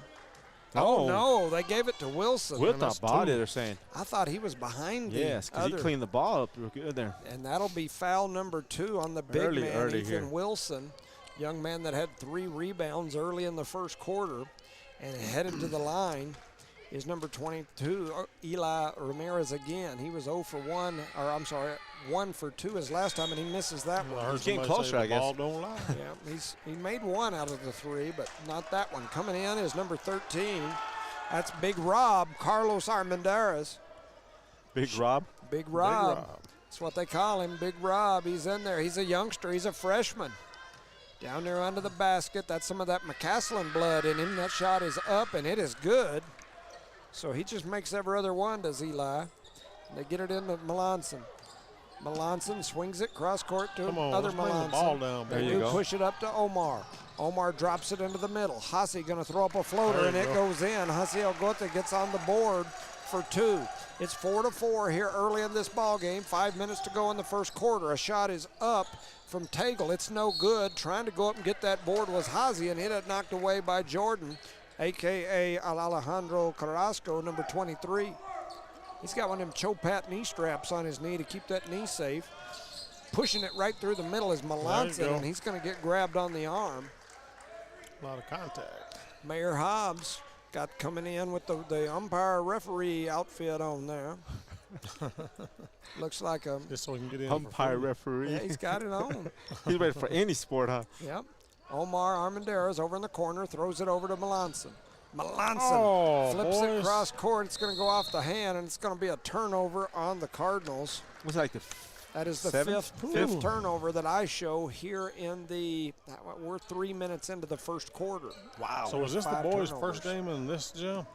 Oh, No, they gave it to Wilson. With And the that's body, two. they're saying. I thought he was behind the Yes, because he other. cleaned the ball up real good there. And that'll be foul number 2 on the big Early man, Ethan here. Wilson. Young man that had 3 rebounds early in the first quarter and headed to the line is number 22, Eli Ramirez again. He was 0 for 1, or I'm sorry, 1 for 2 his last time, and he misses that I one. heard He's getting somebody closer, say I the guess. ball don't lie. Yeah, he made 1 out of the 3, but not that one. Coming in is number 13. That's Big Rob, Carlos Armendariz. Big Rob. Big Rob. Rob. That's what they call him, Big Rob. He's in there. He's a youngster. He's a freshman. Down there under the basket. That's some of that McCaslin blood in him. That shot is up, and it is good. So he just makes every other one, does Eli. They get it into Melanson. Melanson swings it cross court to Come on, other let's bring the Melanson. ball down, They There you do go. push it up to Omar. Omar drops it into the middle. Hassi going to throw up a floater, There and you it go. goes in. Hassi Algota gets on the board for 2. It's 4-4 here early in this ball game. 5 minutes to go in the first quarter. A shot is up from Tagle. It's no good. Trying to go up and get that board was Hassi, and hit it knocked away by Jordan, a.k.a. Alejandro Carrasco, number 23. He's got one of them Chopat knee straps on his knee to keep that knee safe. Pushing it right through the middle is Melanson, go. and he's going to get grabbed on the arm. A lot of contact. Mayor Hobbs got coming in with the umpire referee outfit on there. Looks like a, Just so we can get in. Umpire for free. referee. yeah, he's got it on. He's ready for any sport, huh? Yep. Omar Armendariz over in the corner, throws it over to Melanson. Melanson Oh, flips it boys. cross court. It's going to go off the hand, and it's going to be a turnover on the Cardinals. Was it like the That is the Seventh? fifth turnover that I show here in the, we're 3 minutes into the first quarter. wow? So is this the 5 boys' turnovers. first game in this gym?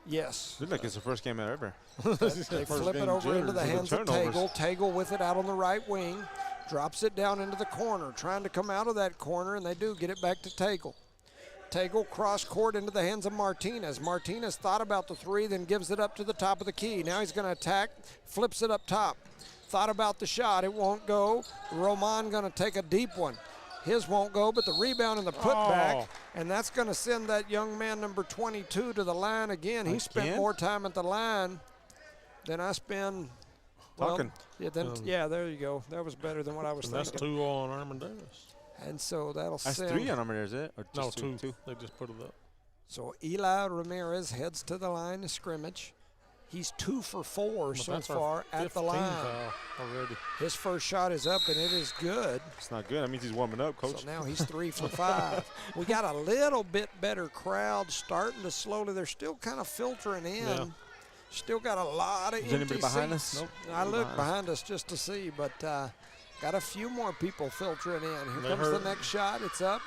Yes. Looked like it's the first game ever. They flip it over into the hands of turnovers. Tagle. Tagle with it out on the right wing. Drops it down into the corner. Trying to come out of that corner, and they do get it back to Tagle. Tagle cross court into the hands of Martinez. Martinez thought about the 3, then gives it up to the top of the key. Now he's going to attack, flips it up top. Thought about the shot. It won't go. Roman going to take a deep one. His won't go, but the rebound and the putback, Oh. and that's going to send that young man, number 22, to the line again. He spent Again? more time at the line than I spend. Talking. Yeah, there you go. That was better than what I was And that's thinking. 2 on Armendariz. And so that'll That's send. 3 on them, is it? Or No, just 2. They just put it up. So Eli Ramirez heads to the line of scrimmage. He's 2 for 4 But so that's our far at the 15th line. foul already. His first shot is up, and it is good. It's not good. That means he's warming up, coach. So now he's 3 for 5. We got a little bit better crowd starting to slowly. They're still kind of filtering in. Yeah. Still got a lot of Is empty anybody behind seats. us? Nope. I Nobody looked behind behind us just to see, but got a few more people filtering in. Here They comes heard- the next shot. It's up,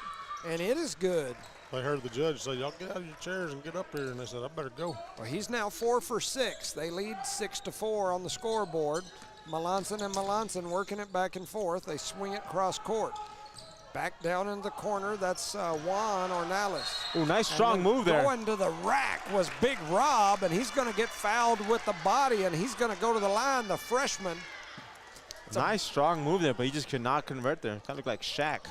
and it is good. They heard the judge say, y'all get out of your chairs and get up here. And they said, I better go. Well, he's now 4 for 6. They lead 6-4 on the scoreboard. Melanson and Melanson working it back and forth. They swing it cross court. Back down in the corner, that's Juan Ornales. Oh, nice And strong then move there. Going to the rack was Big Rob, and he's going to get fouled with the body, and he's going to go to the line, the freshman. Nice strong move there, but he just could not convert there. Kind of looked like Shaq.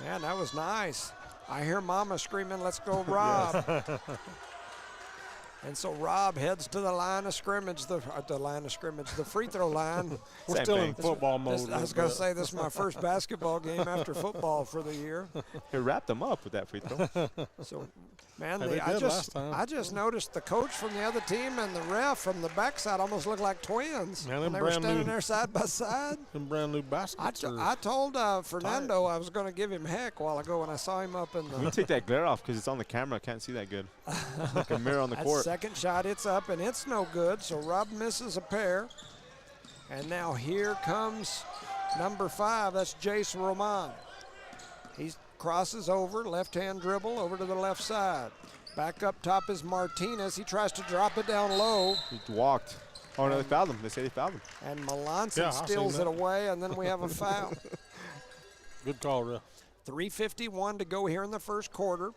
Man, that was nice. I hear Mama screaming, let's go, Rob. And so Rob heads to the line of scrimmage, the free throw line. We're still in football mode. I was going to say, this is my first basketball game after football for the year. He wrapped them up with that free throw. So, man, Hey, I just noticed the coach from the other team and the ref from the backside almost looked like twins. Man, when they were standing there side by side. Them brand new baskets. I told Fernando I was going to give him heck a while ago when I saw him up in the. Let me take that glare off because it's on the camera. I can't see that good. Like a mirror on the court. Second shot, it's up, and it's no good. So Rob misses a pair. And now here comes number 5. That's Jace Roman. He crosses over, left-hand dribble over to the left side. Back up top is Martinez. He tries to drop it down low. He walked. Oh, no, they fouled him. They say they fouled him. And Melanson steals it away, and then we have a foul. Good call, Ref. 3:51 to go here in the first quarter.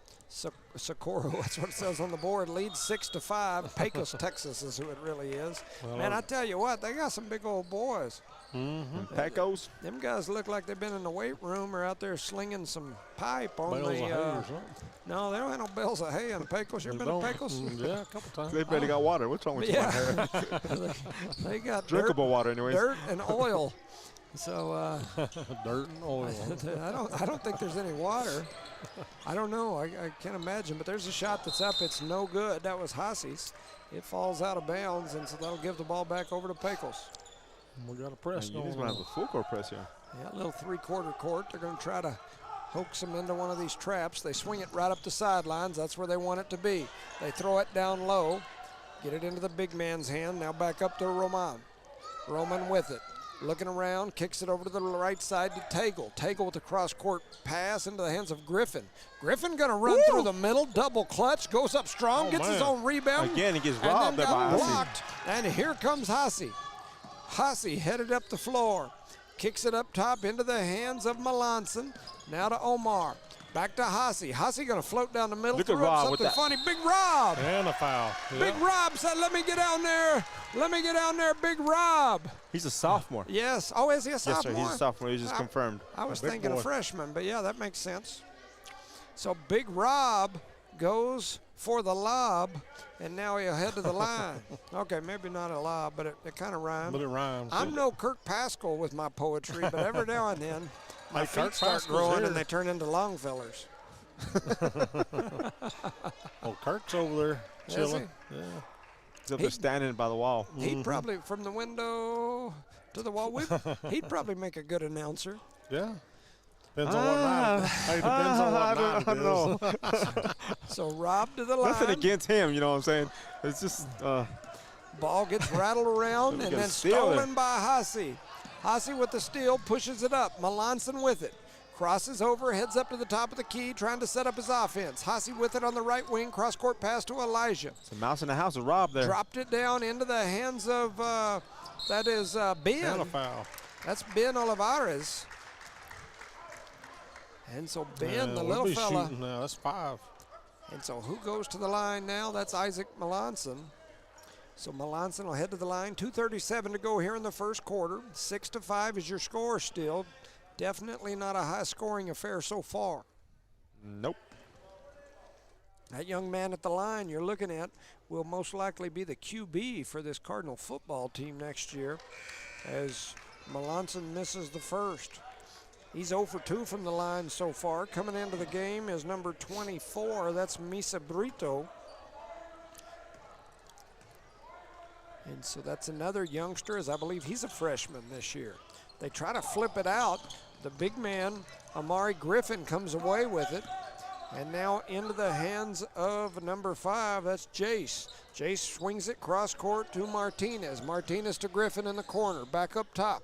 Socorro, that's what it says on the board, leads 6-5. Pecos, Texas is who it really is. Well, man, I tell you what, they got some big old boys. Mm-hmm. Pecos. Them guys look like they've been in the weight room or out there slinging some pipe on Bales of hay or something. No, they don't have no bales of hay in Pecos. You ever been to Pecos? Yeah, a couple times. They barely got water. What's wrong with you? They got drinkable water, anyways. Dirt and oil. So dirt and oil. I don't think there's any water. I don't know. I can't imagine. But there's a shot that's up. It's no good. That was Hassi's. It falls out of bounds, and so that'll give the ball back over to Pecos. We got a press going. You just want to have a full court press here. Yeah, a little three-quarter court. They're going to try to hoax them into one of these traps. They swing it right up the sidelines. That's where they want it to be. They throw it down low, get it into the big man's hand. Now back up to Roman. Roman with it. Looking around, kicks it over to the right side to Tagle. Tagle with the cross-court pass into the hands of Griffin. Griffin going to run through the middle, double clutch, goes up strong, gets his own rebound. Again, he gets robbed there by blocked. And here comes Hassi. Hassi headed up the floor. Kicks it up top into the hands of Melanson. Now to Omar. Back to Hassi. Hassi going to float down the middle. Look at Rob with that. Funny. Big Rob. And a foul. Big Rob said, let me get down there. Let me get down there, Big Rob. He's a sophomore. Yes. Oh, is he a sophomore? Yes, sir. He's a sophomore. He's just confirmed. I was thinking a freshman, but yeah, that makes sense. So Big Rob goes for the lob, and now he'll head to the line. Okay, maybe not a lob, but it kind of rhymes. But it rhymes. I'm no Kirk Pascal with my poetry, but every now and then my feet start growing and they turn into Longfellers. Well, Kirk's over there chilling. Yeah. He's up there standing by the wall. He'd probably, from the window to the wall, he'd probably make a good announcer. Yeah. Depends on what night. Hey, depends on what night I don't know. So Rob to the line. Nothing against him, you know what I'm saying? It's just ball gets rattled around and then stolen by Hassi. Hassi with the steal, pushes it up. Melanson with it. Crosses over, heads up to the top of the key, trying to set up his offense. Hassi with it on the right wing, cross-court pass to Elijah. It's a mouse in the house of Rob there. Dropped it down into the hands of, that is Ben. And a foul. That's Ben Olivares. And so Ben, the little fella. Now, that's 5. And so who goes to the line now? That's Isaac Melanson. So Melanson will head to the line. 2:37 to go here in the first quarter. 6-5 is your score still. Definitely not a high-scoring affair so far. Nope. That young man at the line you're looking at will most likely be the QB for this Cardinal football team next year, as Melanson misses the first. He's 0 for 2 from the line so far. Coming into the game is number 24. That's Misa Brito. And so that's another youngster, as I believe he's a freshman this year. They try to flip it out. The big man, Amari Griffin, comes away with it. And now into the hands of number 5, that's Jace. Jace swings it cross-court to Martinez. Martinez to Griffin in the corner, back up top.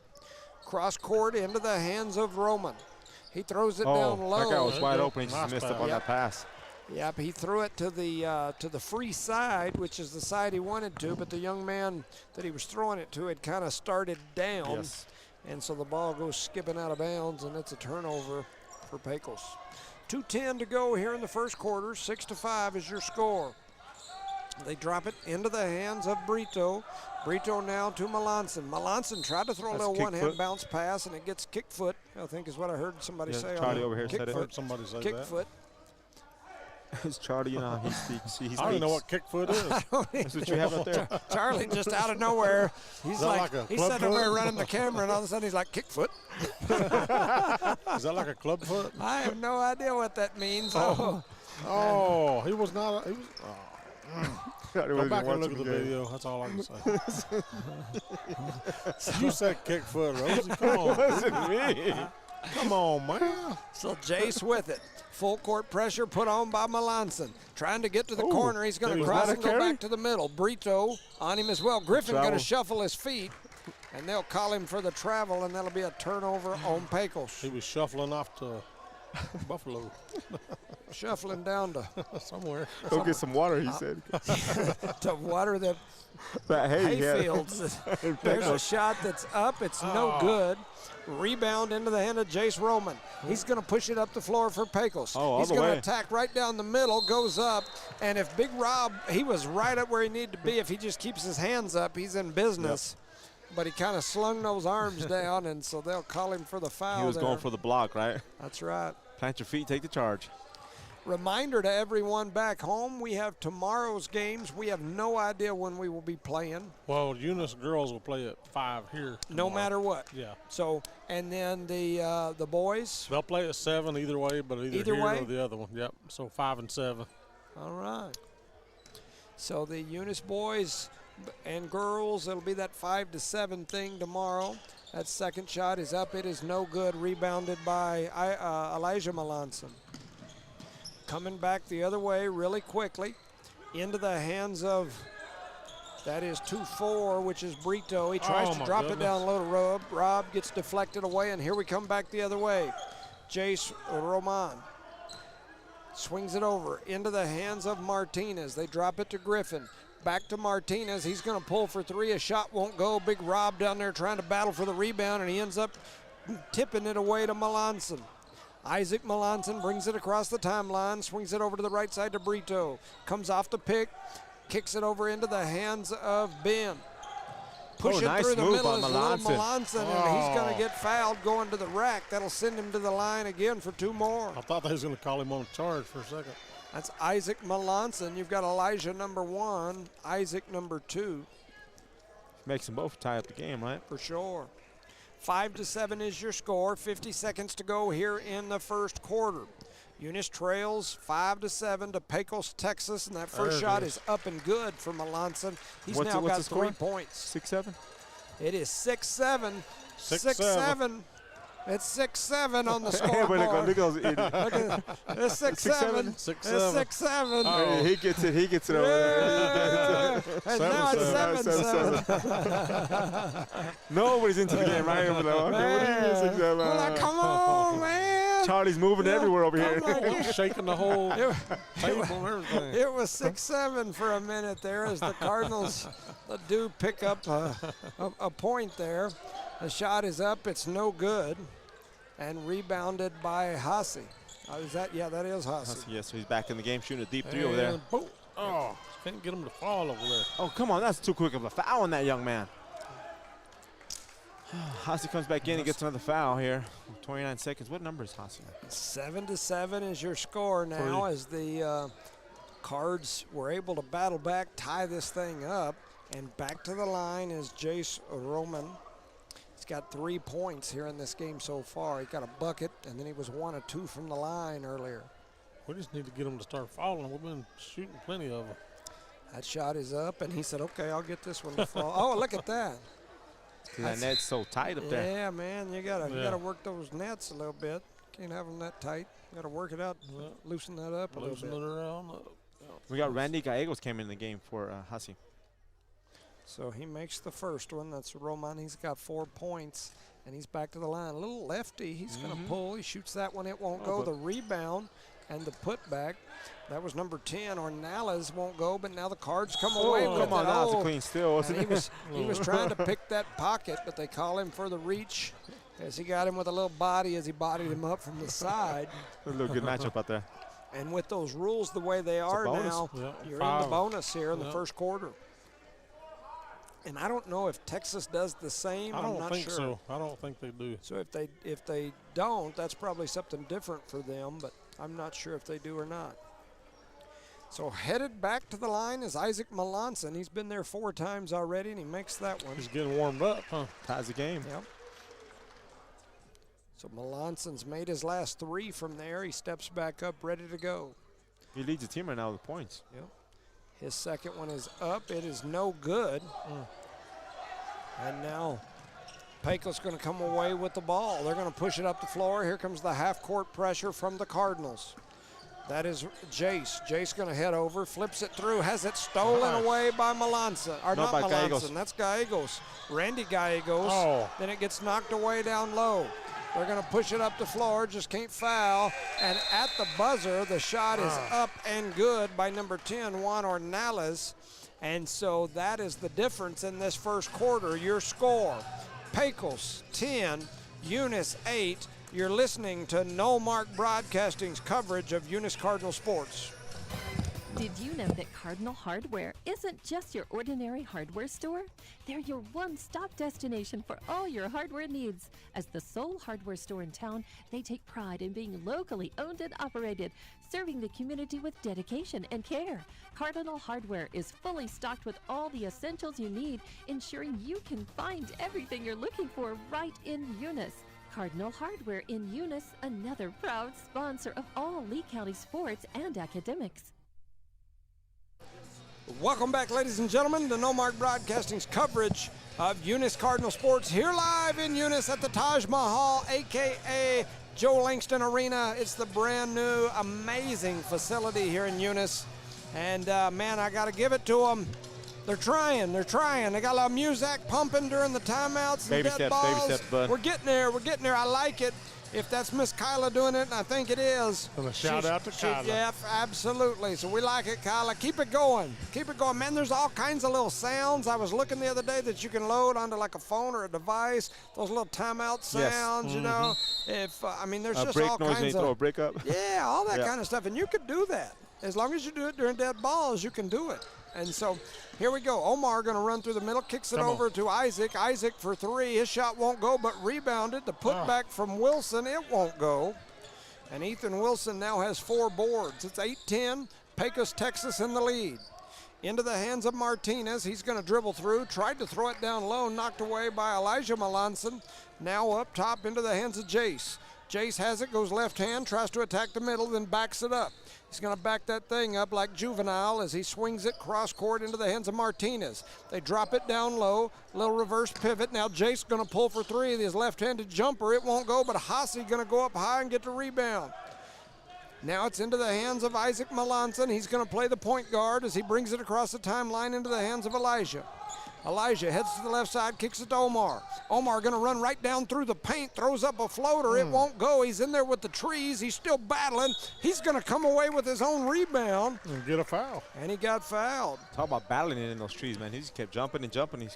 Cross-court into the hands of Roman. He throws it down low. That guy was wide open. He just missed up on that pass. Yep, he threw it to the free side, which is the side he wanted to, but the young man that he was throwing it to had kind of started down. Yes. And so the ball goes skipping out of bounds, and it's a turnover for Pecos. 2:10 to go here in the first quarter. 6-5 is your score. They drop it into the hands of Brito. Brito now to Melanson. Melanson tried to throw a little one-hand bounce pass, and it gets kick foot, I think is what I heard somebody say. Charlie over here said it. Heard somebody say kick that. foot. It's Charlie, you know, he speaks. He I don't even know what speaks. kick foot is. That's what you have out there. Charlie just out of nowhere. He's that like, like a he's club sitting over foot? there running the camera, and all of a sudden he's like, kick foot. Is that like a club foot? I have no idea what that means. Oh, he was not. He was. Go back and look at the video. That's all I can say. You said kick foot, Rosie. Come on. Wasn't me. Come on, man. So Jace with it. Full court pressure put on by Melanson. Trying to get to the corner. He's going to was cross that a and go carry? back to the middle. Brito on him as well. Griffin going to Travel. shuffle his feet. And they'll call him for the travel, and that'll be a turnover on Pecos. He was shuffling off to Buffalo Shuffling down to somewhere. Go get some water, he said. water the That hay he had. hayfields. There's a shot that's up. It's no good. Rebound into the hand of Jace Roman. He's going to push it up the floor for Pecos. Oh, all He's the going to way. attack right down the middle, goes up, and if Big Rob, he was right up where he needed to be. If he just keeps his hands up, he's in business. But he kind of slung those arms down, and so they'll call him for the foul. He was there. going for the block, right? That's right. Plant your feet, take the charge. Reminder to everyone back home, we have tomorrow's games. We have no idea when we will be playing, Well, Eunice girls will play at 5 here. no tomorrow. matter what. Yeah. So, and then the boys. They'll play at 7 either way, but either here way? or the other one. Yep. So 5 and 7. All right. So the Eunice boys and girls, it'll be that 5-7 thing tomorrow. That second shot is up. It is no good. Rebounded by Elijah Melanson. Coming back the other way really quickly into the hands of, that is 2-4, which is Brito. He tries Oh, to my drop it goodness. down low to Rob. Rob gets deflected away, and here we come back the other way. Jace Roman swings it over into the hands of Martinez. They drop it to Griffin. Back to Martinez. He's going to pull for three. A shot won't go. Big Rob down there trying to battle for the rebound, and he ends up tipping it away to Melanson. Isaac Melanson brings it across the timeline, swings it over to the right side to Brito. Comes off the pick, kicks it over into the hands of Ben. Pushing nice through the move middle by is little Melanson. Melanson, and he's going to get fouled going to the rack. That'll send him to the line again for two more. I thought they was going to call him on charge for a second. That's Isaac Melanson. You've got Elijah number 1, Isaac number 2 Makes them both tie up the game, right? for sure. 5-7 is your score. 50 seconds to go here in the first quarter. Eunice trails 5-7 to Pecos, Texas, and that first There it shot is. is up and good for Melanson. He's What's now the got score? 3 points. 6-7. It is 6-7. 6-7. 6-7. It's 6-7 on the Hey, but scoreboard. look at Look at it's 6-7. 6-7. It's 6-7. Oh. He gets it. He gets it over there. Yeah. And now it's 7-7. 7-7. Nobody's into the game right over there. Okay, what do you think, Man. Well, now, come on, man. Charlie's moving everywhere over here. He's shaking the whole It, table and everything. it was 6-7 for a minute there as the Cardinals do pick up a point there. The shot is up. It's no good. And rebounded by Hassi. Is that? Yeah, that is Hassi. Yes, so he's back in the game, shooting a deep three over there. And boom. Oh, couldn't get him to fall over there. Oh, come on, that's too quick of a foul on that young man. Hassi comes back in and gets another foul here. 29 seconds. What number is Hassi? 7-7 is your score now as the Cards were able to battle back, tie this thing up, and back to the line is Jace Roman. He's got 3 points here in this game so far. He got a bucket, and then he was 1 of 2 from the line earlier. We just need to get him to start falling. We've been shooting plenty of them. That shot is up, and he said, okay, I'll get this one to fall. Oh, look at that. That net's so tight up there. Yeah, man, you gotta Yeah. work those nets a little bit. Can't have them that tight. Got to work it out, Yeah. loosen that up a Losing little it bit. around. We got Randy Gallegos came in the game for Hassi. So he makes the first one. That's Roman. He's got 4 points, and he's back to the line. A little lefty. He's going to pull. He shoots that one. It won't go. but- The rebound and the putback. That was number 10. Ornales won't go, but now the Cards come away with come on, it. that was a Oh, clean steal, wasn't and it? he was trying to pick that pocket, but they call him for the reach as he got him with a little body as he bodied him up from the side. A little good matchup out there. And with those rules the way they are bonus. now, Yeah, you're in the 5. bonus here in the Yeah. first quarter. And I don't know if Texas does the same. I I'm don't not think sure. so. I don't think they do. So if they don't, that's probably something different for them, but I'm not sure if they do or not. So headed back to the line is Isaac Melanson. He's been there 4 times already, and he makes that one. He's getting warmed up, huh? Ties the game. Yep. So Melanson's made his last 3 from there. He steps back up, ready to go. He leads the team right now with points. Yep. His second one is up. It is no good. And now Pecos going to come away with the ball. They're going to push it up the floor. Here comes the half-court pressure from the Cardinals. That is Jace. Jace going to head over, flips it through, has it stolen away by Melanson. Or No, not by Melanson, Gallegos. that's Gallegos. Randy Gallegos. Oh. Then it gets knocked away down low. They're going to push it up the floor, just can't foul. And at the buzzer, the shot is up and good by number 10, Juan Ornales. And so that is the difference in this first quarter. Your score, Pecos 10, Eunice 8. You're listening to No Mark Broadcasting's coverage of Eunice Cardinal sports. Did you know that Cardinal Hardware isn't just your ordinary hardware store? They're your one-stop destination for all your hardware needs. As the sole hardware store in town, they take pride in being locally owned and operated, serving the community with dedication and care. Cardinal Hardware is fully stocked with all the essentials you need, ensuring you can find everything you're looking for right in Eunice. Cardinal Hardware in Eunice, another proud sponsor of all Lee County sports and academics. Welcome back, ladies and gentlemen, to No Mark Broadcasting's coverage of Eunice Cardinal sports here live in Eunice at the Taj Mahal, a.k.a. Joe Langston Arena. It's the brand new, amazing facility here in Eunice. And, man, I got to give it to them. They're trying. They got a lot of music pumping during the timeouts and dead balls. Baby steps, bud. We're getting there. I like it. If that's Miss Kyla doing it, and I think it is. And a shout out to Kyla. Yeah, absolutely. So we like it, Kyla. Keep it going. Man, there's all kinds of little sounds. I was looking the other day that you can load onto like a phone or a device. Those little timeout sounds, you know. If I mean, there's just all break noise when you kinds throw a of. break up. Yeah, all that kind of stuff. And you could do that. As long as you do it during dead balls, you can do it. And so here we go. Omar going to run through the middle, kicks it over to Isaac. Isaac for 3. His shot won't go, but rebounded. The putback from Wilson, it won't go. And Ethan Wilson now has 4 boards. It's 8-10. Pecos, Texas in the lead. Into the hands of Martinez. He's going to dribble through. Tried to throw it down low, knocked away by Elijah Melanson. Now up top into the hands of Jace. Jace has it, goes left hand, tries to attack the middle, then backs it up. He's going to back that thing up like Juvenile as he swings it cross court into the hands of Martinez. They drop it down low, little reverse pivot. Now Jace going to pull for 3 with his left-handed jumper. It won't go, but Hasse going to go up high and get the rebound. Now it's into the hands of Isaac Melanson. He's going to play the point guard as he brings it across the timeline into the hands of Elijah. Elijah heads to the left side, kicks it to Omar. Omar going to run right down through the paint, throws up a floater. It won't go. He's in there with the trees. He's still battling. He's going to come away with his own rebound. And get a foul. And he got fouled. Talk about battling it in those trees, man. He just kept jumping and jumping.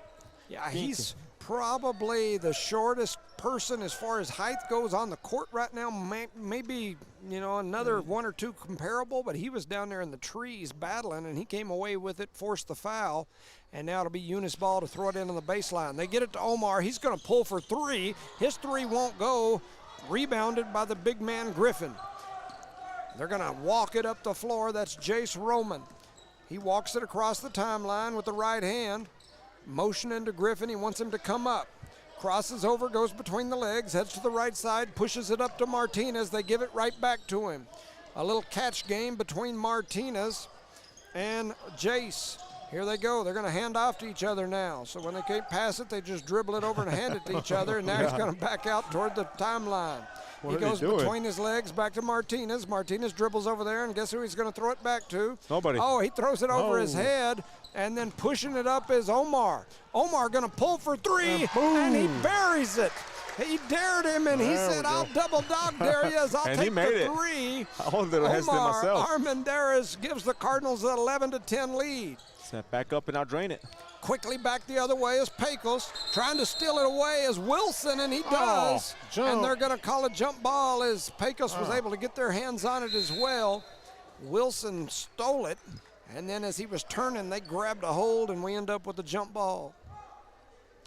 He's probably the shortest person as far as height goes on the court right now. Maybe, another 1 or 2 comparable, but he was down there in the trees battling, and he came away with it, forced the foul. And now it'll be Eunice ball to throw it in on the baseline. They get it to Omar. He's going to pull for 3. His 3 won't go. Rebounded by the big man Griffin. They're going to walk it up the floor. That's Jace Roman. He walks it across the timeline with the right hand. Motioning to Griffin. He wants him to come up. Crosses over, goes between the legs, heads to the right side, pushes it up to Martinez. They give it right back to him. A little catch game between Martinez and Jace. Here they go. They're going to hand off to each other now. So when they can't pass it, they just dribble it over and hand it to each other. And now he's going to back out toward the timeline. He goes between his legs back to Martinez. Martinez dribbles over there, and guess who he's going to throw it back to? Nobody. Oh, he throws it over his head, and then pushing it up is Omar. Omar going to pull for 3, and he buries it. He dared him, and he said, I'll double dog dare you as I'll And take he made the it. 3. I was a little hesitant myself. Armendariz gives the Cardinals an 11-10 lead. Snap back up and out drain it. Quickly back the other way is Pecos. Trying to steal it away is Wilson, and he does. And they're going to call a jump ball as Pecos was able to get their hands on it as well. Wilson stole it, and then as he was turning, they grabbed a hold, and we end up with a jump ball.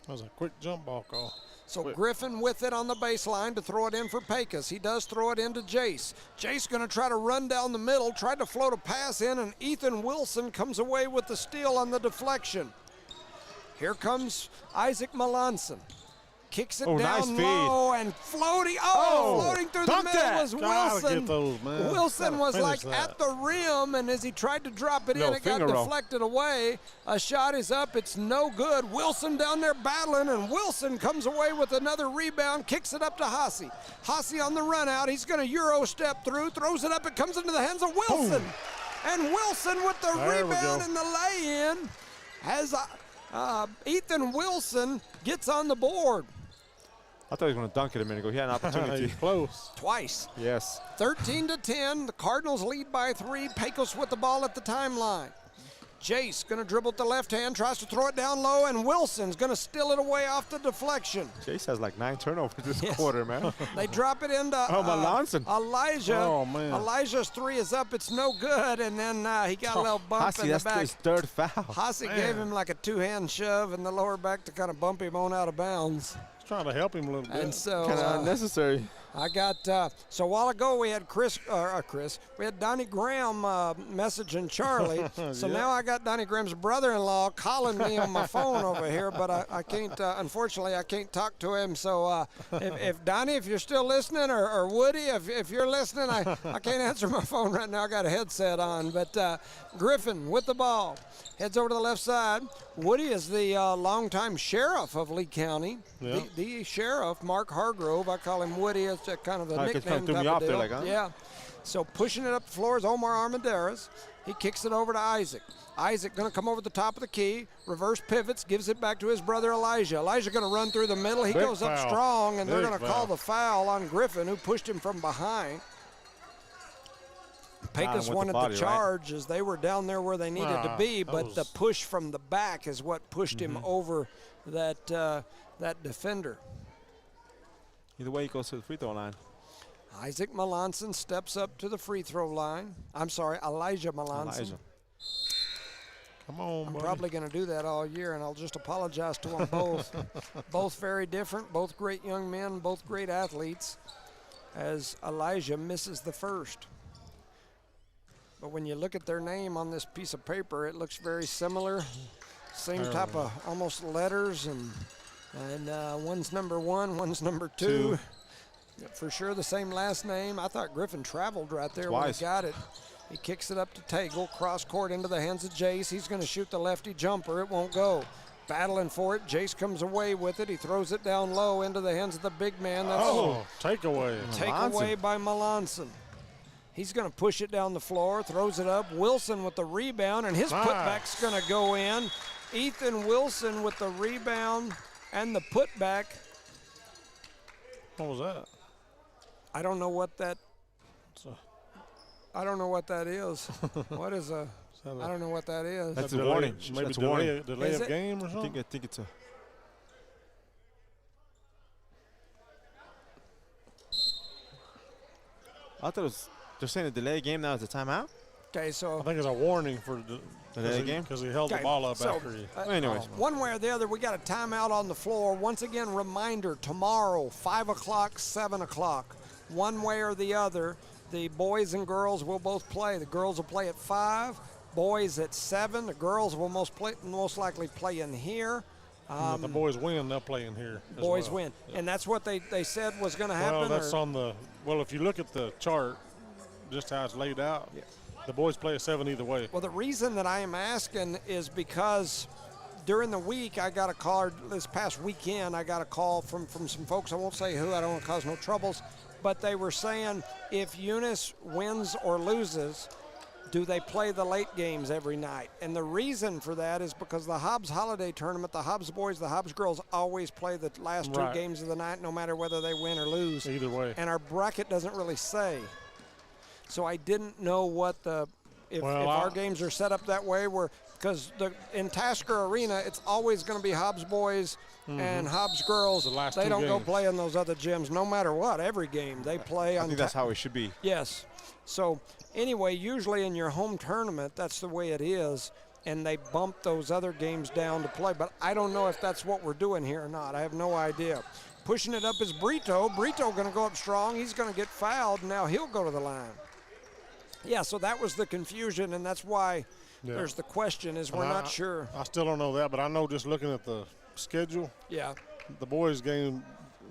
That was a quick jump ball call. So Griffin with it on the baseline to throw it in for Pecos. He does throw it into Jace. Jace going to try to run down the middle, tried to float a pass in, and Ethan Wilson comes away with the steal on the deflection. Here comes Isaac Melanson. Kicks it down low and floating. Floating through the middle was Wilson. Wilson was like at the rim, and as he tried to drop it in, it got deflected away. A shot is up. It's no good. Wilson down there battling, and Wilson comes away with another rebound, kicks it up to Haase. Haase on the run out. He's going to Euro step through, throws it up. It comes into the hands of Wilson. Boom. And Wilson with the rebound and the lay-in as Ethan Wilson gets on the board. I thought he was going to dunk it a minute ago. He had an opportunity. Close. Twice. Yes. 13-10. The Cardinals lead by 3. Pecos with the ball at the timeline. Jace going to dribble with the left hand, tries to throw it down low, and Wilson's going to steal it away off the deflection. Jace has like 9 turnovers this quarter, man. They drop it into Melanson. Elijah. Oh, man. Elijah's 3 is up. It's no good, and then he got a little bump in the back. That's his 3rd foul. Haase gave him like a 2-hand shove in the lower back to kind of bump him on out of bounds. Trying to help him a little bit. And so kind of unnecessary. I got so a while ago we had we had Donnie Graham messaging Charlie. So now I got Donnie Graham's brother-in-law calling me on my phone over here, but I can't. Unfortunately, I can't talk to him. So if Donnie, if you're still listening, or Woody, if you're listening, I can't answer my phone right now. I got a headset on. But Griffin with the ball. Heads over to the left side. Woody is the longtime sheriff of Lee County. Yeah. The sheriff, Mark Hargrove. I call him Woody. It's kind of a nickname type of deal. Yeah. So pushing it up the floor is Omar Armendaris. He kicks it over to Isaac. Isaac going to come over the top of the key, reverse pivots, gives it back to his brother Elijah. Elijah going to run through the middle. He goes up strong, and they're going to call the foul on Griffin, who pushed him from behind. Pecos wanted the charge as they were down there where they needed to be, but the push from the back is what pushed him over that defender. Either way, he goes to the free throw line. Isaac Melanson steps up to the free throw line. I'm sorry, Elijah Melanson. Come on, I'm buddy. probably going to do that all year, and I'll just apologize to them both. Both very different, both great young men, both great athletes, as Elijah misses the first. But when you look at their name on this piece of paper, it looks very similar. Same type of almost letters, and one's number 1, one's number 2. For sure the same last name. I thought Griffin traveled right there when he got it. He kicks it up to Tagle, cross court into the hands of Jace. He's going to shoot the lefty jumper. It won't go. Battling for it. Jace comes away with it. He throws it down low into the hands of the big man. That's takeaway. Takeaway by Melanson. He's going to push it down the floor, throws it up. Wilson with the rebound, and his putback's going to go in. Ethan Wilson with the rebound and the putback. What was that? I don't know what that. I don't know what that is. What is a? I don't know what that is. That's a warning. Maybe that's a warning. Delay of game or something. I think it's a. I thought it was. They're saying a delay game now is a timeout? Okay, so. I think it's a warning for the delay game because he held the ball up after he. Anyways. One way or the other, we got a timeout on the floor. Once again, reminder, tomorrow, 5 o'clock, 7 o'clock. One way or the other, the boys and girls will both play. The girls will play at 5, boys at 7. The girls will most likely play in here. If the boys win, they'll play in here. Boys win. Yep. And that's what they said was going to happen? Well, that's on the – well, if you look at the chart, just how it's laid out, the boys play at 7 either way. Well, the reason that I am asking is because during the week I got a call – this past weekend I got a call from some folks. I won't say who. I don't want to cause no troubles. But they were saying if Eunice wins or loses, do they play the late games every night? And the reason for that is because the Hobbs Holiday Tournament, the Hobbs boys, the Hobbs girls always play the last 2 games of the night, no matter whether they win or lose. Either way. And our bracket doesn't really say. So I didn't know what if our games are set up that way, because in Tasker Arena, it's always going to be Hobbs boys and Hobbs girls. They don't go play in those other gyms, no matter what. Every game they play. I think that's how it should be. Yes. So anyway, usually in your home tournament, that's the way it is, and they bump those other games down to play. But I don't know if that's what we're doing here or not. I have no idea. Pushing it up is Brito. Brito going to go up strong. He's going to get fouled. Now he'll go to the line. Yeah, so that was the confusion, and that's why there's the question is we're not sure. I still don't know that, but I know just looking at the schedule, the boys' game,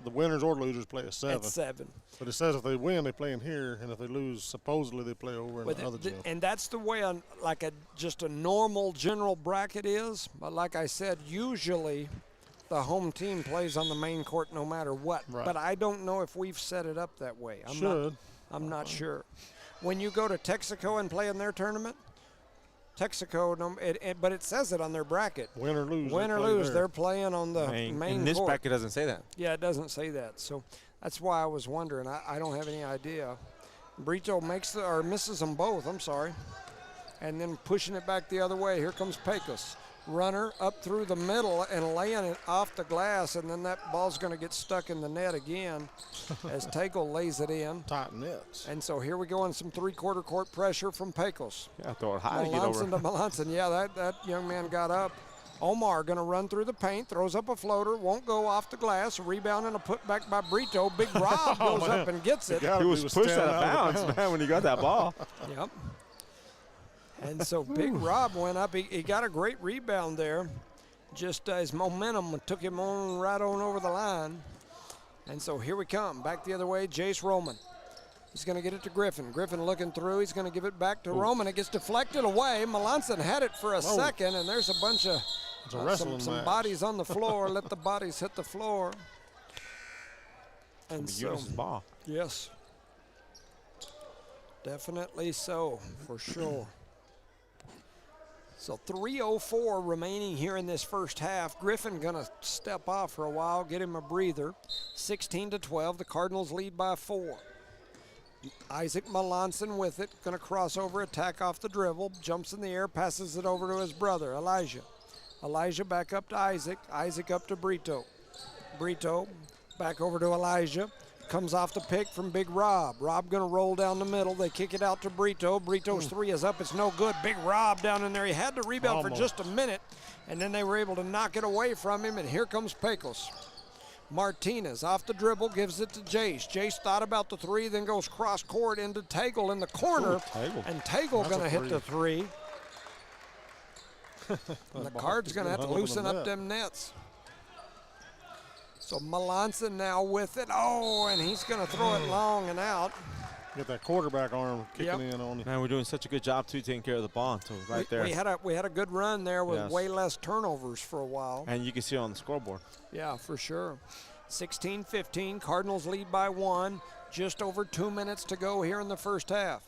the winners or losers play at 7. At 7. But it says if they win, they play in here, and if they lose, supposedly they play over in the other gym. And that's the way just a normal general bracket is. But like I said, usually the home team plays on the main court no matter what. Right. But I don't know if we've set it up that way. I'm not sure. When you go to Texaco and play in their tournament, Texaco, but it says it on their bracket. Win or lose. Win or lose, they're playing on the main and this court. bracket doesn't say that. Yeah, it doesn't say that. So that's why I was wondering. I don't have any idea. Brito misses them both. I'm sorry. And then pushing it back the other way. Here comes Pecos. Runner up through the middle and laying it off the glass, and then that ball's going to get stuck in the net again as Tagle lays it in. Tight nets. And so here we go on some three-quarter court pressure from Pecos. Yeah, throw it high to get over. To Melanson. Yeah, that young man got up. Omar going to run through the paint, throws up a floater, won't go off the glass. Rebound and a putback by Brito. Big Rob goes up and gets it. He was pushed out of bounds, man, when he got that ball. Yep. And so Big Rob went up. He got a great rebound there. Just his momentum took him right on over the line. And so here we come. Back the other way, Jace Roman. He's going to get it to Griffin. Griffin looking through. He's going to give it back to Roman. It gets deflected away. Melanson had it for a second, and there's a bunch of some bodies on the floor. Let the bodies hit the floor. And so, Eunice's ball. Yes. Definitely so, for sure. So 3:04 remaining here in this first half. Griffin going to step off for a while, get him a breather. 16-12, the Cardinals lead by 4. Isaac Melanson with it, going to cross over, attack off the dribble, jumps in the air, passes it over to his brother, Elijah. Elijah back up to Isaac, Isaac up to Brito. Brito back over to Elijah. Comes off the pick from Big Rob. Rob going to roll down the middle. They kick it out to Brito. Brito's three is up. It's no good. Big Rob down in there. He had to rebound for just a minute, and then they were able to knock it away from him, and here comes Pecos. Martinez off the dribble, gives it to Jace. Jace thought about the three, then goes cross court into Tagle in the corner, and Tagle going to hit the three. And the Card's going to have to loosen up them nets. So Melanson now with it. Oh, and he's going to throw it long and out. Get that quarterback arm kicking in on you. Man, we're doing such a good job, too, taking care of the ball. So there. We had a good run there with way less turnovers for a while. And you can see it on the scoreboard. Yeah, for sure. 16-15, Cardinals lead by 1. Just over 2 minutes to go here in the first half.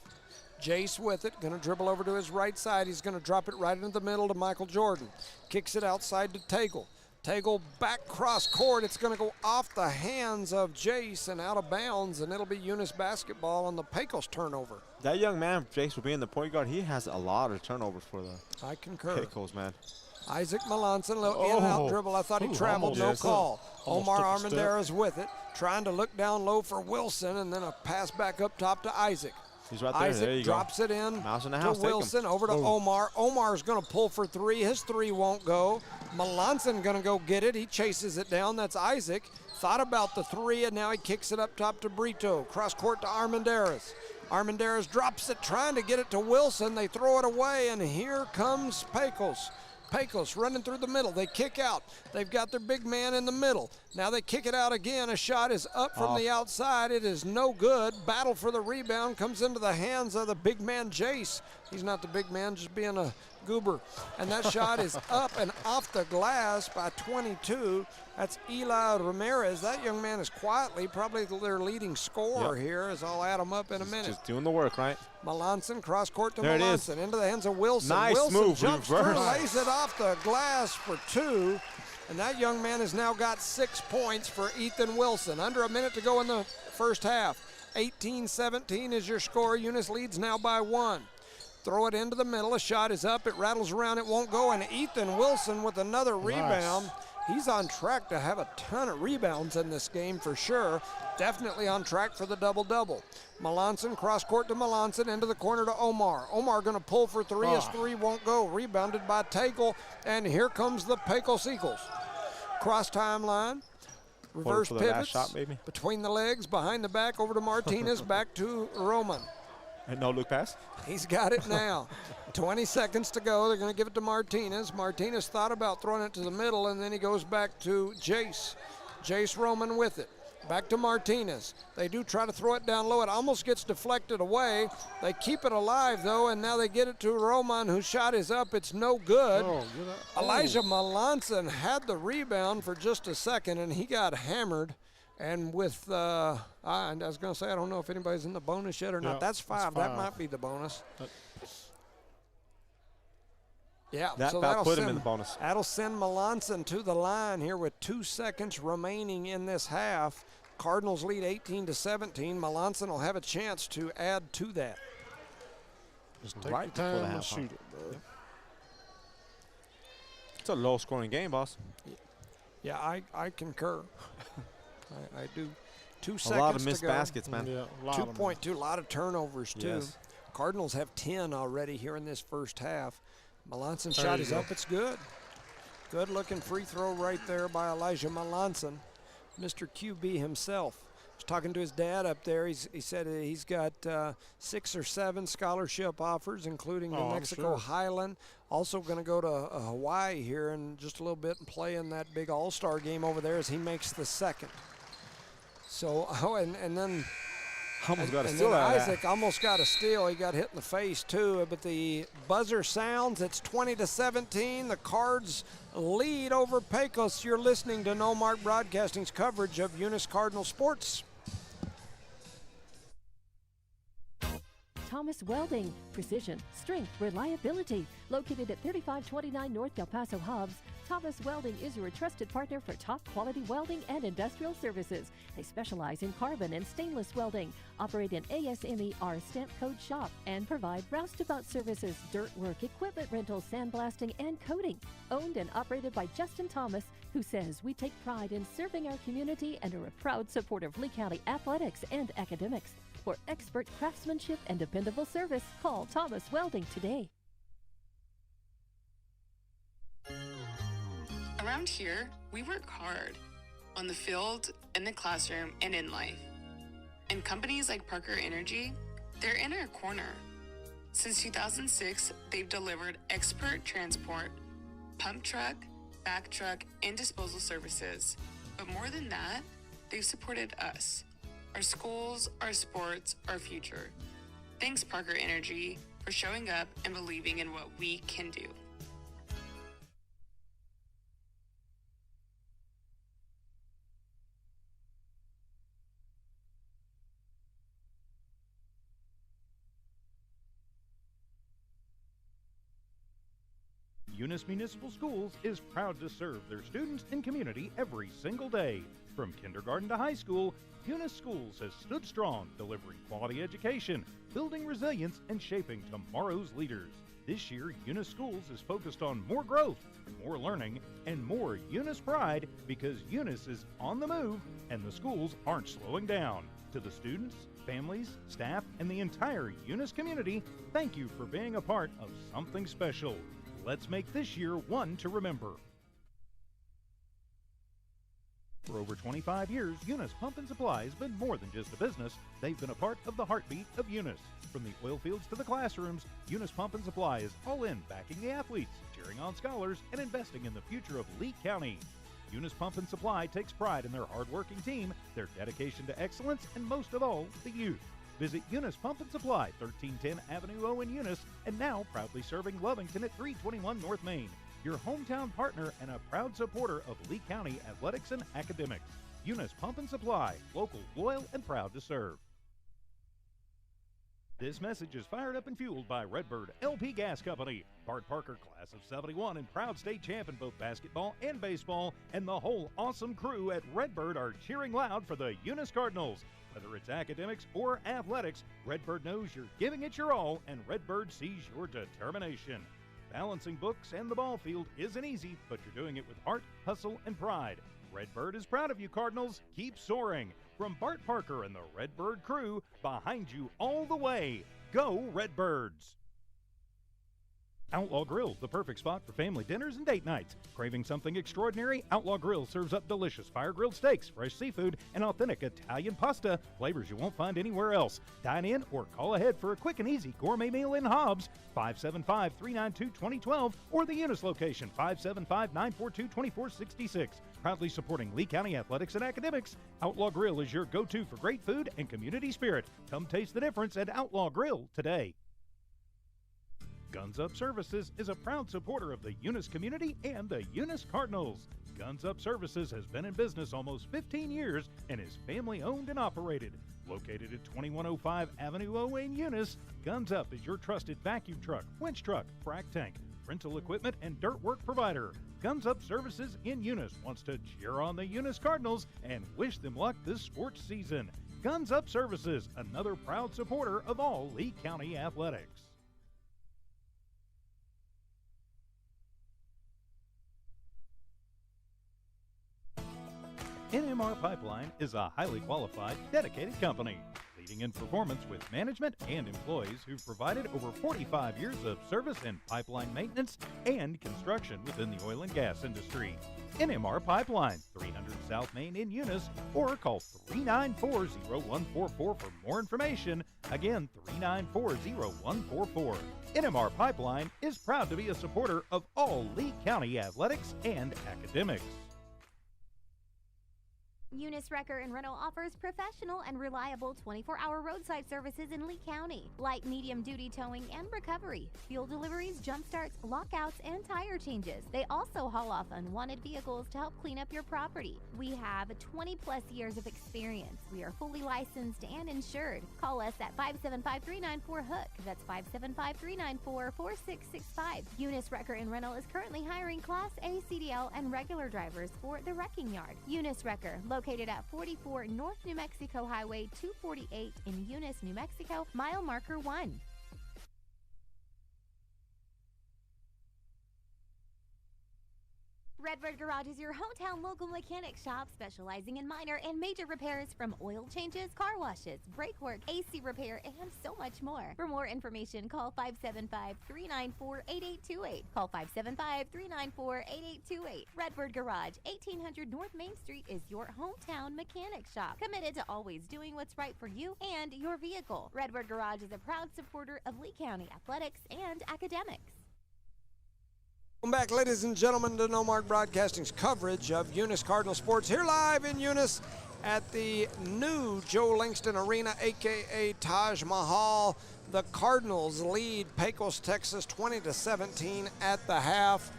Jace with it, going to dribble over to his right side. He's going to drop it right into the middle to Michael Jordan. Kicks it outside to Tagle. Tagle back cross court. It's going to go off the hands of Jace and out of bounds, and it'll be Eunice basketball on the Pecos turnover. That young man, Jace, will be in the point guard. He has a lot of turnovers for the I concur. Pecos, man. Isaac Melanson, in-out dribble. I thought he traveled, no call. Omar Armendariz with it, trying to look down low for Wilson, and then a pass back up top to Isaac. He's right there. Isaac there you drops go. it in Mouse in the to house. Wilson, over to Omar. Omar's going to pull for three. His three won't go. Melanson going to go get it. He chases it down. That's Isaac. Thought about the three, and now he kicks it up top to Brito. Cross court to Armendariz. Armendariz drops it, trying to get it to Wilson. They throw it away, and here comes Pecos. Pecos running through the middle. They kick out. They've got their big man in the middle. Now they kick it out again. A shot is up from the outside. It is no good. Battle for the rebound comes into the hands of the big man, Jace. He's not the big man, just being a goober. And that shot is up and off the glass by 22. That's Eli Ramirez. That young man is quietly probably their leading scorer here, as I'll add him up in a minute. Just doing the work, right? Melanson, cross court to there Melanson, into the hands of Wilson. Nice Wilson move, jumps reverse. through, lays it off the glass for 2. And that young man has now got 6 points for Ethan Wilson. Under a minute to go in the first half. 18-17 is your score. Eunice leads now by 1. Throw it into the middle. A shot is up. It rattles around. It won't go. And Ethan Wilson with another rebound. He's on track to have a ton of rebounds in this game for sure. Definitely on track for the double-double. Melanson, cross court to Melanson, into the corner to Omar. Omar going to pull for three. His three won't go. Rebounded by Tagle. And here comes the Pecos Eagles. Cross timeline. Reverse for the last pivots shot, maybe. between the legs, behind the back, over to Martinez, back to Roman. And no look pass. He's got it now. 20 seconds to go. They're going to give it to Martinez. Martinez thought about throwing it to the middle, and then he goes back to Jace. Jace Roman with it. Back to Martinez. They do try to throw it down low. It almost gets deflected away. They keep it alive, though, and now they get it to Roman, whose shot is up. It's no good. Elijah Melanson had the rebound for just a second, and he got hammered. And with, I was going to say, I don't know if anybody's in the bonus yet or not. Yeah, That's five. That might be the bonus. Yeah, so that'll put him in the bonus. That'll send Melanson to the line here with 2 seconds remaining in this half. Cardinals lead 18-17. Melanson will have a chance to add to that. Just take Right your before the time and half, shoot it, bro. It's a low-scoring game, boss. Yeah, I concur. I do. 2 seconds A lot of to missed go. baskets, man. Yeah, a lot of them. 2.2, a lot of turnovers, too. Yes. Cardinals have 10 already here in this first half. Melanson There shot you is go. up. It's good. Good looking free throw right there by Elijah Melanson, Mr. QB himself. Was talking to his dad up there. He said he's got 6 or 7 scholarship offers, including New I'm Mexico sure. Highland. Also going to go to Hawaii here in just a little bit and play in that big All-Star game over there as he makes the second. So, and then Almost got a and steal then out of Isaac that. almost got a steal. He got hit in the face too, but the buzzer sounds. It's 20-17. The Cards lead over Pecos. You're listening to No Mark Broadcasting's coverage of Eunice Cardinal sports. Thomas Welding, precision, strength, reliability. Located at 3529 North Del Paso Hobbs, Thomas Welding is your trusted partner for top quality welding and industrial services. They specialize in carbon and stainless welding, operate an ASMER stamp code shop, and provide roustabout services, dirt work, equipment rental, sandblasting, and coating. Owned and operated by Justin Thomas, who says we take pride in serving our community and are a proud supporter of Lee County athletics and academics. For expert craftsmanship and dependable service, call Thomas Welding today. Around here, we work hard on the field, in the classroom, and in life. And companies like Parker Energy, they're in our corner. Since 2006, they've delivered expert transport, pump truck, back truck, and disposal services. But more than that, they've supported us, our schools, our sports, our future. Thanks, Parker Energy, for showing up and believing in what we can do. Eunice Municipal Schools is proud to serve their students and community every single day. From kindergarten to high school, Eunice Schools has stood strong, delivering quality education, building resilience, and shaping tomorrow's leaders. This year, Eunice Schools is focused on more growth, more learning, and more Eunice pride because Eunice is on the move and the schools aren't slowing down. To the students, families, staff, and the entire Eunice community, thank you for being a part of something special. Let's make this year one to remember. For over 25 years, Eunice Pump and Supply has been more than just a business. They've been a part of the heartbeat of Eunice. From the oil fields to the classrooms, Eunice Pump and Supply is all in, backing the athletes, cheering on scholars, and investing in the future of Lee County. Eunice Pump and Supply takes pride in their hardworking team, their dedication to excellence, and most of all, the youth. Visit Eunice Pump and Supply, 1310 Avenue O in Eunice, and now proudly serving Lovington at 321 North Main. Your hometown partner and a proud supporter of Lee County athletics and academics. Eunice Pump and Supply, local, loyal, and proud to serve. This message is fired up and fueled by Redbird LP Gas Company. Bart Parker, class of 71 and proud state champ in both basketball and baseball, and the whole awesome crew at Redbird are cheering loud for the Eunice Cardinals. Whether it's academics or athletics, Redbird knows you're giving it your all, and Redbird sees your determination. Balancing books and the ball field isn't easy, but you're doing it with heart, hustle, and pride. Redbird is proud of you, Cardinals. Keep soaring. From Bart Parker and the Redbird crew, behind you all the way. Go Redbirds! Outlaw Grill, the perfect spot for family dinners and date nights. Craving something extraordinary? Outlaw Grill serves up delicious fire-grilled steaks, fresh seafood, and authentic Italian pasta, flavors you won't find anywhere else. Dine in or call ahead for a quick and easy gourmet meal in Hobbs, 575-392-2012, or the Eunice location, 575-942-2466. Proudly supporting Lee County athletics and academics, Outlaw Grill is your go-to for great food and community spirit. Come taste the difference at Outlaw Grill today. Guns Up Services is a proud supporter of the Eunice community and the Eunice Cardinals. Guns Up Services has been in business almost 15 years and is family owned and operated. Located at 2105 Avenue O in Eunice, Guns Up is your trusted vacuum truck, winch truck, frac tank, rental equipment, and dirt work provider. Guns Up Services in Eunice wants to cheer on the Eunice Cardinals and wish them luck this sports season. Guns Up Services, another proud supporter of all Lee County athletics. NMR Pipeline is a highly qualified, dedicated company, leading in performance with management and employees who've provided over 45 years of service in pipeline maintenance and construction within the oil and gas industry. NMR Pipeline, 300 South Main in Eunice, or call 394-0144 for more information. Again, 394-0144. NMR Pipeline is proud to be a supporter of all Lee County athletics and academics. Eunice Wrecker and Rental offers professional and reliable 24-hour roadside services in Lee County, like medium-duty towing and recovery, fuel deliveries, jump starts, lockouts, and tire changes. They also haul off unwanted vehicles to help clean up your property. We have 20-plus years of experience. We are fully licensed and insured. Call us at 575-394-HOOK. That's 575-394-4665. Eunice Wrecker and Rental is currently hiring Class A CDL and regular drivers for the wrecking yard. Eunice Wrecker, located at 44 North New Mexico Highway 248 in Eunice, New Mexico, mile marker 1. Redbird Garage is your hometown local mechanic shop specializing in minor and major repairs from oil changes, car washes, brake work, AC repair, and so much more. For more information, call 575-394-8828. Call 575-394-8828. Redbird Garage, 1800 North Main Street is your hometown mechanic shop, committed to always doing what's right for you and your vehicle. Redbird Garage is a proud supporter of Lee County athletics and academics. Welcome back, ladies and gentlemen, to No Mark Broadcasting's coverage of Eunice Cardinal Sports here live in Eunice at the new Joe Langston Arena, a.k.a. Taj Mahal. The Cardinals lead Pecos, Texas, 20-17 at the half.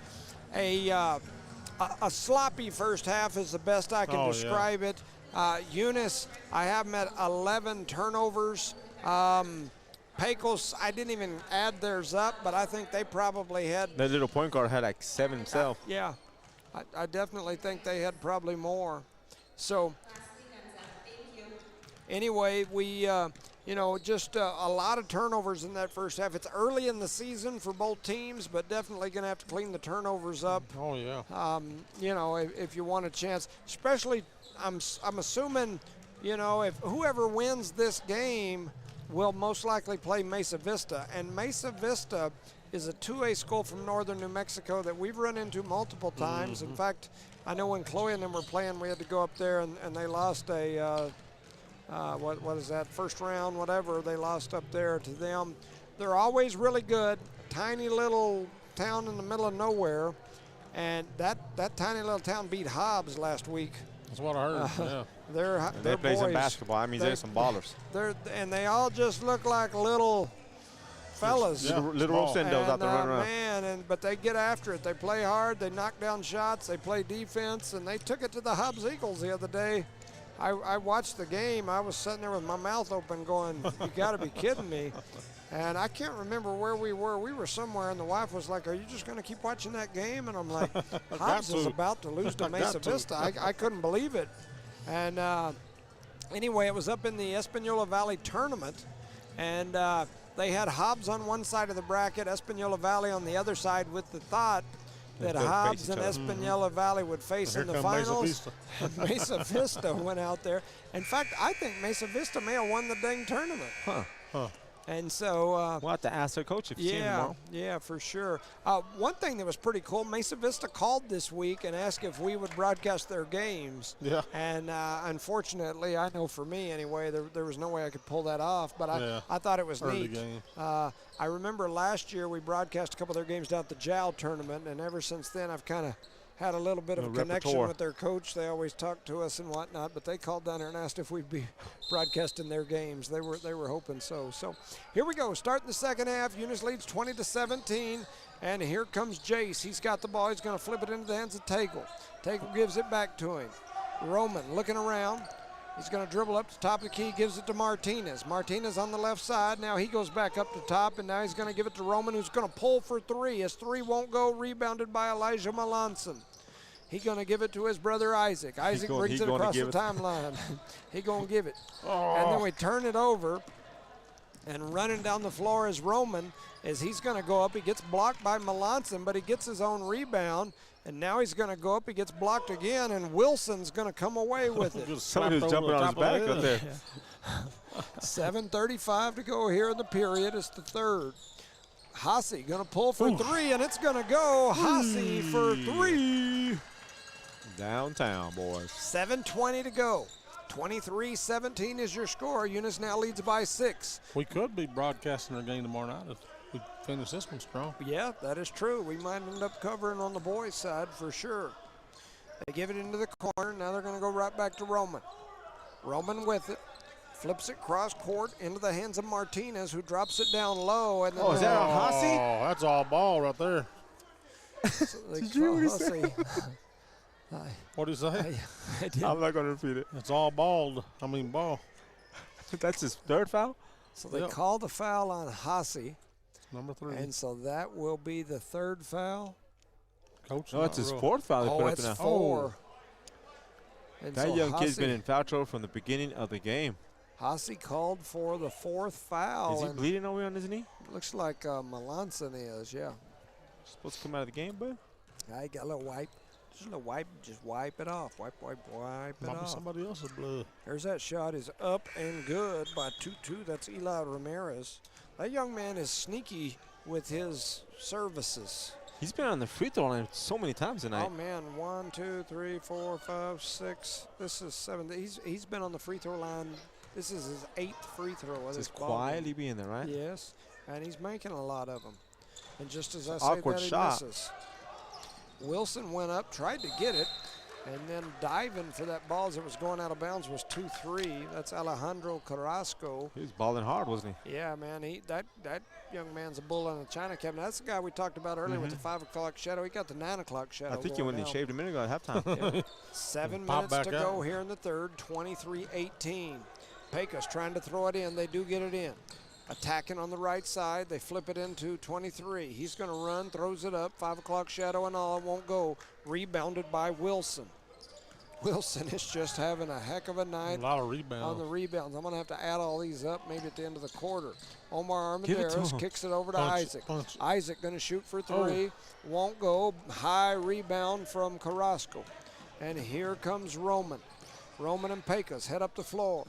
A sloppy first half is the best I can describe it. Eunice, I have them at 11 turnovers. Pecos, I didn't even add theirs up, but I think they probably had. That little point guard had like 7 himself. Yeah, I definitely think they had probably more. So, anyway, we, just a lot of turnovers in that first half. It's early in the season for both teams, but definitely going to have to clean the turnovers up. Oh, yeah. If you want a chance, especially, I'm assuming, if whoever wins this game will most likely play Mesa Vista. And Mesa Vista is a 2A school from northern New Mexico that we've run into multiple times. In fact, I know when Chloe and them were playing, we had to go up there and they lost a, what is that, first round, whatever. They lost up there to them. They're always really good. Tiny little town in the middle of nowhere. And that tiny little town beat Hobbs last week. That's what I heard, yeah. They play boys. some basketball. I mean, they're some ballers. And they all just look like little fellas. Yeah, little Rosendos out there running around. But they get after it. They play hard. They knock down shots. They play defense. And they took it to the Hobbs Eagles the other day. I watched the game. I was sitting there with my mouth open going, you got to be kidding me. And I can't remember where we were. We were somewhere, and the wife was like, are you just going to keep watching that game? And I'm like, Hobbs is about to lose to Mesa Vista. I couldn't believe it. And anyway, it was up in the Espanola Valley tournament, and they had Hobbs on one side of the bracket, Espanola Valley on the other side, with the thought that Hobbs and Espanola Valley would face in the finals. Mesa Vista went out there. In fact, I think Mesa Vista may have won the dang tournament. And so we'll have to ask their coach if you see him tomorrow. Yeah, for sure. One thing that was pretty cool, Mesa Vista called this week and asked if we would broadcast their games. Yeah. And unfortunately, I know for me anyway, there was no way I could pull that off. But I thought it was Early neat. game. I remember last year we broadcast a couple of their games down at the JAL tournament, and ever since then I've kind of had a little bit of a connection with their coach. They always talk to us and whatnot, but they called down here and asked if we'd be broadcasting their games. They were hoping so. So here we go. Starting the second half, Eunice leads 20-17, and here comes Jace. He's got the ball. He's going to flip it into the hands of Tagle. Tagle gives it back to him. Roman looking around. He's going to dribble up to top of the key, gives it to Martinez. Martinez on the left side. Now he goes back up to top, and now he's going to give it to Roman, who's going to pull for three. His three won't go, rebounded by Elijah Melanson. He's going to give it to his brother Isaac. Isaac brings it across the timeline. He's going to give it. Oh. And then we turn it over, and running down the floor is Roman as he's going to go up. He gets blocked by Melanson, but he gets his own rebound. And now he's going to go up. He gets blocked again, and Wilson's going to come away with it. Somebody's jumping on his back up there. 7:35 to go here in the period. It's the third. Hasse going to pull for three, and it's going to go. Hasse for three. Downtown, boys. 7:20 to go. 23-17 is your score. Eunice now leads by 6. We could be broadcasting our game tomorrow night if we finish this one strong. Yeah, that is true. We might end up covering on the boys' side for sure. They give it into the corner. Now they're going to go right back to Roman. Roman with it. Flips it cross court into the hands of Martinez, who drops it down low. And then is that on Hasse? Oh, that's all ball right there. So did you really say? What did he say? I did. I'm not going to repeat it. It's all ball. Ball. That's his third foul? So they call the foul on Hasse. Number 3. And so that will be the third foul. Coach, it's his fourth foul. It's 4. And that so young kid's been in foul trouble from the beginning of the game. Hasse called for the fourth foul. Is he bleeding over on his knee? Looks like Melanson is, yeah. Supposed to come out of the game, bud? I got a little wipe. Just a little wipe. Just wipe it off. Wipe it off. Somebody else's blood. There's that shot is up and good by 2-2. That's Eli Ramirez. That young man is sneaky with his services. He's been on the free throw line so many times tonight. Oh, man. 1, 2, 3, 4, 5, 6. This is 7. He's been on the free throw line. This is his 8th free throw. Just quietly being there, right? Yes. And he's making a lot of them. And just as I say awkward that, shot. He misses. Wilson went up, tried to get it, and then diving for that ball as it was going out of bounds was 2-3. That's Alejandro Carrasco. He was balling hard, wasn't he? Yeah, man. That young man's a bull on a china cabinet. That's the guy we talked about earlier with the 5 o'clock shadow. He got the 9 o'clock shadow. I think he went and shaved a minute ago at halftime. Yeah. 7 minutes to go here in the third, 23-18. Pecos trying to throw it in. They do get it in. Attacking on the right side. They flip it into 23. He's going to run, throws it up. 5 o'clock shadow and all. It won't go. Rebounded by Wilson. Wilson is just having a heck of a night. A lot of rebounds. On the rebounds. I'm going to have to add all these up maybe at the end of the quarter. Omar Armendaris kicks it over to Isaac. Isaac going to shoot for 3. Won't go. High rebound from Carrasco. And here comes Roman. Roman and Pecos head up the floor.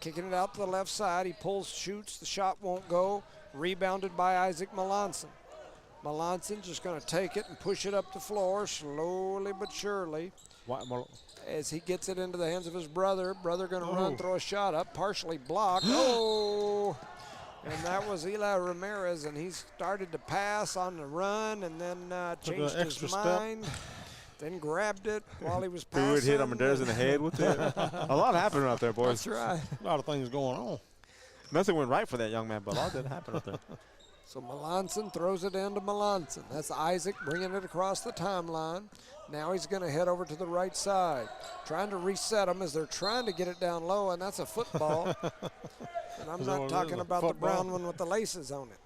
Kicking it out to the left side. He pulls, shoots. The shot won't go. Rebounded by Isaac Melanson. Melanson just going to take it and push it up the floor slowly but surely. As he gets it into the hands of his brother. Brother going to run, throw a shot up. Partially blocked. And that was Eli Ramirez, and he started to pass on the run and then changed his mind. Then grabbed it while he was passing. Who hit Armendaris in the head with it? A lot happened out there, boys. That's right. A lot of things going on. Nothing went right for that young man, but a lot did happen out there. So Melanson throws it into Melanson. That's Isaac bringing it across the timeline. Now he's going to head over to the right side. Trying to reset them as they're trying to get it down low, and that's a football. And I'm not talking about the brown one with the laces on it.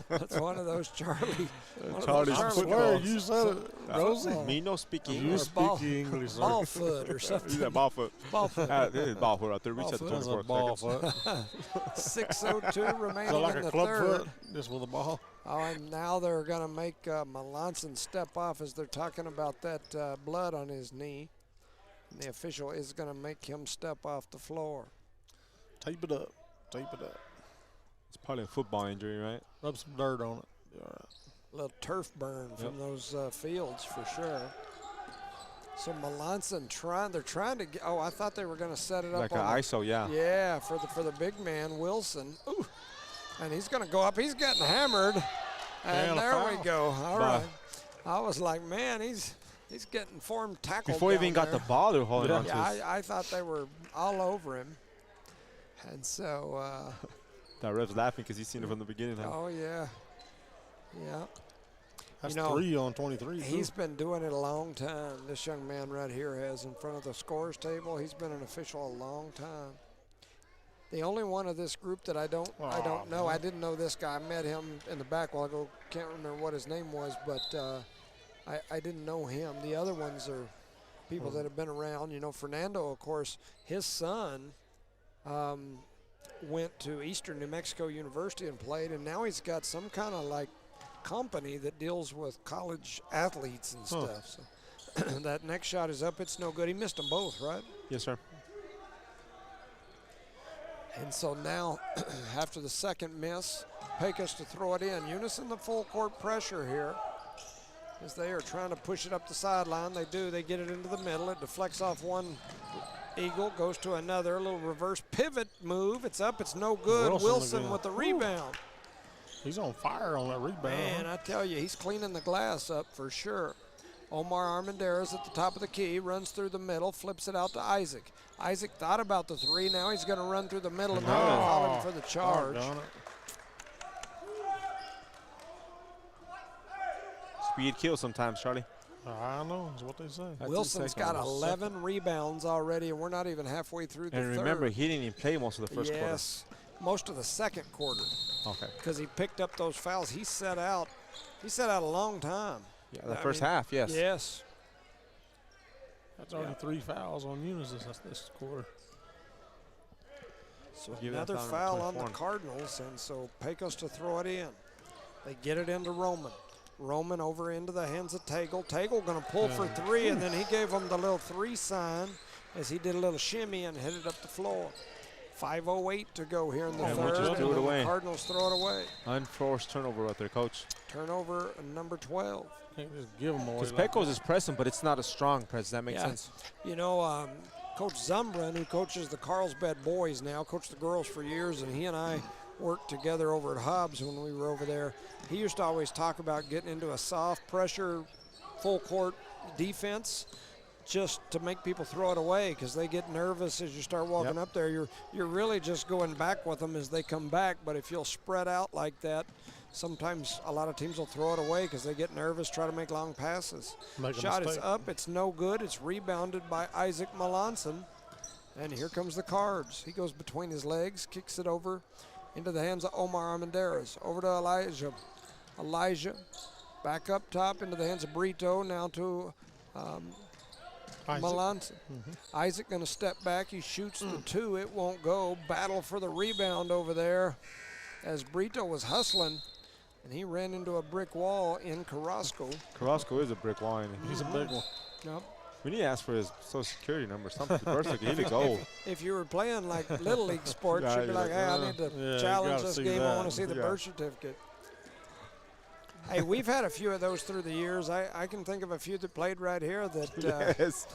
That's one of those Charlie. You said it, Rosie. Me no speaking. You speak English, sir. Ball foot or something. Yeah, ball foot. Ball foot. This is ball foot out there. Reach out to 24 ball seconds. foot. 6:02 remaining So like in a the club third. foot, just with a ball. Oh, and now they're going to make Melanson step off as they're talking about that blood on his knee. And the official is going to make him step off the floor. Tape it up. tape it up. It's probably a football injury, right? Rub some dirt on it. Be all right. A little turf burn from those fields for sure. So Melanson they're trying to get. Oh, I thought they were going to set it up Like on an ISO, yeah. Yeah, for the big man Wilson. Ooh, and he's going to go up. He's getting hammered, and there we go. All right. I was like, man, he's getting form tackled. Before he even got the ball, they're holding on to. Yeah, I thought they were all over him, and so. That ref's laughing because he's seen it from the beginning. Huh? Oh yeah, yeah. That's 3 on 23. He's been doing it a long time. This young man right here has in front of the scores table. He's been an official a long time. The only one of this group that I don't know. I didn't know this guy. I met him in the back a while ago. Can't remember what his name was, but I didn't know him. The other ones are people that have been around. You know, Fernando, of course, his son went to Eastern New Mexico University and played, and now he's got some kind of like company that deals with college athletes and stuff. So that next shot is up. It's no good. He missed them both, right? Yes, sir. And so now, after the second miss, Pecos to throw it in. Eunice in the full court pressure here as they are trying to push it up the sideline. They do. They get it into the middle. It deflects off one Eagle, goes to another. A little reverse pivot move. It's up. It's no good. Wilson with the rebound. He's on fire on that rebound. Man, I tell you, he's cleaning the glass up for sure. Omar Armendariz at the top of the key, runs through the middle, flips it out to Isaac. Isaac thought about the three. Now he's going to run through the middle and call him for the charge. Speed kills sometimes, Charlie. I know, that's what they say. Wilson's got 11 rebounds already, and we're not even halfway through the third. And remember, he didn't even play most of the first quarter. Yes, most of the second quarter. Okay. Because he picked up those fouls. He set out a long time. Yeah, the first half, yes. Yes. That's already 3 fouls on Eunice this quarter. So another foul on the Cardinals, and so Pecos to throw it in. They get it into Roman. Roman over into the hands of Tagle. Tagle going to pull for 3, and then he gave him the little 3 sign as he did a little shimmy and hit it up the floor. 5:08 to go here in the third, and the Cardinals throw it away. Unforced turnover right there, Coach. Turnover number 12. Can't just give them away. Because Pecos is pressing, but it's not a strong press. Does that make sense? You know, Coach Zumbran, who coaches the Carlsbad boys now, coached the girls for years, and he and I worked together over at Hobbs when we were over there. He used to always talk about getting into a soft pressure, full court defense just to make people throw it away because they get nervous as you start walking up there. You're really just going back with them as they come back, but if you'll spread out like that, sometimes a lot of teams will throw it away because they get nervous, try to make long passes. Shot is up, it's no good. It's rebounded by Isaac Melanson, and here comes the Cards. He goes between his legs, kicks it over into the hands of Omar Armendariz. Over to Elijah, back up top into the hands of Brito, now to Melanson. Isaac going to step back. He shoots the 2. It won't go. Battle for the rebound over there as Brito was hustling, and he ran into a brick wall in Carrasco. Carrasco is a brick wall, and he's a big one. Yep. We need to ask for his social security number, something. He looks old. If you were playing like Little League sports, you'd be like, hey, I need to challenge this game. I want to see the birth certificate. Hey, we've had a few of those through the years. I can think of a few that played right here that. Yes.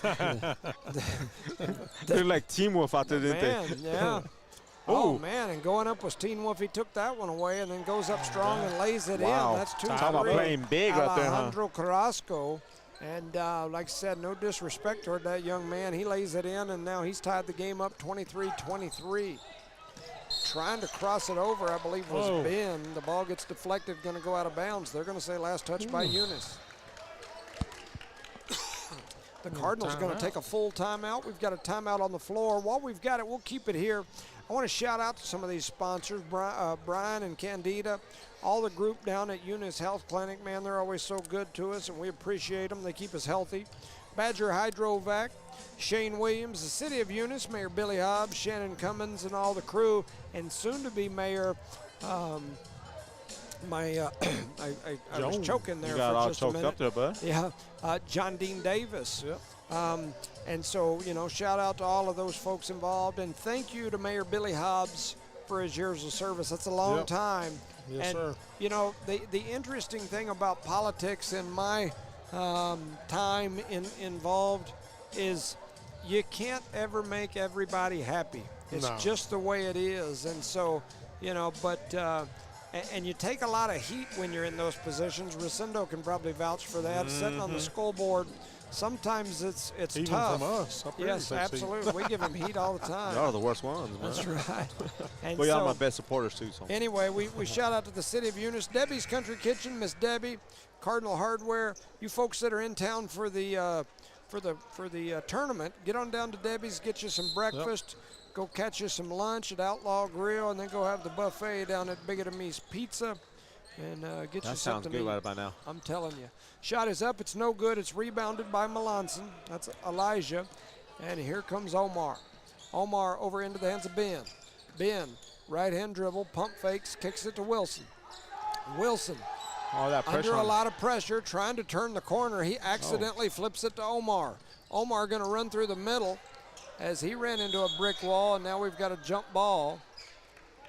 They're like Team Wolf out there, didn't they? Yeah. Oh, man, and going up was Teen Wolf. He took that one away and then goes up strong and lays it in. That's 2-3. Talk about playing big right there, huh? Alejandro Carrasco. And like I said, no disrespect toward that young man. He lays it in, and now he's tied the game up 23-23. Trying to cross it over, I believe, was Ben. The ball gets deflected, going to go out of bounds. They're going to say last touch by Eunice. The Cardinals going to take a full timeout. We've got a timeout on the floor. While we've got it, we'll keep it here. I want to shout out to some of these sponsors, Brian and Candida, all the group down at Eunice Health Clinic. Man, they're always so good to us, and we appreciate them. They keep us healthy. Badger Hydrovac, Shane Williams, the City of Eunice, Mayor Billy Hobbs, Shannon Cummins, and all the crew, and soon-to-be Mayor, I was choking there for just a minute. Up there, bud. Yeah, John Dean Davis. Yep. And so, you know, shout out to all of those folks involved, and thank you to Mayor Billy Hobbs for his years of service. That's a long time. Yes, and, sir. you know, the interesting thing about politics in my time involved is you can't ever make everybody happy. It's just the way it is. And so, you know, but and you take a lot of heat when you're in those positions. Rosendo can probably vouch for that. Sitting on the school board, sometimes it's Even tough. from us. Up here, Yes, he takes heat. absolutely. We give him heat all the time. Y'all are the worst ones, man. That's right. And Well, y'all so, are my best supporters, too. So. anyway, we shout out to the city of Eunice, Debbie's Country Kitchen, Miss Debbie, Cardinal Hardware. You folks that are in town for the tournament, get on down to Debbie's, get you some breakfast, go catch you some lunch at Outlaw Grill, and then go have the buffet down at Big Me's Pizza, and get you That sounds something good to eat. right about now. I'm telling you. Shot is up. It's no good. It's rebounded by Melanson. That's Elijah. And here comes Omar. Omar over into the hands of Ben. Ben, right hand dribble, pump fakes, kicks it to Wilson. Wilson, All that pressure. under a on- lot of pressure, trying to turn the corner. He accidentally flips it to Omar. Omar going to run through the middle as he ran into a brick wall, and now we've got a jump ball.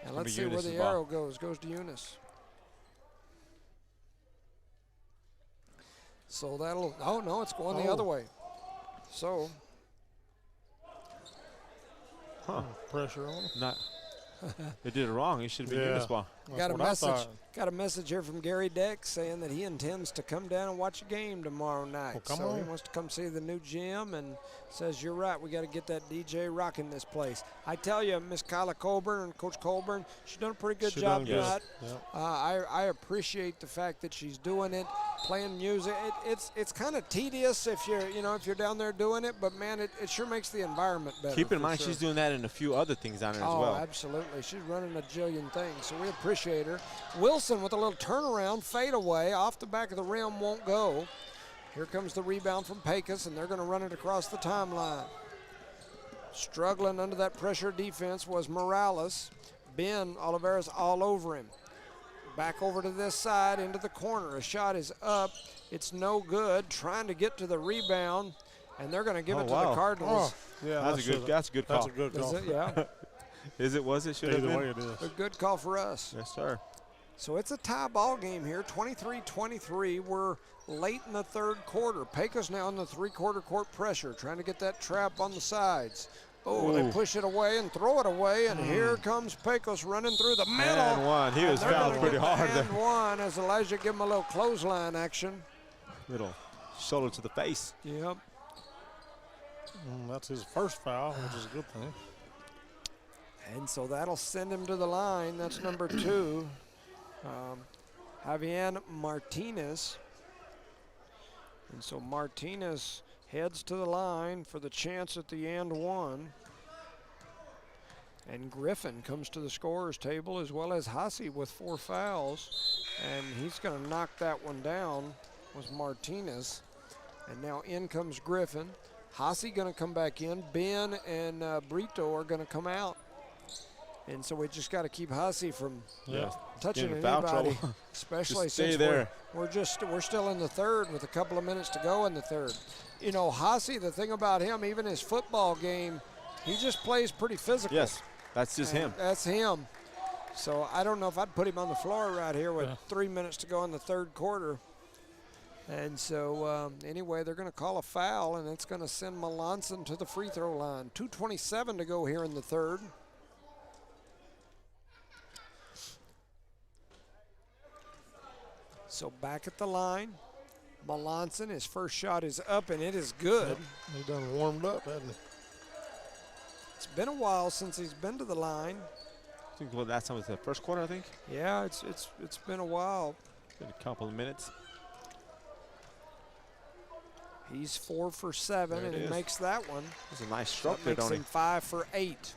And let's see where Eunice's the ball. arrow goes. Goes to Eunice. So that'll, oh no, it's going the other way. So, Pressure on him. Not. They did it wrong. He should have been Eunice ball. got a what I message. thought. Got a message here from Gary Deck saying that he intends to come down and watch a game tomorrow night. Well, come so he on. wants to come see the new gym and says, you're right, we got to get that DJ rocking this place. I tell you, Miss Kyla Colburn and Coach Colburn, she's done a pretty good She job done good. tonight. Yep. I appreciate the fact that she's doing it, playing music. It's kind of tedious if you're down there doing it, but man, it sure makes the environment better. Keep in for mind, sure. she's doing that in a few other things down there as Oh, well. absolutely. She's running a jillion things, so we appreciate her. Wilson with a little turnaround, fade away, off the back of the rim, won't go. Here comes the rebound from Pecos, and they're going to run it across the timeline. Struggling under that pressure defense was Morales. Ben Oliveira's all over him. Back over to this side, into the corner. A shot is up. It's no good. Trying to get to the rebound, and they're going to give it to the Cardinals. Yeah, That's a good call. That's a good Is call. it? Yeah. Is it? Was it? Should have Either been. way it is. A good call for us. Yes, sir. So it's a tie ball game here, 23-23. We're late in the third quarter. Pecos now in the three-quarter court pressure, trying to get that trap on the sides. Oh, they push it away and throw it away, and here comes Pecos running through the middle. And one. He was They're fouled gonna pretty give hard there. and one as Elijah give him a little clothesline action. Little shoulder to the face. Yep. That's his first foul, which is a good thing. And so that'll send him to the line. That's number 2. Javier Martinez. And so Martinez heads to the line for the chance at the and one. And Griffin comes to the scorer's table, as well as Hussey with 4 fouls. And he's going to knock that one down, was Martinez. And now in comes Griffin. Hussey going to come back in. Ben and Brito are going to come out. And so we just got to keep Hussey from touching Getting in foul anybody, trouble. especially Just stay since there. we're still in the third with a couple of minutes to go in the third. You know, Hussey, the thing about him, even his football game, he just plays pretty physical. Yes, that's just And him. That's him. So I don't know if I'd put him on the floor right here with 3 minutes to go in the third quarter. And so anyway, they're going to call a foul, and it's going to send Melanson to the free throw line. 2:27 to go here in the third. So back at the line, Melanson, his first shot is up, and it is good. He done warmed up, hasn't he? It's been a while since he's been to the line. I think well, last time was the first quarter, I think. Yeah, it's been a while. Been a couple of minutes. He's 4 for 7, There and it he is. makes that one. It's a nice stroke That there, makes don't him he? 5 for 8.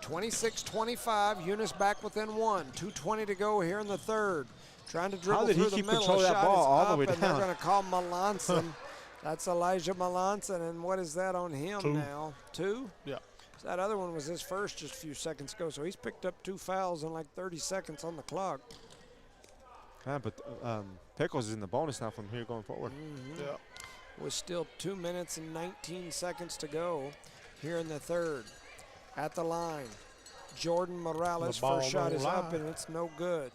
26-25, Eunice back within 1. 2:20 to go here in the third. Trying to dribble did he through the keep middle. control of that Shot ball is all the up, way and down? they're going to call Melanson. That's Elijah Melanson, and what is that on him 2. now? 2? Yeah. So that other one was his first just a few seconds ago, so he's picked up 2 fouls in like 30 seconds on the clock. Yeah, but Pecos is in the bonus now from here going forward. Yeah. With still 2 minutes and 19 seconds to go here in the third. At the line, Jordan Morales' The ball first shot don't is up, lie. and it's no good.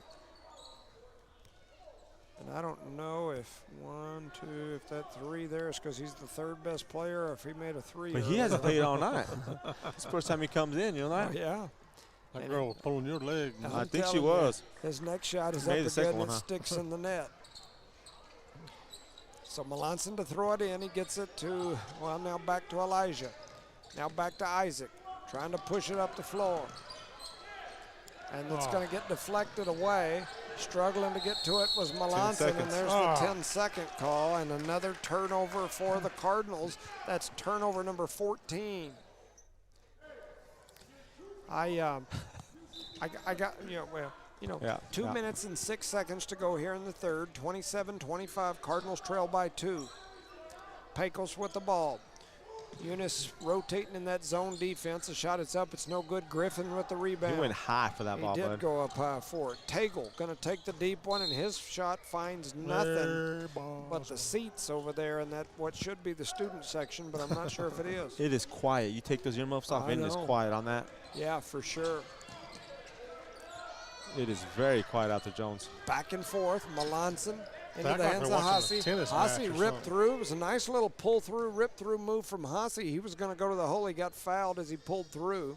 And I don't know if 1, 2, if that 3 there is because he's the third best player, or if he made a 3. But he hasn't played all night. It's the first time he comes in, you know that? Yeah. That girl was pulling your leg. I'm I think she telling you, was. His next shot is Made up the again, second and one, it huh? sticks in the net. So Melanson to throw it in. He gets it to, well, now back to Elijah. Now back to Isaac, trying to push it up the floor. And it's going to get deflected away. Struggling to get to it was Melanson, and there's the 10-second call, and another turnover for the Cardinals. That's turnover number 14. I got, Yeah, 2 minutes and 6 seconds to go here in the third. 27-25, Cardinals trail by 2. Pecos with the ball. Eunice rotating in that zone defense. A shot, it's up, it's no good. Griffin with the rebound. He went high for that ball, He did bud. go up high for it. Tagle going to take the deep one, and his shot finds nothing but the seats over there in that what should be the student section, but I'm not sure if it is. It is quiet. You take those earmuffs off, I and it's know. quiet on that. Yeah, for sure. It is very quiet out there, Jones. Back and forth, Melanson into Act the like hands they're of watching a Haase. tennis match Haase or ripped something. through. It was a nice little pull-through, rip-through move from Haase. He was going to go to the hole. He got fouled as he pulled through.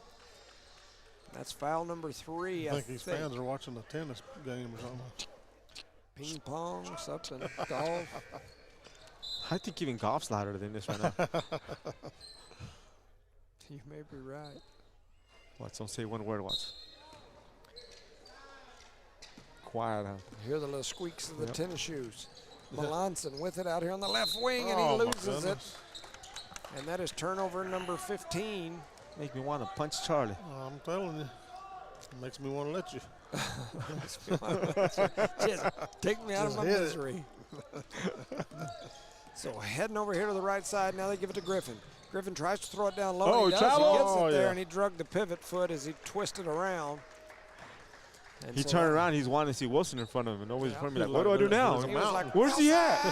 That's foul number 3, I think these fans are watching a tennis game or something. Ping pong, something, golf. I think even golf's louder than this right now. You may be right. What? Don't say one word once. Quiet, huh? Hear the little squeaks of the Yep. tennis shoes. Melanson with it out here on the left wing, and Oh, he my loses it. goodness. And that is turnover number 15. Make me want to punch Charlie. I'm telling you. It makes me want to let you. Just take me out of Just my hit it. misery. So heading over here to the right side, now they give it to Griffin. Griffin tries to throw it down low. Oh, He does. travel. He gets Oh, it there, yeah. and he drug the pivot foot as he twisted around. And He so turned around. He's wanting to see Wilson in front of him, and nobody's in front of me. He's Like, what do I do like, now? "Where's he was like, Where's he at?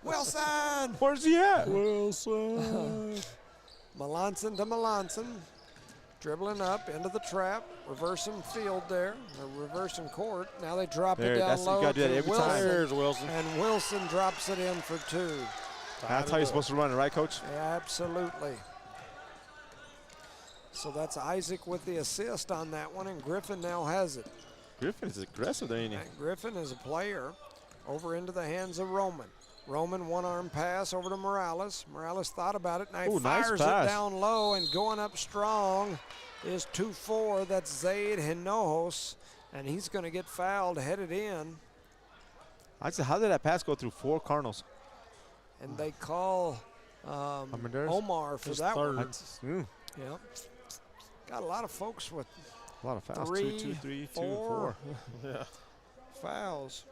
Wilson! Wilson! Where's he at? Wilson. Melanson to Melanson. Dribbling up into the trap, reversing field there, or reversing court. Now they drop There, it down that's- you low gotta do that to every Wilson. time. There's Wilson. And Wilson drops it in for 2. That's how you're supposed to run it, right, Coach? Yeah, absolutely. So that's Isaac with the assist on that one, and Griffin now has it. Griffin is aggressive there, ain't he? And Griffin is a player over into the hands of Roman. Roman one-arm pass over to Morales. Morales thought about it, now he Ooh, nice fires it pass. down low, and going up strong is 2-4. That's Zaid Hinojos, and he's going to get fouled, headed in, I said, how did that pass go through 4 Cardinals? and they call Armendariz? Omar for His that third. one. That's Yep. Got a lot of folks with a lot of fouls. 3, 2, 3, 2, 4 Yeah. fouls.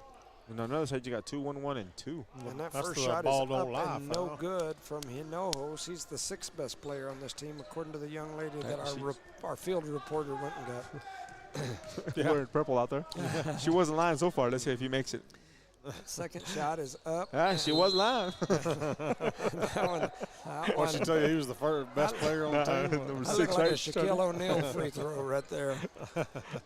And on the other side, you got 2, 1, 1, and 2. And that That's first the shot ball is don't up lie and no foul. good from Hinojos. He's the 6th best player on this team, according to the young lady that our field reporter went and got. Yeah. Wearing purple out there. She wasn't lying so far. Let's see if he makes it. Second shot is up. Yeah, she was lying. That Why she one, tell you he was the first best player on the team? Number that 6, looked like a right? Shaquille O'Neal free throw right there.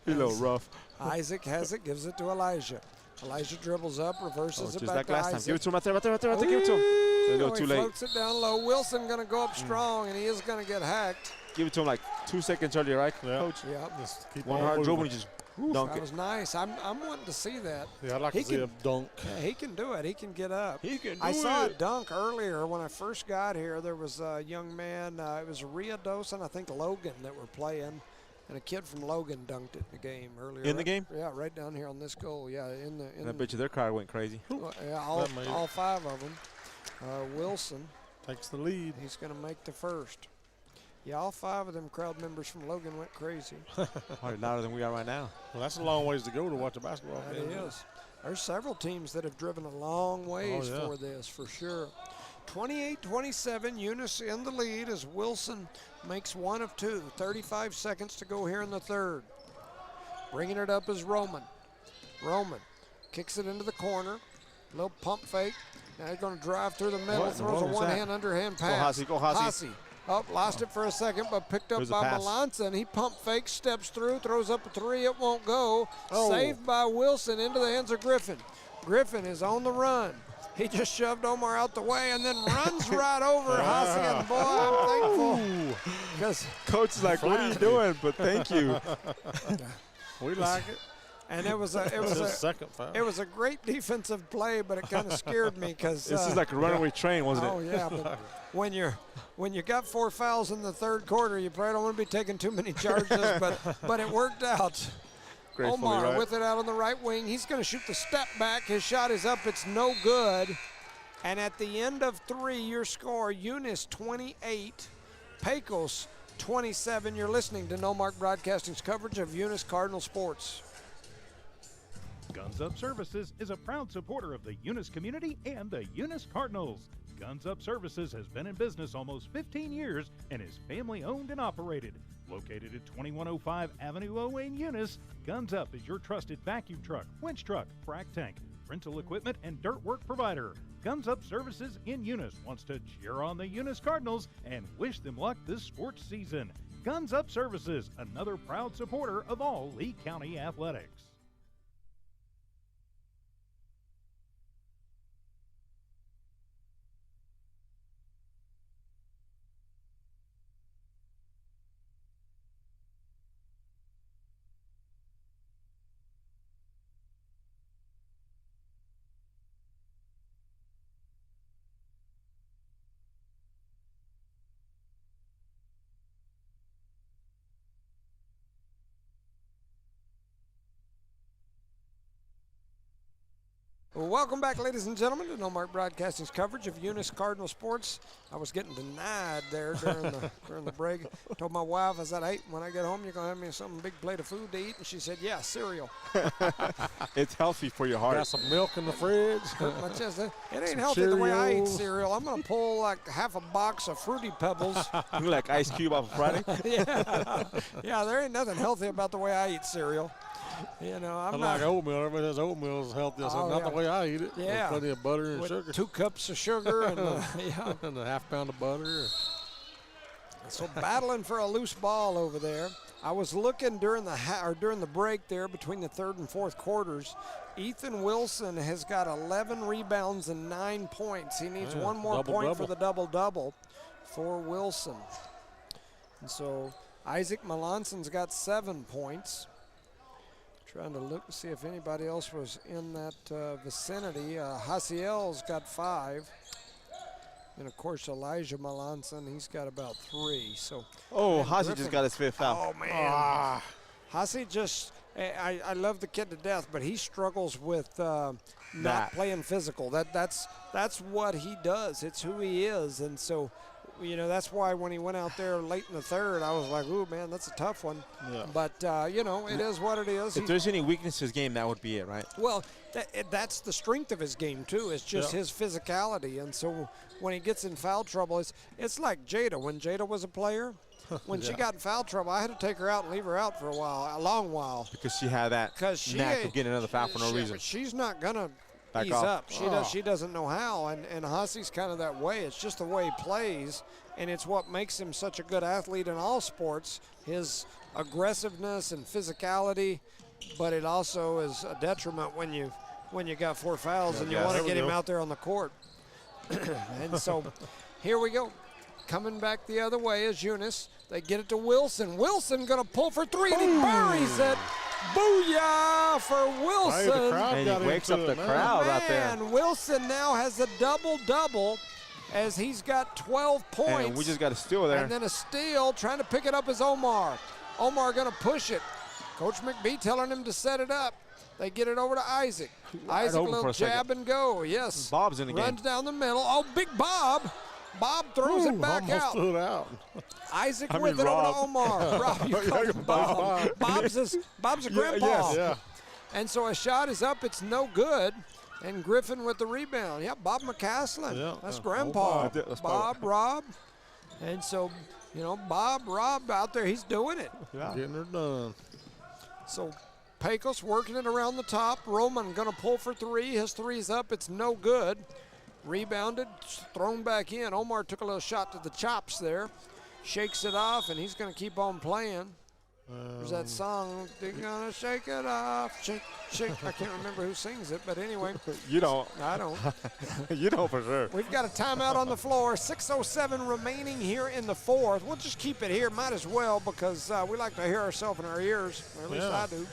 He's a little rough. Isaac has it, gives it to Elijah. Elijah dribbles up, reverses it Just back like to last time. Isaac. Give it to him right there, right there, right there, right there. Give it to him. There you go, Oh, too he late. floats it down low. Wilson going to go up strong, and he is going to get hacked. Give it to him like 2 seconds earlier, right, Yeah. Coach? Yep. Just keep One on hard moving. dribble and you just dunk That it. was nice. I'm wanting to see that. Yeah, I'd like He to see can- a dunk. Yeah, he can do it. He can get up. He can do I saw a it. dunk earlier when I first got here. There was a young man. It was Riados and I think Logan that were playing, and a kid from Logan dunked it in the game earlier. In the game? Yeah, right down here on this goal. Yeah, in the. And I bet you their car went crazy. Yeah, That made it. all 5 of them. Wilson, Takes the lead. he's going to make the first. Yeah, all 5 of them crowd members from Logan went crazy. Probably louder than we are right now. Well, that's a long ways to go to watch a basketball That game. is. There's several teams that have driven a long ways yeah. for this, for sure. 28-27, Eunice in the lead as Wilson makes 1 of 2. 35 seconds to go here in the third. Bringing it up is Roman. Roman kicks it into the corner. Little pump fake. Now he's going to drive through the middle. What in the Throws a world was that? one-hand underhand pass. Haase, go Haase. Haase Oh, lost it for a second, but picked up There's a by pass. Melanson. He pump fakes, steps through, throws up a three. It won't go. Oh. Saved by Wilson into the hands of Griffin. Griffin is on the run. He just shoved Omar out the way and then runs right over Hussey. And boy, I'm thankful. Because Coach is like, what are you doing? But thank you. We like it. and it was His a second foul. it was a great defensive play, but it kind of scared me because This is like a runaway train, wasn't oh it? yeah, but when you got 4 fouls in the third quarter, you probably don't want to be taking too many charges, but it worked out. Gratefully Omar right. with it out on the right wing. He's going to shoot the step back. His shot is up. It's no good. And at the end of 3, your score, Eunice 28, Pecos 27. You're listening to No Mark Broadcasting's coverage of Eunice Cardinal Sports. Guns Up Services is a proud supporter of the Eunice community and the Eunice Cardinals. Guns Up Services has been in business almost 15 years and is family owned and operated. Located at 2105 Avenue O in Eunice, Guns Up is your trusted vacuum truck, winch truck, frac tank, rental equipment, and dirt work provider. Guns Up Services in Eunice wants to cheer on the Eunice Cardinals and wish them luck this sports season. Guns Up Services, another proud supporter of all Lee County athletics. Well, welcome back, ladies and gentlemen, to No Mark Broadcasting's coverage of Eunice Cardinal Sports. I was getting denied there during the break. Told my wife, I said, hey, when I get home, you're going to have me some big plate of food to eat? And she said, yeah, cereal. It's healthy for your heart. Got some milk in the fridge. My chest, it ain't Some healthy the way I eat Cheerios. cereal. I'm going to pull like half a box of Fruity Pebbles. You look like Ice Cube off of Friday. Yeah, there ain't nothing healthy about the way I eat cereal. You know, I'm I not. like oatmeal. Everybody says oatmeal is healthy. I said, Oh, not yeah. the way I eat it. Yeah. With plenty of butter and With sugar. 2 cups of sugar and yeah. And a half pound of butter. So battling for a loose ball over there. I was looking during the break there between the third and fourth quarters. Ethan Wilson has got 11 rebounds and 9 points. He needs Yeah, one more point for double-double. the double-double for Wilson. And so Isaac Melanson's got 7 points. Trying to look to see if anybody else was in that vicinity. Hasiel's got 5. And, of course, Elijah Melanson, he's got about 3. So, Oh, man, Hasi Griffin- just got his 5th foul. Oh, man. Hasi just, I love the kid to death, but he struggles with not That. playing physical. That's what he does. It's who he is. And so, you know, that's why when he went out there late in the third, I was like, ooh, man, that's a tough one. Yeah. But, you know, it is what it is. If there's any weakness to his game, that would be it, right? Well, that's the strength of his game, too. It's just Yeah. his physicality. And so when he gets in foul trouble, it's like Jada. When Jada was a player, when she got in foul trouble, I had to take her out and leave her out for a long while. Because she had that knack of getting another foul for no reason. But she's not going to Back ease off. up. She doesn't know how. And Hussey's kind of that way. It's just the way he plays. And it's what makes him such a good athlete in all sports, his aggressiveness and physicality. But it also is a detriment when you got 4 fouls and you Yeah, want to there we get him go. out there on the court. And so here we go. Coming back the other way is Eunice. They get it to Wilson. Wilson going to pull for 3 and he buries it. Booyah for Hey, the Wilson. crowd And got he wakes into up it, the man. crowd out there. Man, Wilson now has a double-double as he's got 12 points. And we just got a steal there. And then a steal, trying to pick it up is Omar. Omar going to push it. Coach McBee telling him to set it up. They get it over to Isaac. Isaac, a open for little a second. jab and go. Yes. Bob's in the game. Runs down the middle. Oh, big Bob. Bob throws it back Almost out. stood out. Isaac I with mean, it over to Rob. Omar. Rob, you call him Bob. Bob's a grandpa. Yeah. And so a shot is up. It's no good. And Griffin with the rebound. Yeah, Bob McCaslin. Yeah, That's yeah. grandpa. Oh, That's Bob, Rob. And so, you know, Rob out there, he's doing it. Getting her done. So Pecos working it around the top. Roman going to pull for 3. His 3's up. It's no good. Rebounded, thrown back in. Omar took a little shot to the chops there. shakes it off, and he's going to keep on playing. There's that song, they're going to shake it off, shake, shake. I can't remember who sings it, but anyway. You don't. I don't. You know for sure. We've got a timeout on the floor. 6:07 remaining here in the fourth. We'll just keep it here. Might as well because we like to hear ourselves in our ears, or at least I do.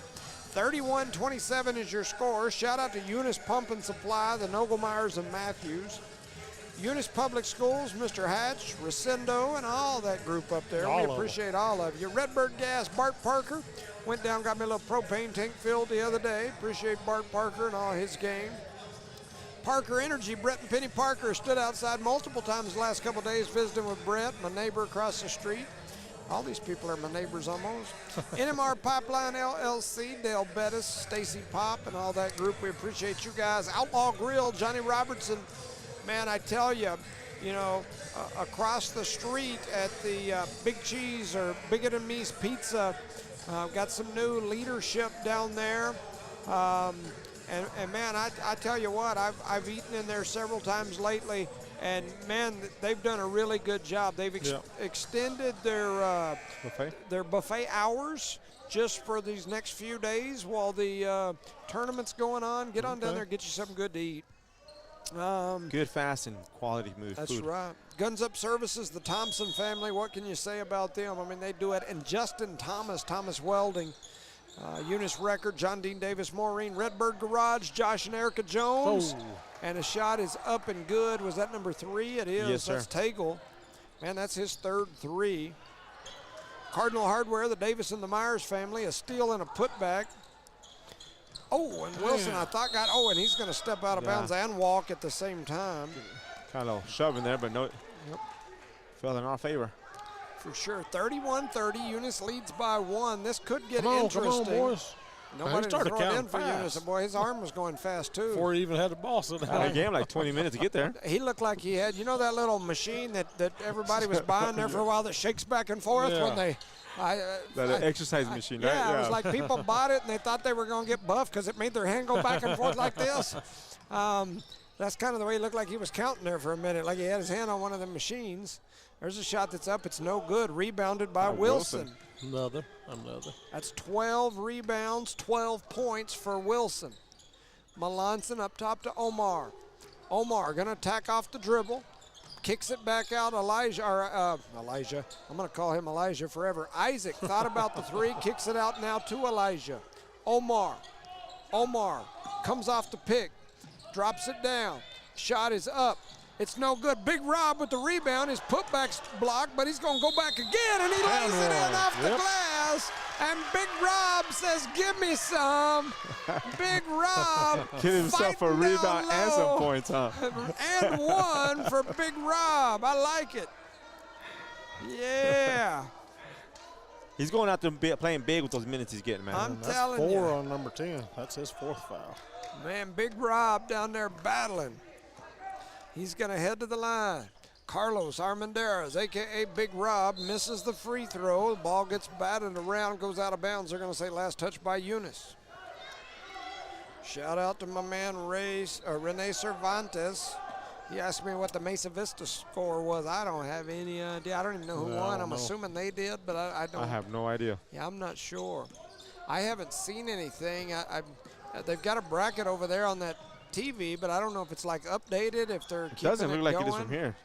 31-27 is your score. Shout out to Eunice Pump and Supply, the Nogelmeyers and Matthews. Eunice Public Schools, Mr. Hatch, Resendo, and all that group up there. We appreciate all of you. Redbird Gas, Bart Parker. Went down, got me a little propane tank filled the other day. Appreciate Bart Parker and all his gang. Parker Energy, Brett and Penny Parker stood outside multiple times the last couple days visiting with Brett, my neighbor across the street. All these people are my neighbors almost. NMR Pipeline LLC, Dale Bettis, Stacy Pop, and all that group. We appreciate you guys. Outlaw Grill, Johnny Robertson. Man, I tell you, across the street at the Big Cheese or Bigger Than Me's Pizza, got some new leadership down there. And man, I tell you what, I've eaten in there several times lately, and man, they've done a really good job. They've extended their buffet hours just for these next few days while the tournament's going on. Get on down there, get you something good to eat. Good, fast, and quality food. That's right. Guns Up Services, the Thompson family, what can you say about them? I mean, they do it. And Justin Thomas Welding, Eunice Record, John Dean Davis, Maureen, Redbird Garage, Josh and Erica Jones. Oh. And a shot is up and good. Was that number 3? It is. Yes, sir. That's Tagle. Man, that's his third 3. Cardinal Hardware, the Davis and the Myers family, a steal and a putback. Oh, and Wilson, I thought and he's going to step out of bounds and walk at the same time. Kind of shoving there, but no, fell in our favor. For sure. 31-30, Eunice leads by 1. This could get interesting. Come on, boys. Nobody started counting in for Eunice. Boy, his arm was going fast, too. Before he even had the ball sit down. I gave him like 20 minutes to get there. He looked like he had, that little machine that everybody was buying there for a while that shakes back and forth when they – that exercise machine, right? Yeah, it was like people bought it and they thought they were going to get buff because it made their hand go back and forth like this. That's kind of the way he looked like he was counting there for a minute, like he had his hand on one of the machines. There's a shot that's up. It's no good. Rebounded by Wilson. Another. That's 12 rebounds, 12 points for Wilson. Melanson up top to Omar. Omar going to attack off the dribble. Kicks it back out. Elijah. I'm going to call him Elijah forever. Isaac thought about the 3. Kicks it out now to Elijah. Omar comes off the pick. Drops it down. Shot is up. It's no good. Big Rob with the rebound. His putback's blocked, but he's going to go back again, and he lays it in off the glass. And Big Rob says, give me some. Big Rob. Get himself a rebound and some points, huh? And 1 for Big Rob. I like it. Yeah. He's going out there playing big with those minutes he's getting, man. I'm telling you. That's 4 on number 10. That's his 4th foul. Man, Big Rob down there battling. He's going to head to the line. Carlos Armendariz, a.k.a. Big Rob, misses the free throw. The ball gets batted around, goes out of bounds. They're going to say last touch by Eunice. Shout out to my man Rene Cervantes. He asked me what the Mesa Vista score was. I don't have any idea. I don't even know who won. I'm assuming they did, but I don't. I have no idea. Yeah, I'm not sure. I haven't seen anything. They've got a bracket over there on that TV, but I don't know if it's like updated, if they're keeping it doesn't look like going. it is from here.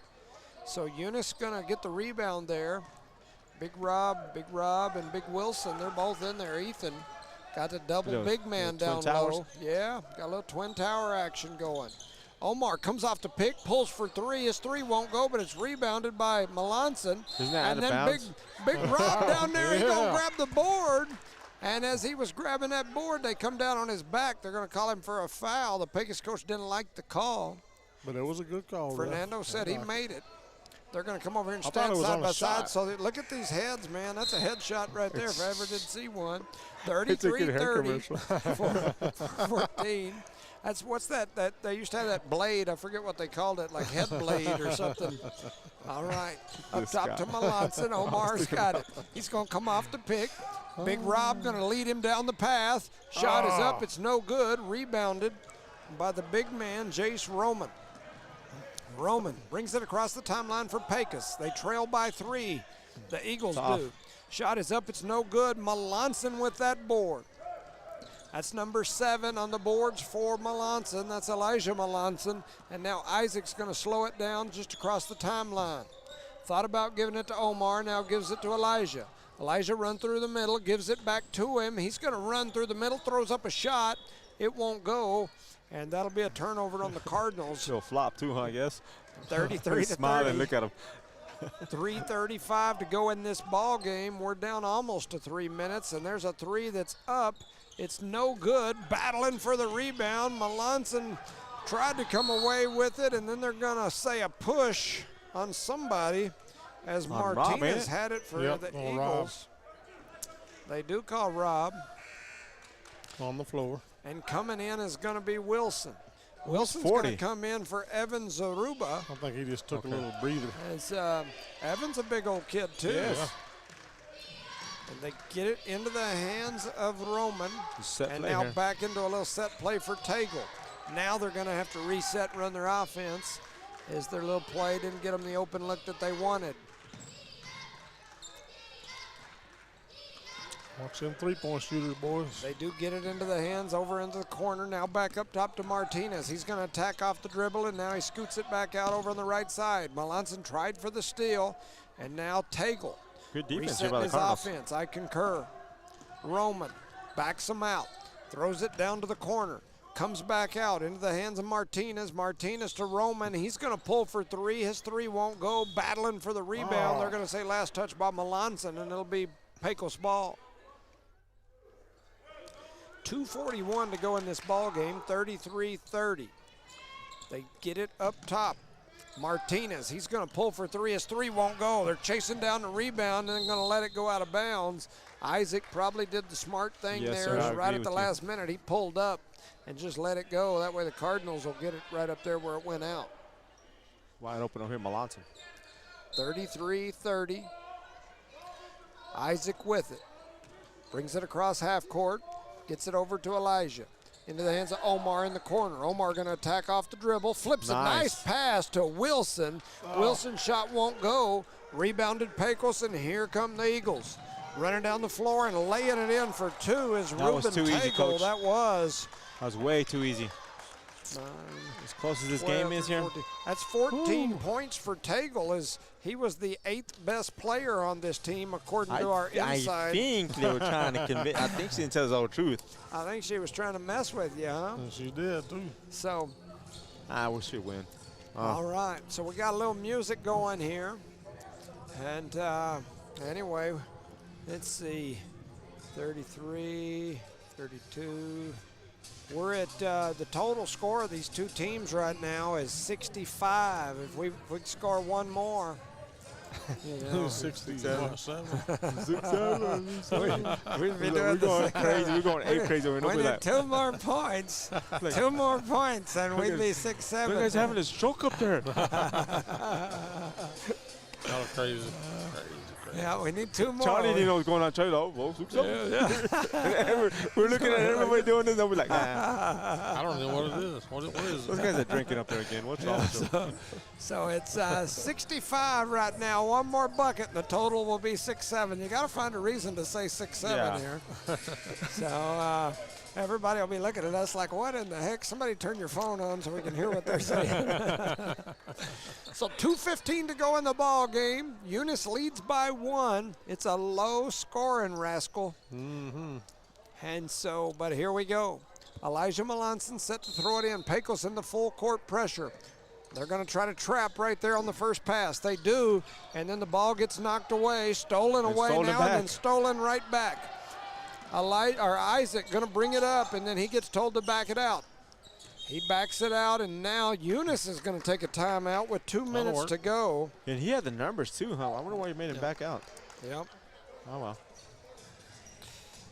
So Eunice gonna get the rebound there. Big Rob, and Big Wilson, they're both in there. Ethan got the double big man down low. Yeah, got a little twin tower action going. Omar comes off the pick, pulls for 3. His 3 won't go, but it's rebounded by Melanson. And then Big Rob down there, he's gonna grab the board. And as he was grabbing that board, they come down on his back. They're going to call him for a foul. The Pecos coach didn't like the call. But it was a good call. Fernando said he made it. They're going to come over here and stand side by side. So look at these heads, man. That's a head shot right there if I ever did see one. 33-30, 14. What's that? They used to have that blade. I forget what they called it, like head blade or something. All right. Up top to Melanson. Omar's got it. He's going to come off the pick. Big Rob going to lead him down the path. Shot is up. It's no good. Rebounded by the big man, Jace Roman. Roman brings it across the timeline for Pecos. They trail by 3. The Eagles Tough. do. Shot is up. It's no good. Melanson with that board. That's number 7 on the boards for Melanson. That's Elijah Melanson. And now Isaac's going to slow it down just across the timeline. Thought about giving it to Omar, now gives it to Elijah. Elijah run through the middle, gives it back to him. He's going to run through the middle, throws up a shot. It won't go, and that'll be a turnover on the Cardinals. She'll flop too, huh, I guess? 33 to Smile 30. and look at him. 3:35 to go in this ball game. We're down almost to 3 minutes, and there's a 3 that's up. It's no good. Battling for the rebound. Melanson tried to come away with it, and then they're going to say a push on somebody as On Rob, Martinez ain't it? had it for Yep, the on Eagles. They do call Rob. On the floor. And coming in is going to be Wilson. Wilson's going 40. to come in for Evan Zaruba. I think he just took a little breather. As Evan's a big old kid, too. Yes. And they get it into the hands of Roman. Set And play now here. back into a little set play for Tagle. Now they're going to have to reset and run their offense as their little play didn't get them the open look that they wanted. Watch them three-point shooters, boys. They do get it into the hands, over into the corner. Now back up top to Martinez. He's going to attack off the dribble, and now he scoots it back out over on the right side. Melanson tried for the steal, and now Tagle. Good defense Resetting here by the his Cardinals. offense. I concur. Roman backs him out, throws it down to the corner, comes back out into the hands of Martinez. Martinez to Roman. He's going to pull for 3. His 3 won't go. Battling for the rebound. They're going to say last touch by Melanson, and it'll be Pecos ball. 2:41 to go in this ball game, 33-30. They get it up top. Martinez, he's going to pull for 3. His 3 won't go. They're chasing down the rebound and going to let it go out of bounds. Isaac probably did the smart thing Yes, there. sir, I Right agree at the with you. last minute, he pulled up and just let it go. That way the Cardinals will get it right up there where it went out. Wide open over here, Melanson. 33-30. Isaac with it. Brings it across half court. Gets it over to Elijah. Into the hands of Omar in the corner. Omar going to attack off the dribble. Flips a nice pass to Wilson. Wilson's shot won't go. Rebounded Pecos, and here come the Eagles. Running down the floor and laying it in for 2 is That was Ruben too easy, Tagle. Coach. That was. That was way too easy. 9, As close as this 12, game is here. 14. That's 14 points for Tagle, as he was the 8th best player on this team, according to our I inside. think they were trying to convince. I think she didn't tell us all the truth. I think she was trying to mess with you, huh? And she did, too. So, We should win. all right. So we got a little music going here. And anyway, let's see. 33, 32. We're at the total score of these two teams right now is 65. If we score one more, you know, 67. we'd be We're doing going crazy. We're going ape crazy. We're We not need like, 2 more points. 2 more points, and we'd be 6-7. you guys having a stroke up there. Y'all crazy. Yeah, we need 2 more. Charlie didn't know what was going on. Charlie, well, we're looking at everybody doing this, and we're like, nah. I don't know what it is. What is Those it? guys are drinking up there again. What's wrong with them? So it's 65 right now. 1 more bucket, and the total will be 6-7. You got to find a reason to say 6-7 Yeah. here. So everybody will be looking at us like, what in the heck? Somebody turn your phone on so we can hear what they're saying. So 2:15 to go in the ball game. Eunice leads by 1. It's a low scoring rascal. And so, but here we go. Elijah Melanson set to throw it in. Pecos in the full court pressure. They're going to try to trap right there on the first pass. They do, and then the ball gets knocked away, stolen away stolen now, back. and then stolen right back. Isaac going to bring it up, and then he gets told to back it out. He backs it out, and now Eunice is going to take a timeout with 2 minutes work. to go. And he had the numbers too, huh? I wonder why he made him back out. Yep. Oh, well.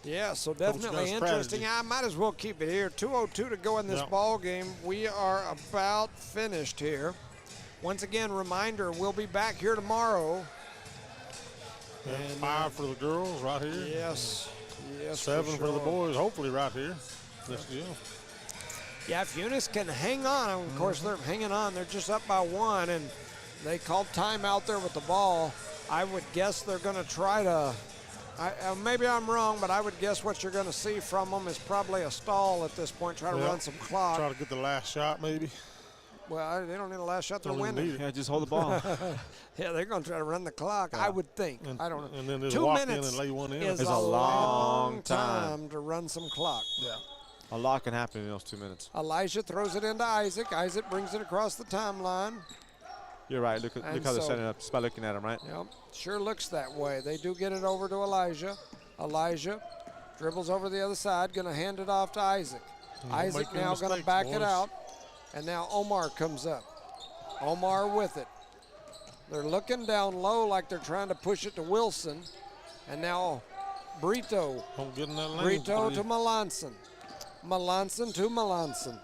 Yeah, so got definitely a interesting. strategy. I might as well keep it here. 2:02 to go in this Yep. ball game. We are about finished here. Once again, reminder, we'll be back here tomorrow. And 5 for the girls right here. Yes. Yes, 7 for the sure. boys, hopefully right here. Let's go. Yeah, if Eunice can hang on, of course they're hanging on. They're just up by 1, and they called time out there with the ball. I would guess they're going to try to, maybe I'm wrong, but I would guess what you're going to see from them is probably a stall at this point, try to run some clock. Try to get the last shot, maybe. Well, they don't need a last shot. They're Don't even winning. need it. Yeah, just hold the ball. Yeah, they're going to try to run the clock, I would think. I don't know. And then just 2 walk in minutes and lay one in. is It's a a long long time to run some clock. Yeah. A lot can happen in those 2 minutes. Elijah throws it into Isaac. Isaac brings it across the timeline. You're right. Look And how they're so- setting it up just by looking at him, right? Yep, sure looks that way. They do get it over to Elijah. Elijah dribbles over the other side, going to hand it off to Isaac. Isaac make any now going to mistakes, back it boys. out. And now Omar comes up. Omar with it. They're looking down low like they're trying to push it to Wilson. And now Brito. Don't get in that lane. Brito please. to Melanson. Melanson to Melanson.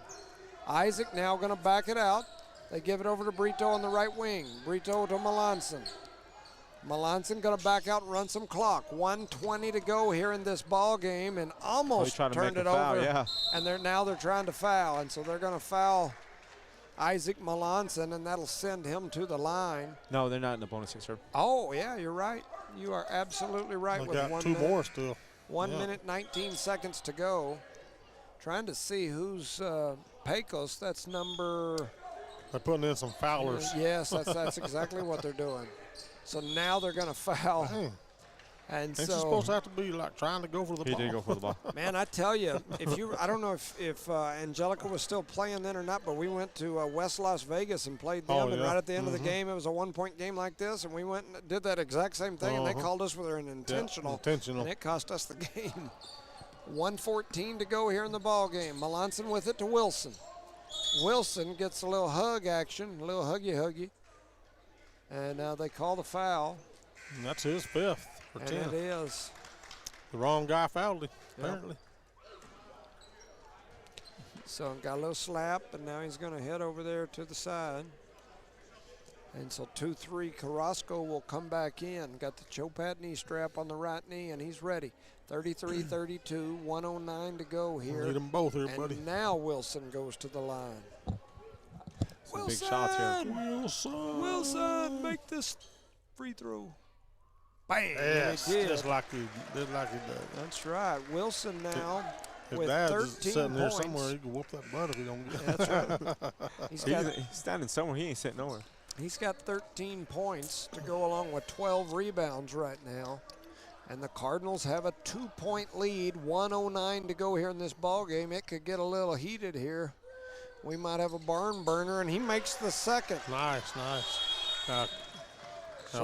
Isaac now going to back it out. They give it over to Brito on the right wing. Brito to Melanson. Melanson going to back out and run some clock. 1:20 to go here in this ball game, and almost trying to turned make it a foul, over. yeah. And they're trying to foul, and so they're going to foul Isaac Melanson, and that'll send him to the line. No, they're not in the bonus here, sir. Oh yeah, you're right. You are absolutely right. They with got 1 two minute. more still. 1 Yeah. minute, 19 seconds to go. Trying to see who's Pecos. That's number. They're putting in some foulers. Yes, that's exactly what they're doing. So now they're going to foul. Dang. And Ain't you so, supposed to have to be like trying to go for the He ball? did go for the ball. man, I tell you, I don't know if Angelica was still playing then or not, but we went to West Las Vegas and played them, Oh, and yeah. right at the end of the game, it was a 1-point game like this, and we went and did that exact same thing, and they called us with an intentional, intentional. and it cost us the game. 1:14 to go here in the ball game. Melanson with it to Wilson. Wilson gets a little hug action, a little huggy, and they call the foul, And that's his fifth for and 10. it is. The wrong guy fouled him, Yep. apparently. So got a little slap, and now he's going to head over there to the side. And so 2-3, Carrasco will come back in. Got the Chopat knee strap on the right knee, and he's ready. 33-32, 1:09 to go here. Need them both here, And buddy. now Wilson goes to the line. Some big shots here. Wilson, make this free throw. Bam! Yes, He did. just like he does. That's right. Wilson now His with dad's 13 sitting there points. somewhere. He can whoop that butt if he don't get it. That's right. He's standing somewhere. He ain't sitting nowhere. He's got 13 points to go along with 12 rebounds right now. And the Cardinals have a 2-point lead, 1:09 to go here in this ball game. It could get a little heated here. We might have a barn burner, and he makes the second. Nice. Now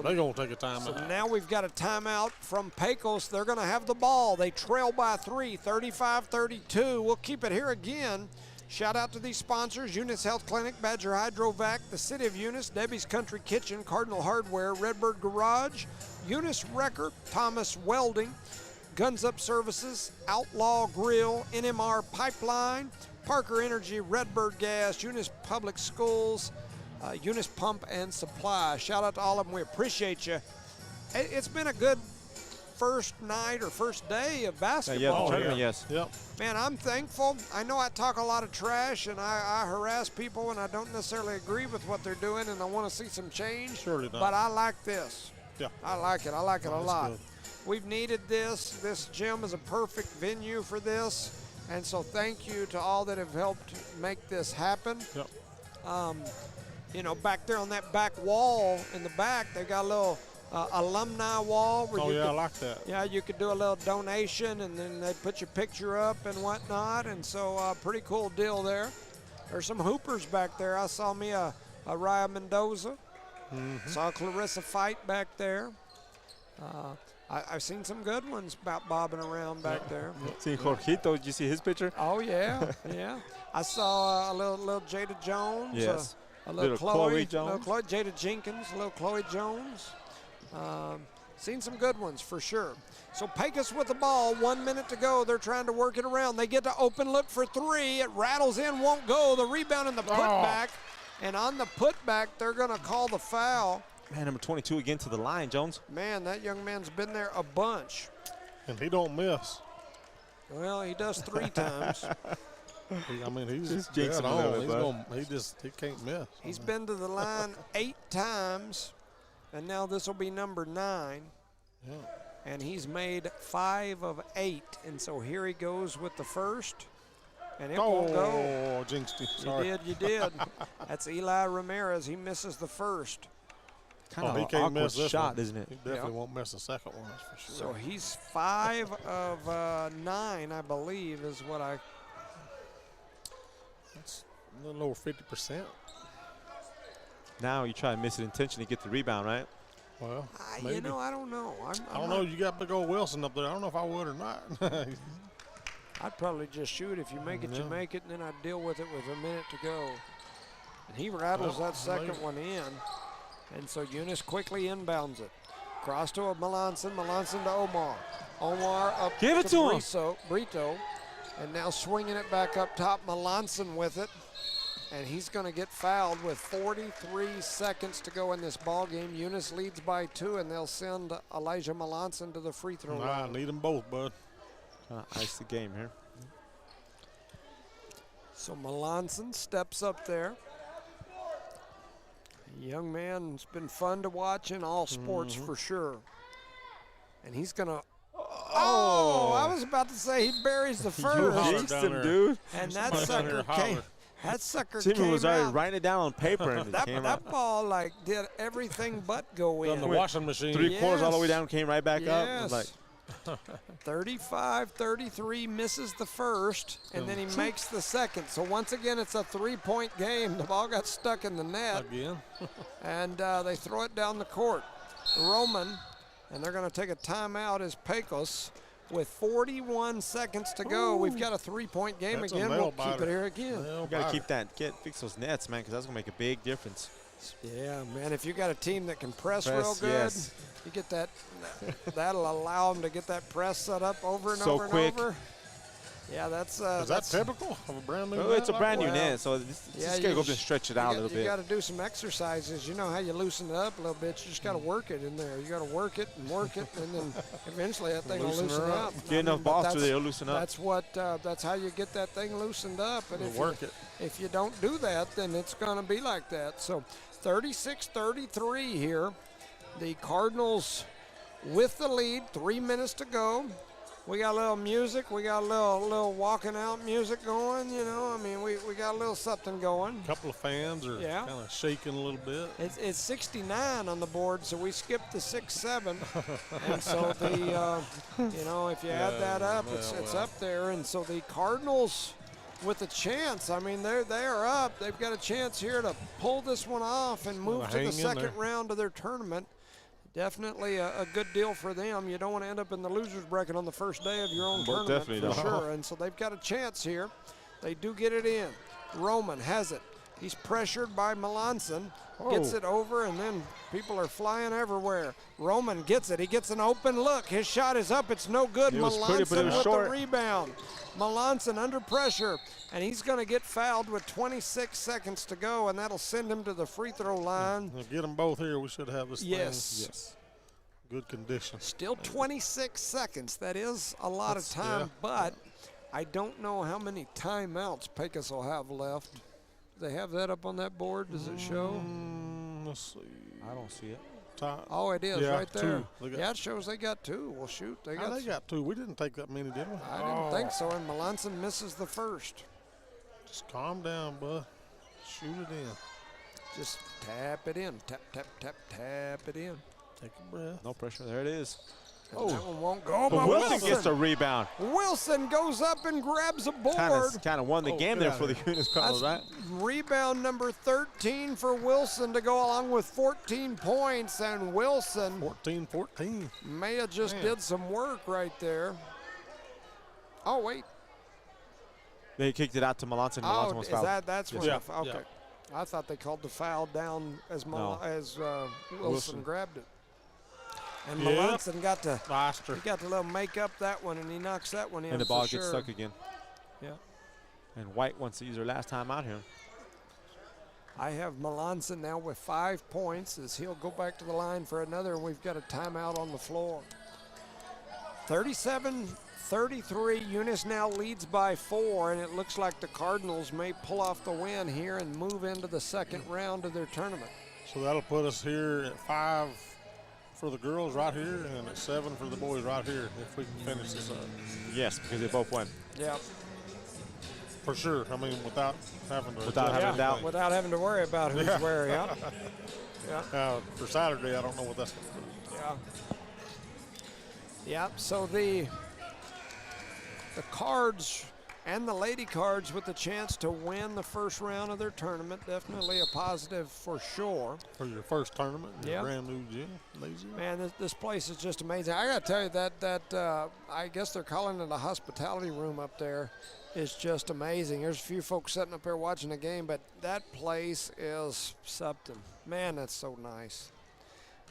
they're going to take a timeout. So now we've got a timeout from Pecos. They're going to have the ball. They trail by 3, 35-32. We'll keep it here again. Shout out to these sponsors: Eunice Health Clinic, Badger Hydrovac, the City of Eunice, Debbie's Country Kitchen, Cardinal Hardware, Redbird Garage, Eunice Wrecker, Thomas Welding, Guns Up Services, Outlaw Grill, NMR Pipeline, Parker Energy, Redbird Gas, Eunice Public Schools, Eunice Pump and Supply. Shout out to all of them. We appreciate you. It's been a good first night or first day of basketball. Yeah, tournament, yes. Yep. Man, I'm thankful. I know I talk a lot of trash and I harass people, and I don't necessarily agree with what they're doing, and I want to see some change. Surely not. But I like this. Yeah. I like it. I like it a That's lot. good. We've needed this. This gym is a perfect venue for this. And so thank you to all that have helped make this happen. Yep. You know, back there on that back wall in the back, they got a little alumni wall where Oh, you yeah, I could, like that. yeah, you could do a little donation, and then they put your picture up and whatnot. And so pretty cool deal there. There's some hoopers back there. I saw me a Raya Mendoza. Saw Clarissa Fight back there. I've seen some good ones about bobbing around back there. See Jorgito, did you see his picture? Oh, yeah, yeah. I saw a little Jada Jones. Yes. A little Little Chloe, Chloe Jones. Little Chloe, Jada Jenkins, a little Chloe Jones. Seen some good ones for sure. So Pecos with the ball, 1 minute to go. They're trying to work it around. They get to open look for three. It rattles in, won't go. The rebound and the putback. And on the putback, they're going to call the foul. Man, number 22 again to the line, Jones. Man, that young man's been there a bunch. And he don't miss. Well, he does 3 times. He's Just dead jinx him a on. little bit, He can't miss. He's been to the line 8 times. And now this will be number 9. Yeah. And he's made 5 of 8. And so here he goes with the first. And it won't go. Oh, jinxed it. Sorry. You did. That's Eli Ramirez. He misses the first. Kind of he an can't awkward miss this shot, one. isn't it? He definitely Yep. won't miss the second one, that's for So sure. he's 5 of 9, I believe, is what I. That's a little over 50%. Now you try to miss it intentionally, get the rebound, right? Well, You maybe. know, I don't know. I don't know. You got big old Wilson up there. I don't know if I would or not. I'd probably just shoot. If you make it, you Yeah. make it, and then I'd deal with it with a minute to go. And he rattles Well, that second maybe. one in. And so Eunice quickly inbounds it. Cross to Melanson, Melanson to Omar. Omar up Give it to him. Brito. And now swinging it back up top, Melanson with it. And he's going to get fouled with 43 seconds to go in this ball game. Eunice leads by 2, and they'll send Elijah Melanson to the free throw I line. need them both, bud. Trying to ice the game here. So Melanson steps up there. A young man, it's been fun to watch in all sports for sure. And he's going to. Oh, I was about to say he buries the hollered first. Jinxed down him, there. dude. And that Somebody down sucker there came. hollered. That sucker Jimmy came was already out. writing it down on paper and it That, came that out. ball like did everything but go Done the in. washing machine. 3/4 all the way Yes. down, came right back up. It was like, 35-33, misses the first, and then he makes the second. So once again, it's a 3-point game. The ball got stuck in the net, Again. and they throw it down the court. Roman, and they're going to take a timeout as Pecos. With 41 seconds to go, we've got a 3-point game That's a again. nail We'll keep biter. it here again. Nail you got to biter. keep that, fix those nets, man, because that's going to make a big difference. Yeah, man, if you got a team that can press Press, real good, yes. you get that, that'll allow them to get that press set up over and So over quick. and over. Yeah, that's Is that that's, typical of a brand new Well, net it's a like brand new that? net, so just got to go up and stretch it out a little You bit. got to do some exercises. You know how you loosen it up a little bit. You just got to work it in there. You got to work it, and then eventually that thing will Loosen loosen her up. up. Get enough but balls to that's- they'll loosen up. That's what. That's how you get that thing loosened up. And We'll work it. if you don't do that, then it's going to be like that. So 36-33 here. The Cardinals with the lead. 3 minutes to go. We got a little music. We got a little walking out music going. You know, I mean, we got a little something going. A couple of fans are Yeah. kind of shaking a little bit. It's 69 on the board, so we skipped the 6-7, and so the you know, if you add that up, it's well. up there, and so the Cardinals with a chance. I mean, they are up. They've got a chance here to pull this one off and move to hang the in second there. round of their tournament. Definitely a good deal for them. You don't want to end up in the losers bracket on the first day of your own Most tournament, definitely for don't. sure. And so they've got a chance here. They do get it in. Roman has it. He's pressured by Melanson. Gets it over, and then people are flying everywhere. Roman gets it. He gets an open look. His shot is up. It's no good. It was pretty, but it Melanson was with short. the rebound. Melanson under pressure, and he's going to get fouled with 26 seconds to go, and that'll send him to the free throw line. Now get them both here. We should have this Yes. thing good condition. Still 26 seconds. That is a lot of That's- time, yeah. but I don't know how many timeouts Pecos will have left. Do they have that up on that board? Does it show? Let's see. I don't see it. Oh, it is Yeah, right there. 2. They got- Yeah, it shows they got 2. Well, shoot, they How got. they got 2. We didn't take that many, did we? I didn't think so. And Melanson misses the first. Just calm down, bud. Shoot it in. Just tap it in. Tap, tap, tap, tap it in. Take a breath. No pressure. There it is. And that one won't go. But But Wilson gets the rebound. Wilson goes up and grabs a board. Kind of won the game get there out for of the here. Eunice Cardinals, right? Rebound number 13 for Wilson to go along with 14 points. And Wilson 14-14. may have just Man. did some work right there. Oh, wait. They kicked it out to Melanson. Melanson Oh, was is fouled. that's when? Yeah, Okay. yeah. I thought they called the foul down as No. Wilson Wilson. grabbed it. And Yep. Melanson got to Faster. he got to little make up that one, and he knocks that one in. And the ball for gets sure. stuck again. Yeah. And White wants to use her last time out here. I have Melanson now with 5 points as he'll go back to the line for another, and we've got a timeout on the floor. 37-33, Eunice now leads by 4, and it looks like the Cardinals may pull off the win here and move into the second round of their tournament. So that'll put us here at 5 for the girls right here and at 7 for the boys right here if we can finish this up. Yes, because they both won. Yeah. For sure. I mean, without having to Without having doubt. Without having to worry about who's where. Yeah. Yeah. For Saturday, I don't know what that's going to be. Yeah. Yeah. So the Cards and the Lady Cards with the chance to win the first round of their tournament, definitely a positive for sure. For your first tournament, your brand new gym, Man, this place is just amazing. I got to tell you that I guess they're calling it a hospitality room up there. Is just amazing. There's a few folks sitting up there watching the game, but that place is something. Man, that's so nice.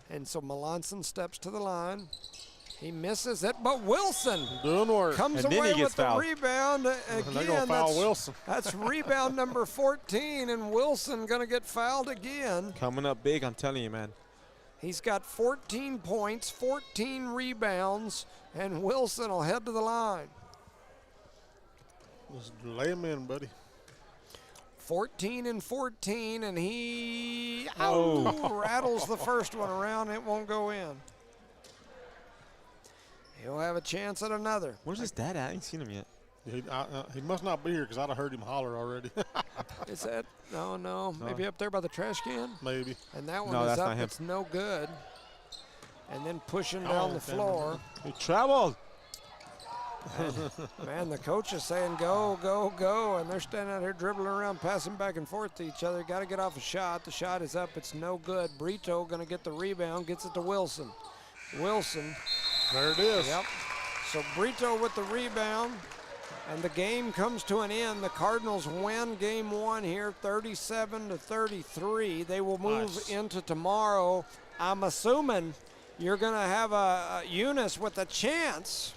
And so Melanson steps to the line. He misses it, but Wilson doing work. Comes and away with fouled. the rebound again. They're going to foul Wilson. That's rebound number 14, and Wilson going to get fouled again. Coming up big, I'm telling you, man. He's got 14 points, 14 rebounds, and Wilson will head to the line. Just lay him in, buddy. 14 and 14, and he rattles the first one around. It won't go in. He'll have a chance at another. Where's his dad at? I ain't seen him yet. He must not be here because I'd have heard him holler already. Is that? No. Maybe up there by the trash can? Maybe. And that one No, is that's up. not him. It's no good. And then pushing down the floor. He traveled. Man, the coach is saying go, go, go, and they're standing out here dribbling around, passing back and forth to each other. Got to get off a shot. The shot is up. It's no good. Brito going to get the rebound, gets it to Wilson. Wilson. There it is. Yep. So Brito with the rebound, and the game comes to an end. The Cardinals win game one here, 37-33. They will move into tomorrow. I'm assuming you're going to have a Eunice with a chance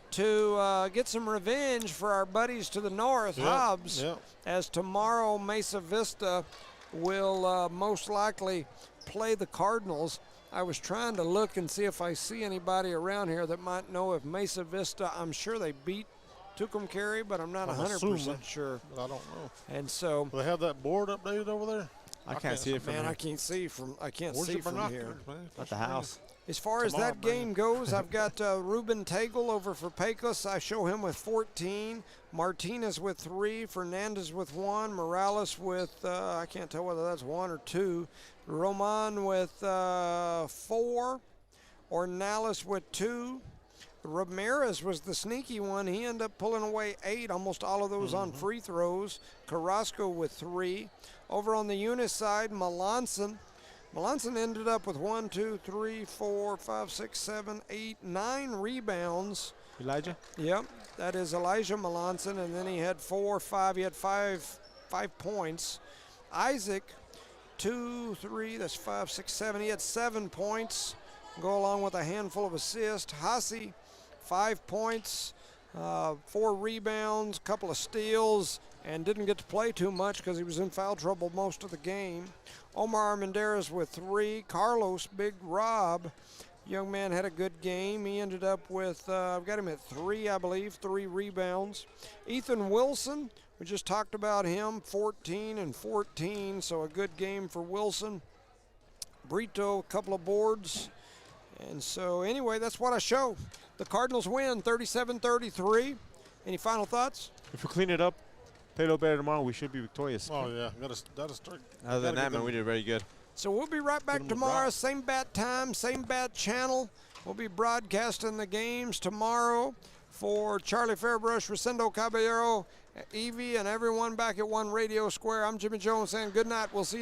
to get some revenge for our buddies to the north, Hobbs, as tomorrow Mesa Vista will most likely play the Cardinals. I was trying to look and see if I see anybody around here that might know if Mesa Vista, I'm sure they beat Tucumcari, but I'm not 100% sure. But I don't know. And so. Do they have that board updated over there? I can't see it from here. Man, I can't see from here. At the house. As far as that game goes, I've got Ruben Tagle over for Pecos. I show him with 14. Martinez with 3. Fernandez with 1. Morales with, I can't tell whether that's 1 or 2. Roman with 4. Ornelas with 2. Ramirez was the sneaky one. He ended up pulling away 8, almost all of those on free throws. Carrasco with 3. Over on the Eunice side, Melanson ended up with 1, 2, 3, 4, 5, 6, 7, 8, 9 rebounds. Elijah? Yep, that is Elijah Melanson, and then he had 4, 5. He had 5 points. Isaac, 2, 3, that's 5, 6, 7. He had 7 points. Go along with a handful of assists. Hassi, 5 points, 4 rebounds, couple of steals, and didn't get to play too much because he was in foul trouble most of the game. Omar Armendariz with 3. Carlos, Big Rob, young man had a good game. He ended up with, I've got him at 3, I believe, 3 rebounds. Ethan Wilson, we just talked about him, 14 and 14, so a good game for Wilson. Brito, a couple of boards. And so anyway, that's what I show. The Cardinals win 37-33. Any final thoughts? If we clean it up, play a little better tomorrow, we should be victorious. Oh, yeah. Gotta start. Other than that, man, we did very good. So we'll be right back tomorrow. Same bat time, same bat channel. We'll be broadcasting the games tomorrow for Charlie Fairbrush, Rosendo Caballero, Evie, and everyone back at One Radio Square. I'm Jimmy Jones saying good night. We'll see you tomorrow.